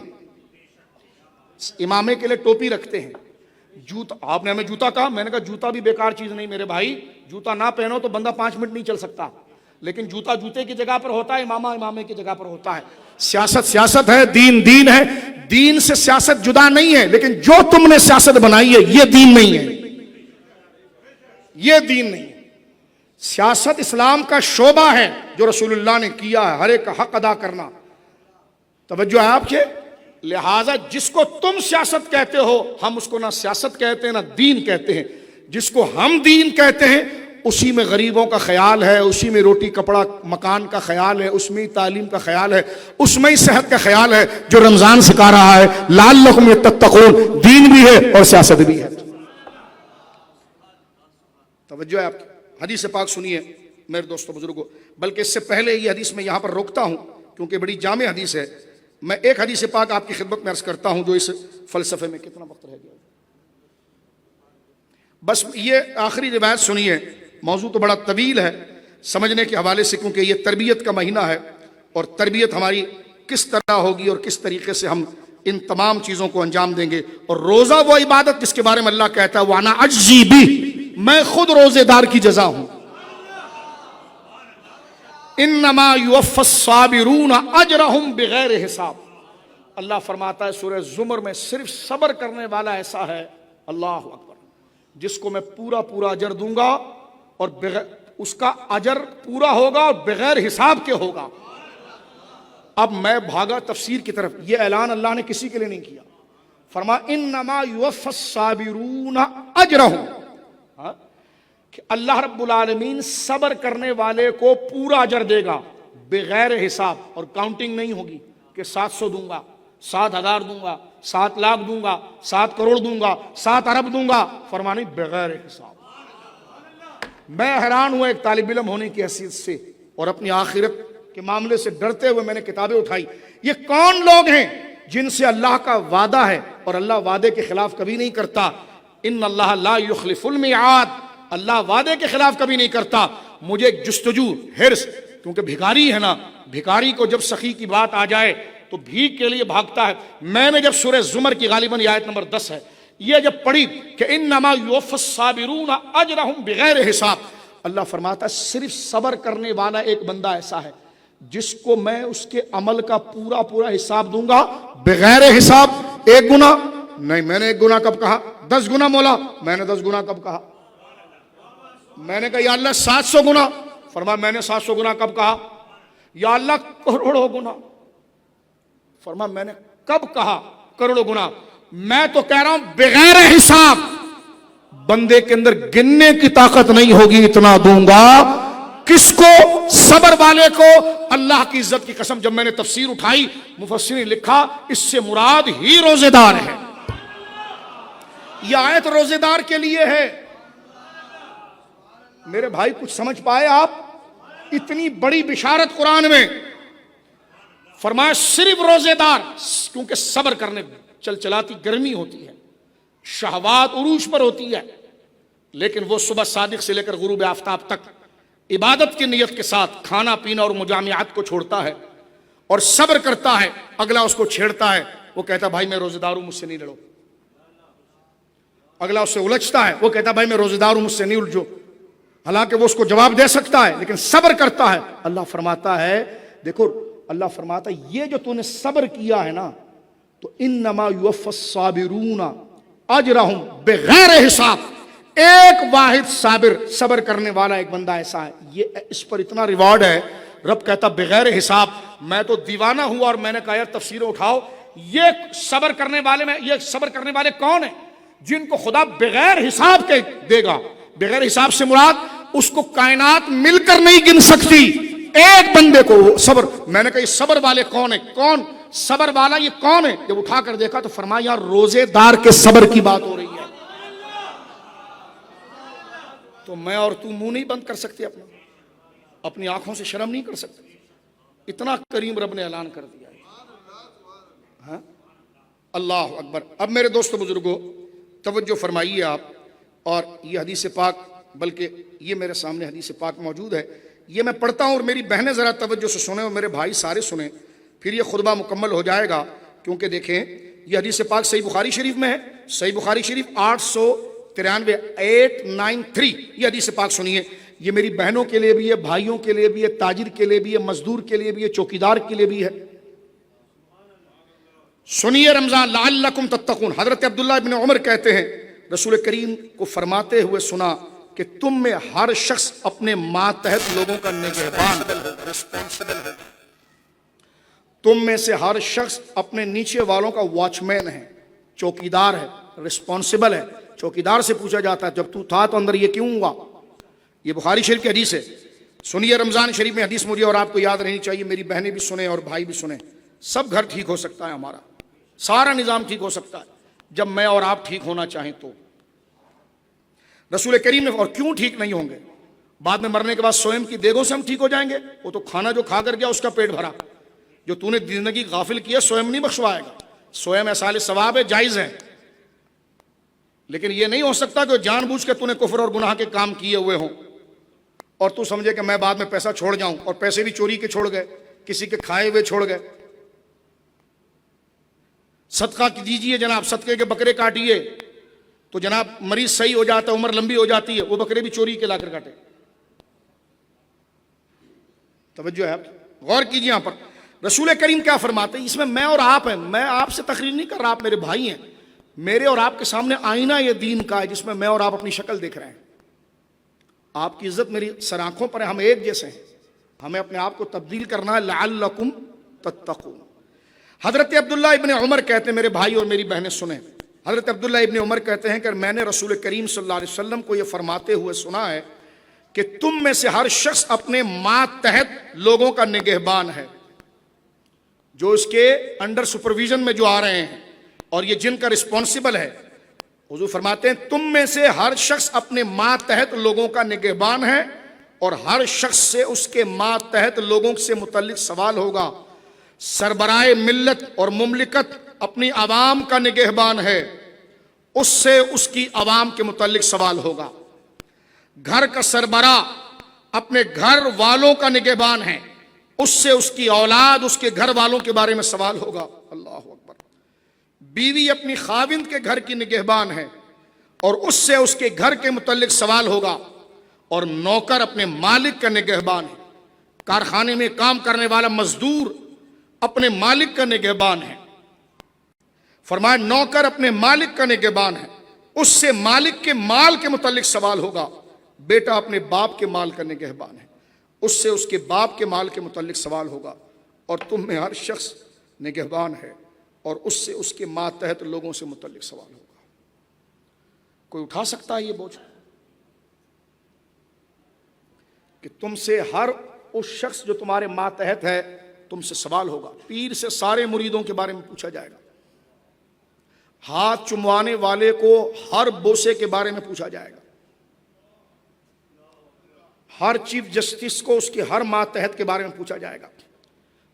امامے کے لیے ٹوپی رکھتے ہیں۔ جوتا، آپ نے ہمیں جوتا کہا، میں نے کہا جوتا بھی بیکار چیز نہیں میرے بھائی، جوتا نہ پہنو تو بندہ 5 منٹ نہیں چل سکتا، لیکن جوتا جوتے کی جگہ پر ہوتا ہے، امامہ امامے کی جگہ پر ہوتا ہے۔ سیاست سیاست ہے، دین دین ہے، دین سے سیاست جدا نہیں ہے، لیکن جو تم نے سیاست بنائی ہے یہ دین نہیں ہے، یہ دین نہیں ہے۔ سیاست اسلام کا شعبہ ہے جو رسول اللہ نے کیا ہے، ہر ایک کا حق ادا کرنا۔ توجہ ہے آپ کے؟ لہٰذا جس کو تم سیاست کہتے ہو، ہم اس کو نہ سیاست کہتے ہیں نہ دین کہتے ہیں۔ جس کو ہم دین کہتے ہیں اسی میں غریبوں کا خیال ہے، اسی میں روٹی کپڑا مکان کا خیال ہے، اس میں تعلیم کا خیال ہے، اس میں صحت کا خیال ہے، جو رمضان سکھا رہا ہے لعلکم تتقون، دین بھی ہے اور سیاست بھی ہے۔ توجہ ہے آپ کی؟ حدیث پاک سنیے میرے دوستوں بزرگوں، بلکہ اس سے پہلے یہ حدیث میں یہاں پر روکتا ہوں کیونکہ بڑی جامع حدیث ہے۔ میں ایک حدیث پاک آپ کی خدمت میں عرض کرتا ہوں جو اس فلسفے میں، کتنا وقت رہ گیا، بس یہ آخری روایت سنیے، موضوع تو بڑا طویل ہے سمجھنے کے حوالے سے، کیونکہ یہ تربیت کا مہینہ ہے، اور تربیت ہماری کس طرح ہوگی اور کس طریقے سے ہم ان تمام چیزوں کو انجام دیں گے۔ اور روزہ وہ عبادت جس کے بارے میں اللہ کہتا ہے وَأَنَا أَجْزِي بِهِ، میں خود روزے دار کی جزا ہوں۔ انما یوفی الصابرون اجرہم بغیر حساب، اللہ فرماتا ہے سورہ زمر میں، صرف صبر کرنے والا ایسا ہے، اللہ اکبر، جس کو میں پورا پورا اجر دوں گا، اور اس کا اجر پورا ہوگا اور بغیر حساب کے ہوگا۔ اب میں بھاگا تفسیر کی طرف، یہ اعلان اللہ نے کسی کے لیے نہیں کیا، فرما انما یوفی الصابرون اجرہم، کہ اللہ رب العالمین صبر کرنے والے کو پورا اجر دے گا بغیر حساب، اور کاؤنٹنگ نہیں ہوگی کہ 700 دوں گا، 7,000 دوں گا، 7 لاکھ دوں گا، 7 کروڑ دوں گا، 7 ارب دوں گا، فرمانی بغیر حساب۔ میں حیران ہوا ایک طالب علم ہونے کی حیثیت سے، اور اپنی آخرت کے معاملے سے ڈرتے ہوئے میں نے کتابیں اٹھائی، یہ کون لوگ ہیں جن سے اللہ کا وعدہ ہے اور اللہ وعدے کے خلاف کبھی نہیں کرتا، ان اللہ لا یخلف المیعاد، اللہ وعدے کے خلاف کبھی نہیں کرتا۔ مجھے جستجو، حرص، کیونکہ بھکاری ہے نا، بھکاری کو جب سخی کی بات آ جائے تو بھیک کے لیے بھاگتا ہے۔ میں نے جب سورہ زمر کی غالباً یہ آیت نمبر 10 ہے، یہ جب پڑھی کہ انما یوفی الصابرون اجرہم بغیر حساب، اللہ فرماتا ہے صرف صبر کرنے والا ایک بندہ ایسا ہے جس کو میں اس کے عمل کا پورا پورا حساب دوں گا بغیر حساب۔ 1 گناہ نہیں، میں نے 1 گناہ کب کہا؟ 10 گناہ مولا، میں نے 10 گناہ کب کہا؟ میں نے کہا یا اللہ 700 گنا، فرمایا میں نے 700 گنا کب کہا؟ یا اللہ کروڑوں گنا، فرمایا میں نے کب کہا کروڑوں گنا؟ میں تو کہہ رہا ہوں بغیر حساب، بندے کے اندر گننے کی طاقت نہیں ہوگی، اتنا دوں گا۔ کس کو؟ صبر والے کو۔ اللہ کی عزت کی قسم، جب میں نے تفسیر اٹھائی مفسرین نے لکھا اس سے مراد ہی روزے دار ہے، یہ آیت روزے دار کے لیے ہے۔ میرے بھائی کچھ سمجھ پائے آپ؟ اتنی بڑی بشارت قرآن میں، فرمایا صرف روزے دار، کیونکہ صبر کرنے چل چلاتی گرمی ہوتی ہے، شہوات عروج پر ہوتی ہے، لیکن وہ صبح صادق سے لے کر غروب آفتاب تک عبادت کی نیت کے ساتھ کھانا پینا اور مجامعات کو چھوڑتا ہے اور صبر کرتا ہے، اگلا اس کو چھیڑتا ہے، وہ کہتا بھائی میں روزے دار ہوں مجھ سے نہیں لڑو، اگلا اس سے الجھتا ہے، وہ کہتا بھائی میں روزے دار ہوں مجھ سے نہیں الجھو، حالانکہ وہ اس کو جواب دے سکتا ہے لیکن صبر کرتا ہے۔ اللہ فرماتا ہے دیکھو اللہ فرماتا ہے یہ جو تو نے صبر کیا ہے نا تو انما یوفی الصابرون اجرہم بغیر حساب. ایک واحد صبر کرنے والا ایک بندہ ایسا ہے، یہ اس پر اتنا ریوارڈ ہے. رب کہتا بغیر حساب. میں تو دیوانہ ہوا اور میں نے کہا یار تفسیریں اٹھاؤ، یہ صبر کرنے والے کون ہیں جن کو خدا بغیر حساب کے دے گا. بغیر حساب سے مراد اس کو کائنات مل کر نہیں گن سکتی، ایک بندے کو صبر. میں نے کہا یہ صبر والے کون ہیں؟ کون صبر والا یہ کون ہے؟ جب اٹھا کر دیکھا تو فرمایا یار روزے دار کے صبر کی بات ہو رہی ہے. تو میں اور تو منہ نہیں بند کر سکتے، اپنی آنکھوں سے شرم نہیں کر سکتے. اتنا کریم رب نے اعلان کر دیا ہے. ہاں اللہ اکبر. اب میرے دوستو بزرگوں توجہ فرمائیے آپ، اور یہ حدیث پاک، بلکہ یہ میرے سامنے حدیث پاک موجود ہے، یہ میں پڑھتا ہوں اور میری بہنیں ذرا توجہ سے سنیں اور میرے بھائی سارے سنیں، پھر یہ خطبہ مکمل ہو جائے گا. کیونکہ دیکھیں یہ حدیث پاک صحیح بخاری شریف میں ہے، صحیح بخاری شریف 893 یہ حدیث پاک سنیے. یہ میری بہنوں کے لیے بھی ہے، بھائیوں کے لیے بھی ہے، تاجر کے لیے بھی ہے، مزدور کے لیے بھی ہے، چوکیدار کے لیے بھی ہے. سنیے رمضان لعلکم تتقون. حضرت عبداللہ ابن عمر کہتے ہیں رسول کریم کو فرماتے ہوئے سنا کہ تم میں ہر شخص اپنے ماتحت لوگوں کا نگہبان ہے. تم میں سے ہر شخص اپنے نیچے والوں کا واچ مین ہے، چوکیدار ہے، رسپانسبل ہے. چوکیدار سے پوچھا جاتا ہے جب تو تھا تو اندر یہ کیوں ہوا؟ یہ بخاری شریف کی حدیث ہے. سنیے رمضان شریف میں حدیث مجھے اور آپ کو یاد رہنی چاہیے، میری بہنیں بھی سنیں اور بھائی بھی سنیں. سب گھر ٹھیک ہو سکتا ہے، ہمارا سارا نظام ٹھیک ہو سکتا ہے جب میں اور آپ ٹھیک ہونا چاہیں تو. رسول کریم نے، اور کیوں ٹھیک نہیں ہوں گے؟ بعد میں مرنے کے بعد سوئم کی دیگوں سے ہم ٹھیک ہو جائیں گے؟ وہ تو کھانا جو کھا کر گیا اس کا پیٹ بھرا. جو تو نے زندگی غافل کیا سوئم نہیں بخشوائے گا. سوئم احصال ثواب ہے، جائز ہے، لیکن یہ نہیں ہو سکتا کہ جان بوجھ کے تو نے کفر اور گناہ کے کام کیے ہوئے ہوں اور تو سمجھے کہ میں بعد میں پیسہ چھوڑ جاؤں، اور پیسے بھی چوری کے چھوڑ گئے، کسی کے کھائے ہوئے چھوڑ گئے. صدقہ دیجئے جناب، صدقے کے بکرے کاٹیے تو جناب مریض صحیح ہو جاتا ہے، عمر لمبی ہو جاتی ہے. وہ بکرے بھی چوری کے لا کر کاٹے. توجہ ہے آپ، غور کیجئے یہاں پر رسول کریم کیا فرماتے ہیں. اس میں میں اور آپ ہیں، میں آپ سے تقریر نہیں کر رہا، آپ میرے بھائی ہیں. میرے اور آپ کے سامنے آئینہ یہ دین کا ہے جس میں میں اور آپ اپنی شکل دیکھ رہے ہیں. آپ کی عزت میری سر آنکھوں پر ہے، ہم ایک جیسے ہیں. ہمیں اپنے آپ کو تبدیل کرنا ہے. لعلکم تتقون. حضرت عبداللہ ابن عمر کہتے ہیں، میرے بھائی اور میری بہنیں سنیں، حضرت عبداللہ ابن عمر کہتے ہیں کہ میں نے رسول کریم صلی اللہ علیہ وسلم کو یہ فرماتے ہوئے سنا ہے کہ تم میں سے ہر شخص اپنے ماتحت لوگوں کا نگہبان ہے، جو اس کے انڈر سپرویژن میں جو آ رہے ہیں اور یہ جن کا رسپانسبل ہے. حضور فرماتے ہیں تم میں سے ہر شخص اپنے ماتحت لوگوں کا نگہبان ہے، اور ہر شخص سے اس کے ماتحت لوگوں سے متعلق سوال ہوگا. سربراہ ملت اور مملکت اپنی عوام کا نگہبان ہے، اس سے اس کی عوام کے متعلق سوال ہوگا. گھر کا سربراہ اپنے گھر والوں کا نگہبان ہے، اس سے اس کی اولاد، اس کے گھر والوں کے بارے میں سوال ہوگا. اللہ اکبر. بیوی اپنی خاوند کے گھر کی نگہبان ہے اور اس سے اس کے گھر کے متعلق سوال ہوگا. اور نوکر اپنے مالک کا نگہبان ہے. کارخانے میں کام کرنے والا مزدور اپنے مالک کا نگہبان ہے. فرمایا نوکر اپنے مالک کا نگہبان ہے، اس سے مالک کے مال کے متعلق سوال ہوگا. بیٹا اپنے باپ کے مال کا نگہبان ہے، اس سے اس کے باپ کے مال کے متعلق سوال ہوگا. اور تم میں ہر شخص نگہبان ہے اور اس سے اس کے ماتحت لوگوں سے متعلق سوال ہوگا. کوئی اٹھا سکتا ہے یہ بوجھ کہ تم سے ہر اس شخص جو تمہارے ماتحت ہے تم سے سوال ہوگا. پیر سے سارے مریدوں کے بارے میں پوچھا جائے گا. ہاتھ چموانے والے کو ہر بوسے کے بارے میں پوچھا جائے گا. ہر چیف جسٹس کو اس کے ہر ماتحت کے بارے میں پوچھا جائے گا.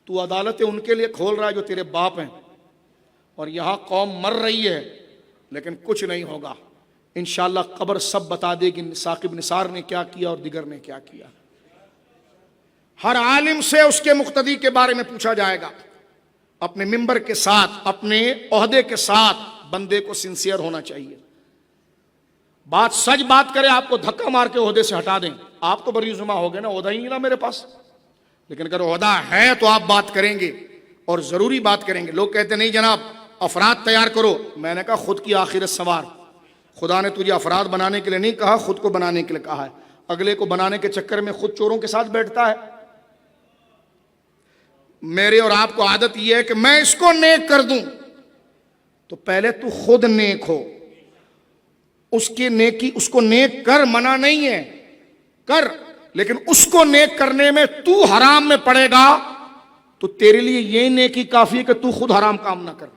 تو عدالتیں ان کے لیے کھول رہا ہے جو تیرے باپ ہیں، اور یہاں قوم مر رہی ہے لیکن کچھ نہیں ہوگا. انشاءاللہ قبر سب بتا دے گی ثاقب نثار نے کیا کیا اور دیگر نے کیا کیا. ہر عالم سے اس کے مقتدی کے بارے میں پوچھا جائے گا. اپنے ممبر کے ساتھ، اپنے عہدے کے ساتھ بندے کو سنسیئر ہونا چاہیے. بات سچ بات کرے، آپ کو دھکا مار کے عہدے سے ہٹا دیں، آپ تو بری زما ہو گئے نا، عہدہ ہی نا میرے پاس. لیکن اگر عہدہ ہے تو آپ بات کریں گے اور ضروری بات کریں گے. لوگ کہتے نہیں جناب افراد تیار کرو. میں نے کہا خود کی آخرت سنوار. خدا نے تجھے افراد بنانے کے لیے نہیں کہا, خود کو بنانے کے لیے کہا ہے. اگلے کو بنانے کے چکر میں خود چوروں کے ساتھ بیٹھتا ہے. میرے اور آپ کو عادت یہ ہے کہ میں اس کو نیک کر دوں. تو پہلے تو خود نیک ہو, اس کی نیکی, اس کو نیک کر, منع نہیں ہے کر, لیکن اس کو نیک کرنے میں تو حرام میں پڑے گا تو تیرے لیے یہ نیکی کافی ہے کہ تو خود حرام کام نہ کر.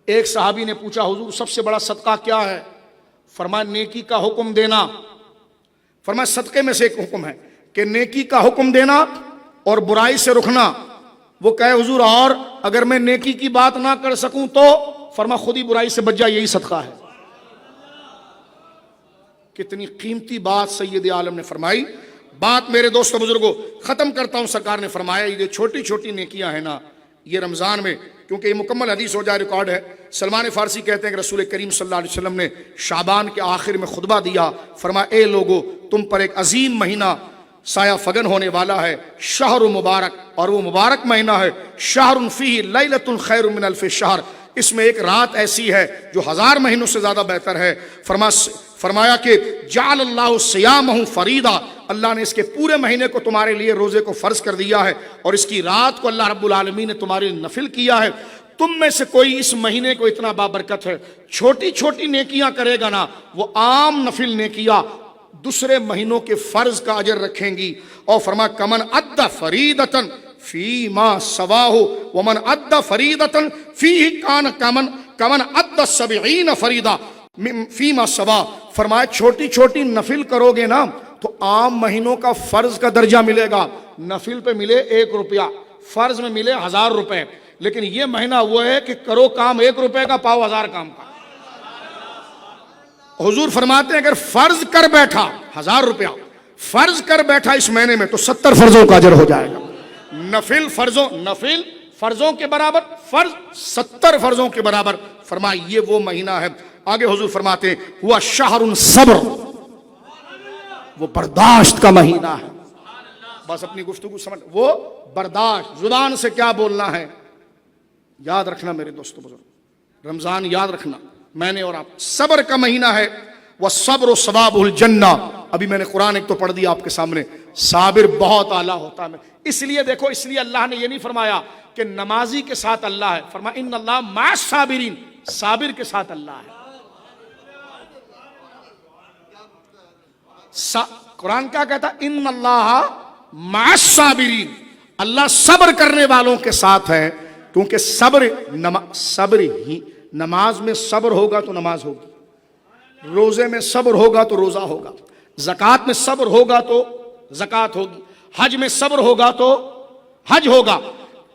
ایک صحابی نے پوچھا حضور سب سے بڑا صدقہ کیا ہے؟ فرمایا نیکی کا حکم دینا. فرمایا صدقے میں سے ایک حکم ہے کہ نیکی کا حکم دینا اور برائی سے رکنا. وہ کہے حضور اور اگر میں نیکی کی بات نہ کر سکوں تو؟ فرمایا خود ہی برائی سے بچ جا, یہی صدقہ ہے. کتنی قیمتی بات سید عالم نے فرمائی. بات میرے دوستوں بزرگوں ختم کرتا ہوں. سرکار نے فرمایا یہ چھوٹی چھوٹی نیکیاں ہیں نا, یہ رمضان میں, کیونکہ یہ مکمل حدیث ہو جائے ریکارڈ ہے. سلمان فارسی کہتے ہیں کہ رسول کریم صلی اللہ علیہ وسلم نے شعبان کے آخر میں خطبہ دیا. فرمایا اے لوگو تم پر ایک عظیم مہینہ سایہ فگن ہونے والا ہے, شہر مبارک, اور وہ مبارک مہینہ ہے شہر فیہ لیلۃ خیر من الف شہر, اس میں ایک رات ایسی ہے جو 1000 مہینوں سے زیادہ بہتر ہے. فرمایا کہ جعل اللہ صیامہ فریضہ, اللہ نے اس کے پورے مہینے کو تمہارے لیے روزے کو فرض کر دیا ہے, اور اس کی رات کو اللہ رب العالمین نے تمہارے لیے نفل کیا ہے. تم میں سے کوئی اس مہینے کو اتنا بابرکت ہے, چھوٹی چھوٹی نیکیاں کرے گا نا, وہ عام نفل نیکیاں دوسرے مہینوں کے فرض کا اجر رکھیں گی. اور فرمایا کمن ادى فریضۃ فیما سواہ ومن ادى فریضۃ فیہ کان کمن ادى 70 فریضہ فیما سوا. فرمایا چھوٹی چھوٹی نفل کرو گے نا تو عام مہینوں کا فرض کا درجہ ملے گا. نفل پہ ملے 1 روپیہ, فرض میں ملے 1000 روپے. لیکن یہ مہینہ وہ ہے کہ کرو کام 1 روپے کا, پاؤ 1000 کام کا. حضور فرماتے ہیں اگر فرض کر بیٹھا 1000 روپیہ فرض کر بیٹھا اس مہینے میں تو 70 فرضوں کا اجر ہو جائے گا. نفل فرضوں کے برابر, فرض 70 فرضوں کے برابر. فرمایا یہ وہ مہینہ ہے. آگے حضور فرماتے ہیں ہوا شہر صبر, وہ برداشت کا مہینہ ہے. بس اپنی گفتگو سمجھ, وہ برداشت, زبان سے کیا بولنا ہے یاد رکھنا میرے دوستو بزرگ. رمضان یاد رکھنا, میں نے اور آپ, صبر کا مہینہ ہے. والصبر ثواب الجنہ. ابھی میں نے قرآن ایک تو پڑھ دیا آپ کے سامنے, صابر بہت اعلیٰ ہوتا ہے. اس لیے دیکھو, اس لیے اللہ نے یہ نہیں فرمایا کہ نمازی کے ساتھ اللہ ہے, فرمایا ان اللہ مع الصابرین, صابر کے ساتھ اللہ ہے. قرآن کیا کہتا ہے؟ ان اللہ مع الصابرین, اللہ صبر کرنے والوں کے ساتھ ہے. کیونکہ صبر ہی, نماز میں صبر ہوگا تو نماز ہوگی, روزے میں صبر ہوگا تو روزہ ہوگا, زکوٰۃ میں صبر ہوگا تو زکوٰۃ ہوگی, حج میں صبر ہوگا تو حج ہوگا,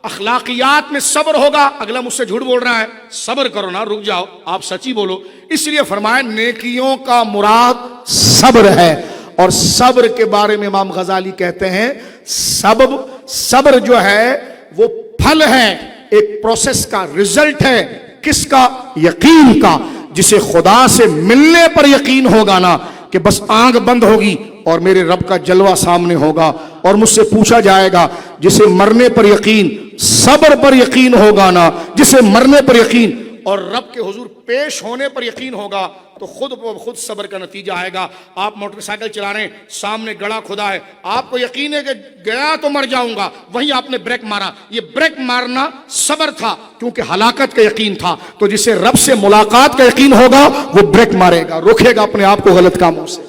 اخلاقیات میں صبر ہوگا. اگلا مجھ سے جھوٹ بول رہا ہے, صبر کرو نا, رک جاؤ, آپ سچی بولو. اس لیے فرمایا نیکیوں کا مراد صبر ہے. اور صبر کے بارے میں امام غزالی کہتے ہیں صبر جو ہے وہ پھل ہے, ایک پروسیس کا, رزلٹ ہے. کس کا؟ یقین کا. جسے خدا سے ملنے پر یقین ہوگا نا کہ بس آنکھ بند ہوگی اور میرے رب کا جلوہ سامنے ہوگا اور مجھ سے پوچھا جائے گا. جسے مرنے پر یقین, صبر پر یقین ہوگا نا, جسے مرنے پر یقین اور رب کے حضور پیش ہونے پر یقین ہوگا تو خود صبر کا نتیجہ آئے گا. آپ موٹر سائیکل چلا رہے ہیں, سامنے گڑھا کھدا ہے, آپ کو یقین ہے کہ گیا تو مر جاؤں گا, وہیں آپ نے بریک مارا. یہ بریک مارنا صبر تھا کیونکہ ہلاکت کا یقین تھا. تو جسے رب سے ملاقات کا یقین ہوگا وہ بریک مارے گا, روکے گا اپنے آپ کو غلط کاموں سے.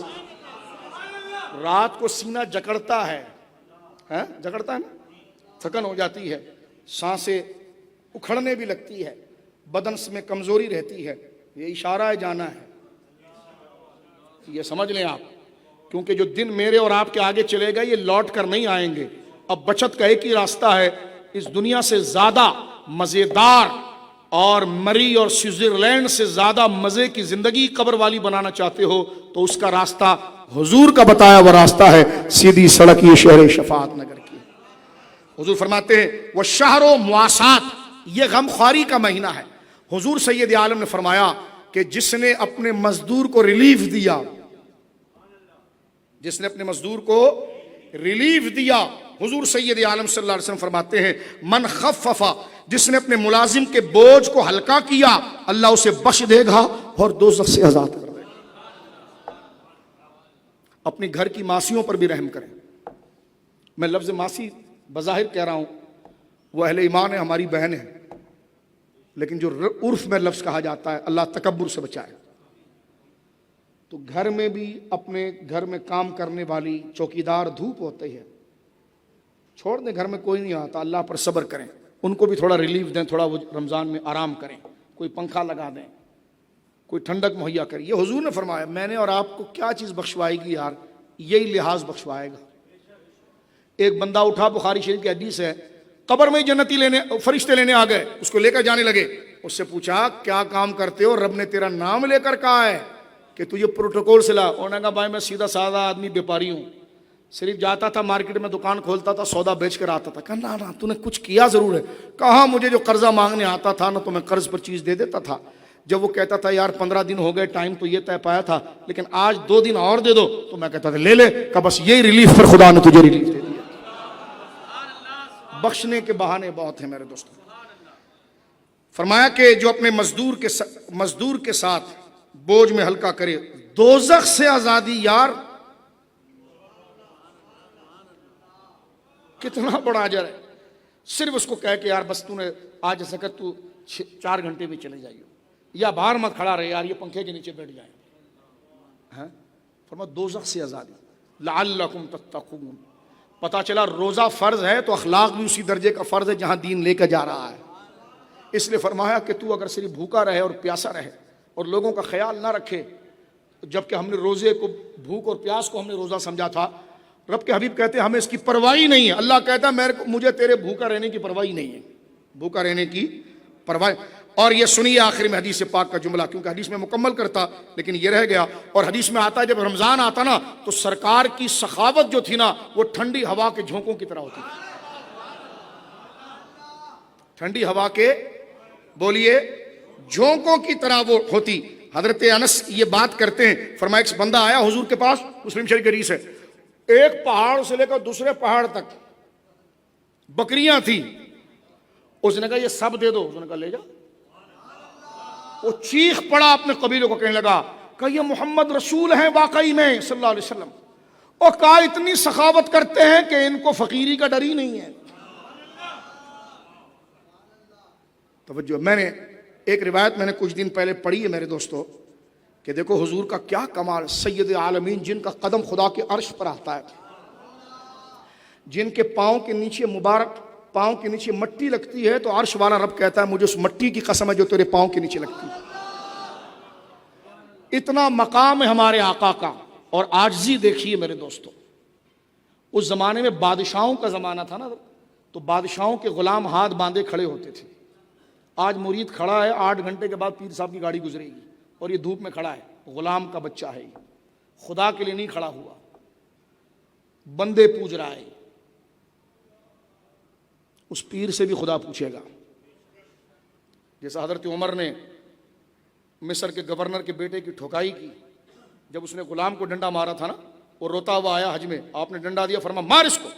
رات کو سینہ جکڑتا ہے, جکڑتا ہے نا, تھکن ہو جاتی ہے, سانسیں اکھڑنے بھی لگتی ہے, بدن میں کمزوری رہتی ہے. یہ اشارہ ہے جانا ہے, یہ سمجھ لیں آپ. کیونکہ جو دن میرے اور آپ کے آگے چلے گا یہ لوٹ کر نہیں آئیں گے. اب بچت کا ایک ہی راستہ ہے, اس دنیا سے زیادہ مزیدار اور مری اور سوئٹزرلینڈ سے زیادہ مزے کی زندگی قبر والی بنانا چاہتے ہو تو اس کا راستہ حضور کا بتایا وہ راستہ ہے, سیدھی سڑک یہ شہر شفاعت نگر کی. حضور فرماتے ہیں وہ شہر و مواسات, یہ غم خواری کا مہینہ ہے. حضور سید عالم نے فرمایا کہ جس نے اپنے مزدور کو ریلیف دیا, جس نے اپنے مزدور کو ریلیف دیا. حضور سید عالم صلی اللہ علیہ وسلم فرماتے ہیں من خففا، جس نے اپنے ملازم کے بوجھ کو ہلکا کیا اللہ اسے بخش دے گا اور دوزخ سے آزاد کر دے گا. اپنی گھر کی ماسیوں پر بھی رحم کریں. میں لفظ ماسی بظاہر کہہ رہا ہوں، وہ اہل ایمان ہے، ہماری بہن ہے، لیکن جو عرف میں لفظ کہا جاتا ہے اللہ تکبر سے بچائے. تو گھر میں بھی اپنے گھر میں کام کرنے والی چوکیدار دھوپ ہوتی ہے، چھوڑ دیں، گھر میں کوئی نہیں آتا، اللہ پر صبر کریں، ان کو بھی تھوڑا ریلیف دیں، تھوڑا وہ رمضان میں آرام کریں، کوئی پنکھا لگا دیں، کوئی ٹھنڈک مہیا کریں. یہ حضور نے فرمایا میں نے اور آپ کو کیا چیز بخشوائے گی یار، یہی لحاظ بخشوائے گا. ایک بندہ اٹھا، بخاری شریف کی حدیث ہے، قبر میں جنتی لینے فرشتے لینے آ گئے، اس کو لے کر جانے لگے. اس سے پوچھا کیا کام کرتے ہو؟ رب نے تیرا نام لے کر کہا ہے کہ تجھے پروٹوکول سے لا. انہوں نے کہا بھائی میں سیدھا سادہ آدمی بیپاری ہوں، صرف جاتا تھا مارکیٹ میں دکان کھولتا تھا، سودا بیچ کر آتا تھا. کہا نا تو نے کچھ کیا ضرور ہے. کہا مجھے جو قرضہ مانگنے آتا تھا نا تو میں قرض پر چیز دے دیتا تھا. جب وہ کہتا تھا یار 15 دن ہو گئے ٹائم تو یہ طے پایا تھا لیکن آج 2 دن اور دے دو، تو میں کہتا تھا لے لے. کہ بس یہی ریلیف پر خدا نے تجھے ریلیف دے دیا. بخشنے کے بہانے بہت ہیں میرے دوستوں. فرمایا کہ جو اپنے مزدور کے ساتھ بوجھ میں ہلکا کرے دوزخ سے آزادی. یار کتنا بڑا اجر ہے. صرف اس کو کہہ کہ یار بس تو نے آج ایسا کر تو 4 گھنٹے میں چلے جائیے، یا باہر مت کھڑا رہے یار، یہ پنکھے کے نیچے بیٹھ جائیں. فرمایا دوزخ سے آزادی. لعلکم تتقون. پتا چلا روزہ فرض ہے تو اخلاق بھی اسی درجے کا فرض ہے جہاں دین لے کر جا رہا ہے. اس لیے فرمایا کہ تو اگر صرف بھوکا رہے اور پیاسا رہے اور لوگوں کا خیال نہ رکھے، جبکہ ہم نے روزے کو، بھوک اور پیاس کو ہم نے روزہ سمجھا تھا. رب کے حبیب کہتے ہیں ہمیں اس کی پرواہ نہیں ہے. اللہ کہتا ہے مجھے تیرے بھوکا رہنے کی پرواہ نہیں ہے، بھوکا رہنے کی پرواہ. اور یہ سنیے آخر میں حدیث پاک کا جملہ، کیونکہ حدیث میں مکمل کرتا لیکن یہ رہ گیا. اور حدیث میں آتا ہے جب رمضان آتا نا تو سرکار کی سخاوت جو تھی نا وہ ٹھنڈی ہوا کے جھونکوں کی طرح ہوتی تھی. ٹھنڈی ہوا کے بولیے جھونکوں کی طرح وہ ہوتی. حضرت انس یہ بات کرتے ہیں، فرمایا ایک بندہ آیا حضور کے پاس، مسلم شریف کی حدیث ہے، ایک پہاڑ سے لے کر دوسرے پہاڑ تک بکریاں تھیں. اس نے کہا یہ سب دے دو. اس نے کہا لے جا. وہ چیخ پڑا اپنے قبیلے کو، کہنے لگا کہ یہ محمد رسول ہیں واقعی میں صلی اللہ علیہ وسلم، اور کہا اتنی سخاوت کرتے ہیں کہ ان کو فقیری کا ڈر ہی نہیں ہے. توجہ، میں نے ایک روایت میں نے کچھ دن پہلے پڑھی ہے میرے دوستو کہ دیکھو حضور کا کیا کمال. سید عالمین جن کا قدم خدا کے عرش پر آتا ہے، جن کے پاؤں کے نیچے مبارک پاؤں کے نیچے مٹی لگتی ہے تو عرش والا رب کہتا ہے مجھے اس مٹی کی قسم ہے جو تیرے پاؤں کے نیچے لگتی ہے. اتنا مقام ہے ہمارے آقا کا. اور عاجزی دیکھیے میرے دوستو، اس زمانے میں بادشاہوں کا زمانہ تھا نا، تو بادشاہوں کے غلام ہاتھ باندھے کھڑے ہوتے تھے. آج مرید کھڑا ہے 8 گھنٹے کے بعد پیر صاحب کی گاڑی گزرے گی اور یہ دھوپ میں کھڑا ہے، غلام کا بچہ ہے، خدا کے لیے نہیں کھڑا ہوا، بندے پوج رہا ہے. اس پیر سے بھی خدا پوچھے گا. جیسا حضرت عمر نے مصر کے گورنر کے بیٹے کی ٹھوکائی کی، جب اس نے غلام کو ڈنڈا مارا تھا نا، وہ روتا ہوا آیا حج میں، آپ نے ڈنڈا دیا، فرمایا مار اس کو،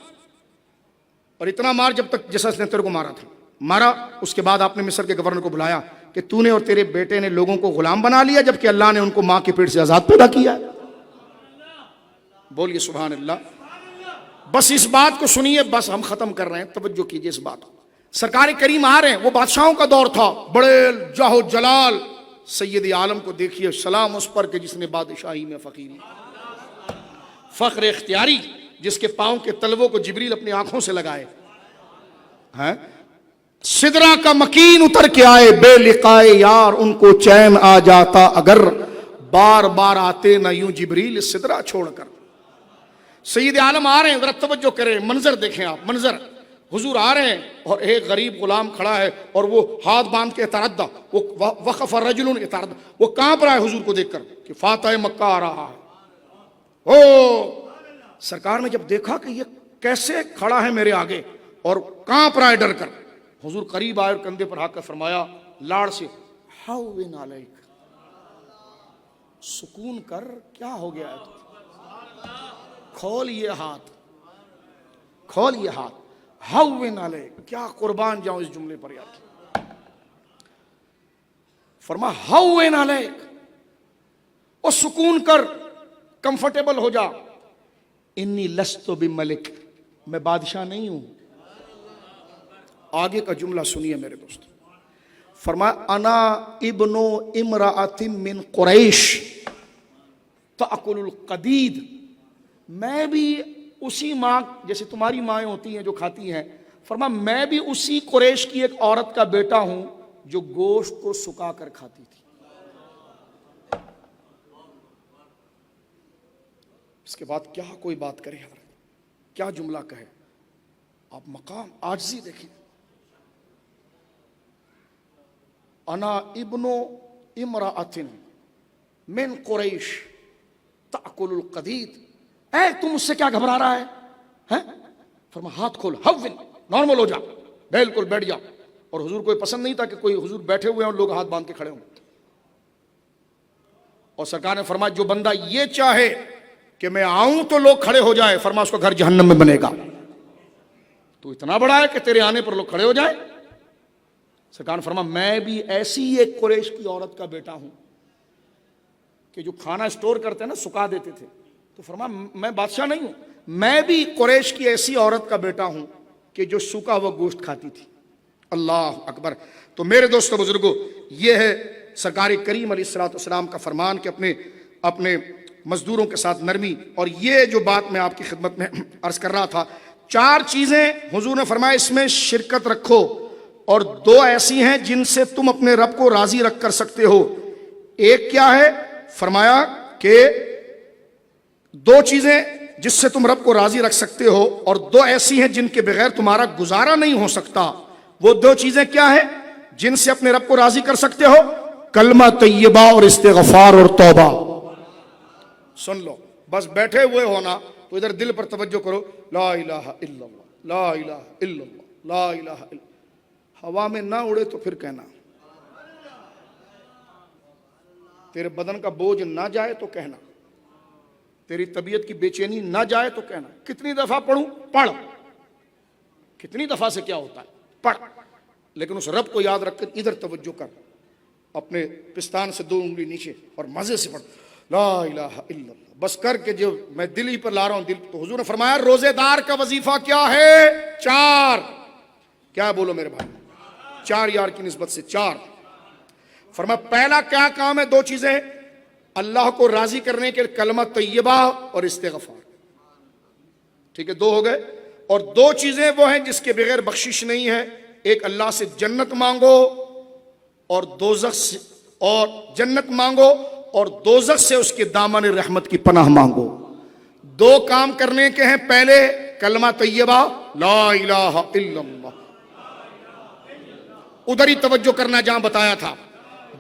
اور اتنا مار جب تک جیسا اس نے تیرے کو مارا تھا مارا. اس کے بعد آپ نے مصر کے گورنر کو بلایا کہ تو نے اور تیرے بیٹے نے لوگوں کو غلام بنا لیا جبکہ اللہ نے ان کو ماں کے پیٹ سے آزاد پیدا کیا. بولیے سبحان اللہ. بس اس بات کو سنیے، بس ہم ختم کر رہے ہیں، توجہ کیجئے اس بات کو. سرکار کریم آ رہے ہیں، وہ بادشاہوں کا دور تھا، بڑے جاہ و جلال سید عالم کو دیکھیے، سلام اس پر کہ جس نے بادشاہی میں فقیری، فخر اختیاری، جس کے پاؤں کے تلووں کو جبریل اپنی آنکھوں سے لگائے. سدرا کا مکین اتر کے آئے، بے لقائے یار ان کو چین آ جاتا اگر، بار بار آتے نہ یوں جبریل سدرا چھوڑ کر. سید عالم آ رہے ہیں، ذرا توجہ کریں، منظر دیکھیں آپ، منظر. حضور آ رہے ہیں اور ایک غریب غلام کھڑا ہے اور وہ ہاتھ باندھ کے اتردہ، وہ وقف الرجل اتردہ، وہ کہاں پر آئے حضور کو دیکھ کر کہ فاتح مکہ آ رہا ہے. او سرکار نے جب دیکھا کہ یہ کیسے کھڑا ہے میرے آگے اور کہاں پر آئے ڈر کر، حضور قریب آئے اور کندھے پر ہاتھ کر فرمایا لاڑ سے، ہون علیک، سکون کر، کیا ہو گیا ہے، کھول یہ ہاتھ. کھول یہ ہاتھ. ہون علیک, کیا قربان جاؤں اس جملے پر یار. فرما ہون علیک, اور سکون کر, کمفرٹیبل ہو جا. انی لست بملک, میں بادشاہ نہیں ہوں. آگے کا جملہ سنیے میرے دوست. فرمایا انا ابن امرأۃ من قریش تأکل القدید, میں بھی اسی ماں, جیسے تمہاری مائیں ہوتی ہیں جو کھاتی ہیں, فرمایا میں بھی اسی قریش کی ایک عورت کا بیٹا ہوں جو گوشت کو سکا کر کھاتی تھی. اس کے بعد کیا کوئی بات کرے یار, کیا جملہ کہے. آپ مقام عاجزی دیکھیں. انا ابن امرأۃ من قریش تأکل القدید, اے تم اس سے کیا گھبرا رہا ہے؟ فرمایا ہاتھ کھول, ہون, نارمل ہو جا, بالکل بیٹھ جا. اور حضور کو پسند نہیں تھا کہ کوئی حضور بیٹھے ہوئے ہیں اور لوگ ہاتھ باندھ کے کھڑے ہوں. اور سرکار نے فرمایا جو بندہ یہ چاہے کہ میں آؤں تو لوگ کھڑے ہو جائے, فرمایا اس کو گھر جہنم میں بنے گا. تو اتنا بڑا ہے کہ تیرے آنے پر لوگ کھڑے ہو جائیں. سرکار نے فرمایا میں بھی ایسی ایک قریش کی عورت کا بیٹا ہوں کہ جو کھانا سٹور کرتے ہیں نا, سکا دیتے تھے. تو فرمایا میں بادشاہ نہیں ہوں, میں بھی قریش کی ایسی عورت کا بیٹا ہوں کہ جو سکا ہوا گوشت کھاتی تھی. اللہ اکبر. تو میرے دوستو بزرگوں, یہ ہے سرکار کریم علیہ الصلوۃ والسلام کا فرمان کہ اپنے مزدوروں کے ساتھ نرمی. اور یہ جو بات میں آپ کی خدمت میں عرض کر رہا تھا, 4 چیزیں حضور نے فرمایا اس میں شرکت رکھو, اور 2 ایسی ہیں جن سے تم اپنے رب کو راضی رکھ کر سکتے ہو. ایک کیا ہے؟ فرمایا کہ 2 چیزیں جس سے تم رب کو راضی رکھ سکتے ہو, اور 2 ایسی ہیں جن کے بغیر تمہارا گزارا نہیں ہو سکتا. وہ 2 چیزیں کیا ہیں جن سے اپنے رب کو راضی کر سکتے ہو؟ کلمہ طیبہ اور استغفار اور توبہ. سن لو, بس بیٹھے ہوئے ہونا تو ادھر دل پر توجہ کرو. لا الہ الا اللہ, لا الہ الا اللہ, لا الہ الا اللہ. ہوا میں نہ اڑے تو پھر کہنا, تیرے بدن کا بوجھ نہ جائے تو کہنا, تیری طبیعت کی بے چینی نہ جائے تو کہنا. کتنی دفعہ پڑھوں؟ پڑھ. کتنی دفعہ سے کیا ہوتا ہے؟ پڑھ. لیکن اس رب کو یاد رکھ کر ادھر توجہ کر, اپنے پستان سے 2 انگلی نیچے اور مزے سے پڑھ. لا الہ الا اللہ, بس کر کے جو میں دل ہی پر لا رہا ہوں. دل تو حضور نے فرمایا روزے دار کا وظیفہ کیا ہے؟ 4. کیا بولو میرے بھائی؟ 4 یار کی نسبت سے 4. فرمایا پہلا کیا کام ہے؟ 2 چیزیں اللہ کو راضی کرنے کے کلمہ طیبہ اور استغفار. ٹھیک ہے, 2 ہو گئے. اور 2 چیزیں وہ ہیں جس کے بغیر بخشش نہیں ہے. ایک اللہ سے جنت مانگو اور دوزخ سے, اور جنت مانگو اور دوزخ سے اس کے دامن رحمت کی پناہ مانگو. 2 کام کرنے کے ہیں. پہلے کلمہ طیبہ لا الہ الا اللہ, ادھر ہی توجہ کرنا جہاں بتایا تھا,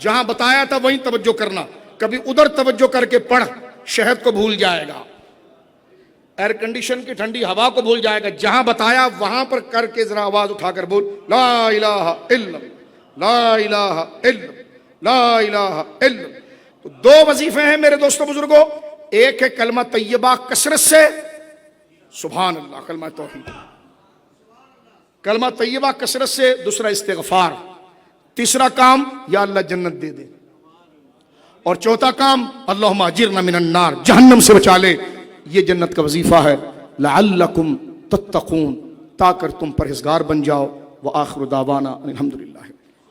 جہاں بتایا تھا وہیں توجہ کرنا. کبھی ادھر توجہ کر کے پڑھ, شہد کو بھول جائے گا, ایئر کنڈیشن کی ٹھنڈی ہوا کو بھول جائے گا. جہاں بتایا وہاں پر کر کے ذرا آواز اٹھا کر بول لا الہ الا اللہ, لا الہ الا اللہ, لا الہ الا اللہ. تو 2 وظیفے ہیں میرے دوستو بزرگوں. ایک ہے کلمہ طیبہ کثرت سے, سبحان اللہ, کلمہ توحید, کلمہ طیبہ کثرت سے. دوسرا استغفار. تیسرا کام یا اللہ جنت دے دے. اور چوتھا کام اللہم اجرنا من النار, جہنم سے بچا لے. یہ جنت کا وظیفہ ہے. لعلکم تتقون, تاکہ تم پرہیزگار بن جاؤ. وآخر دعوانا الحمدللہ.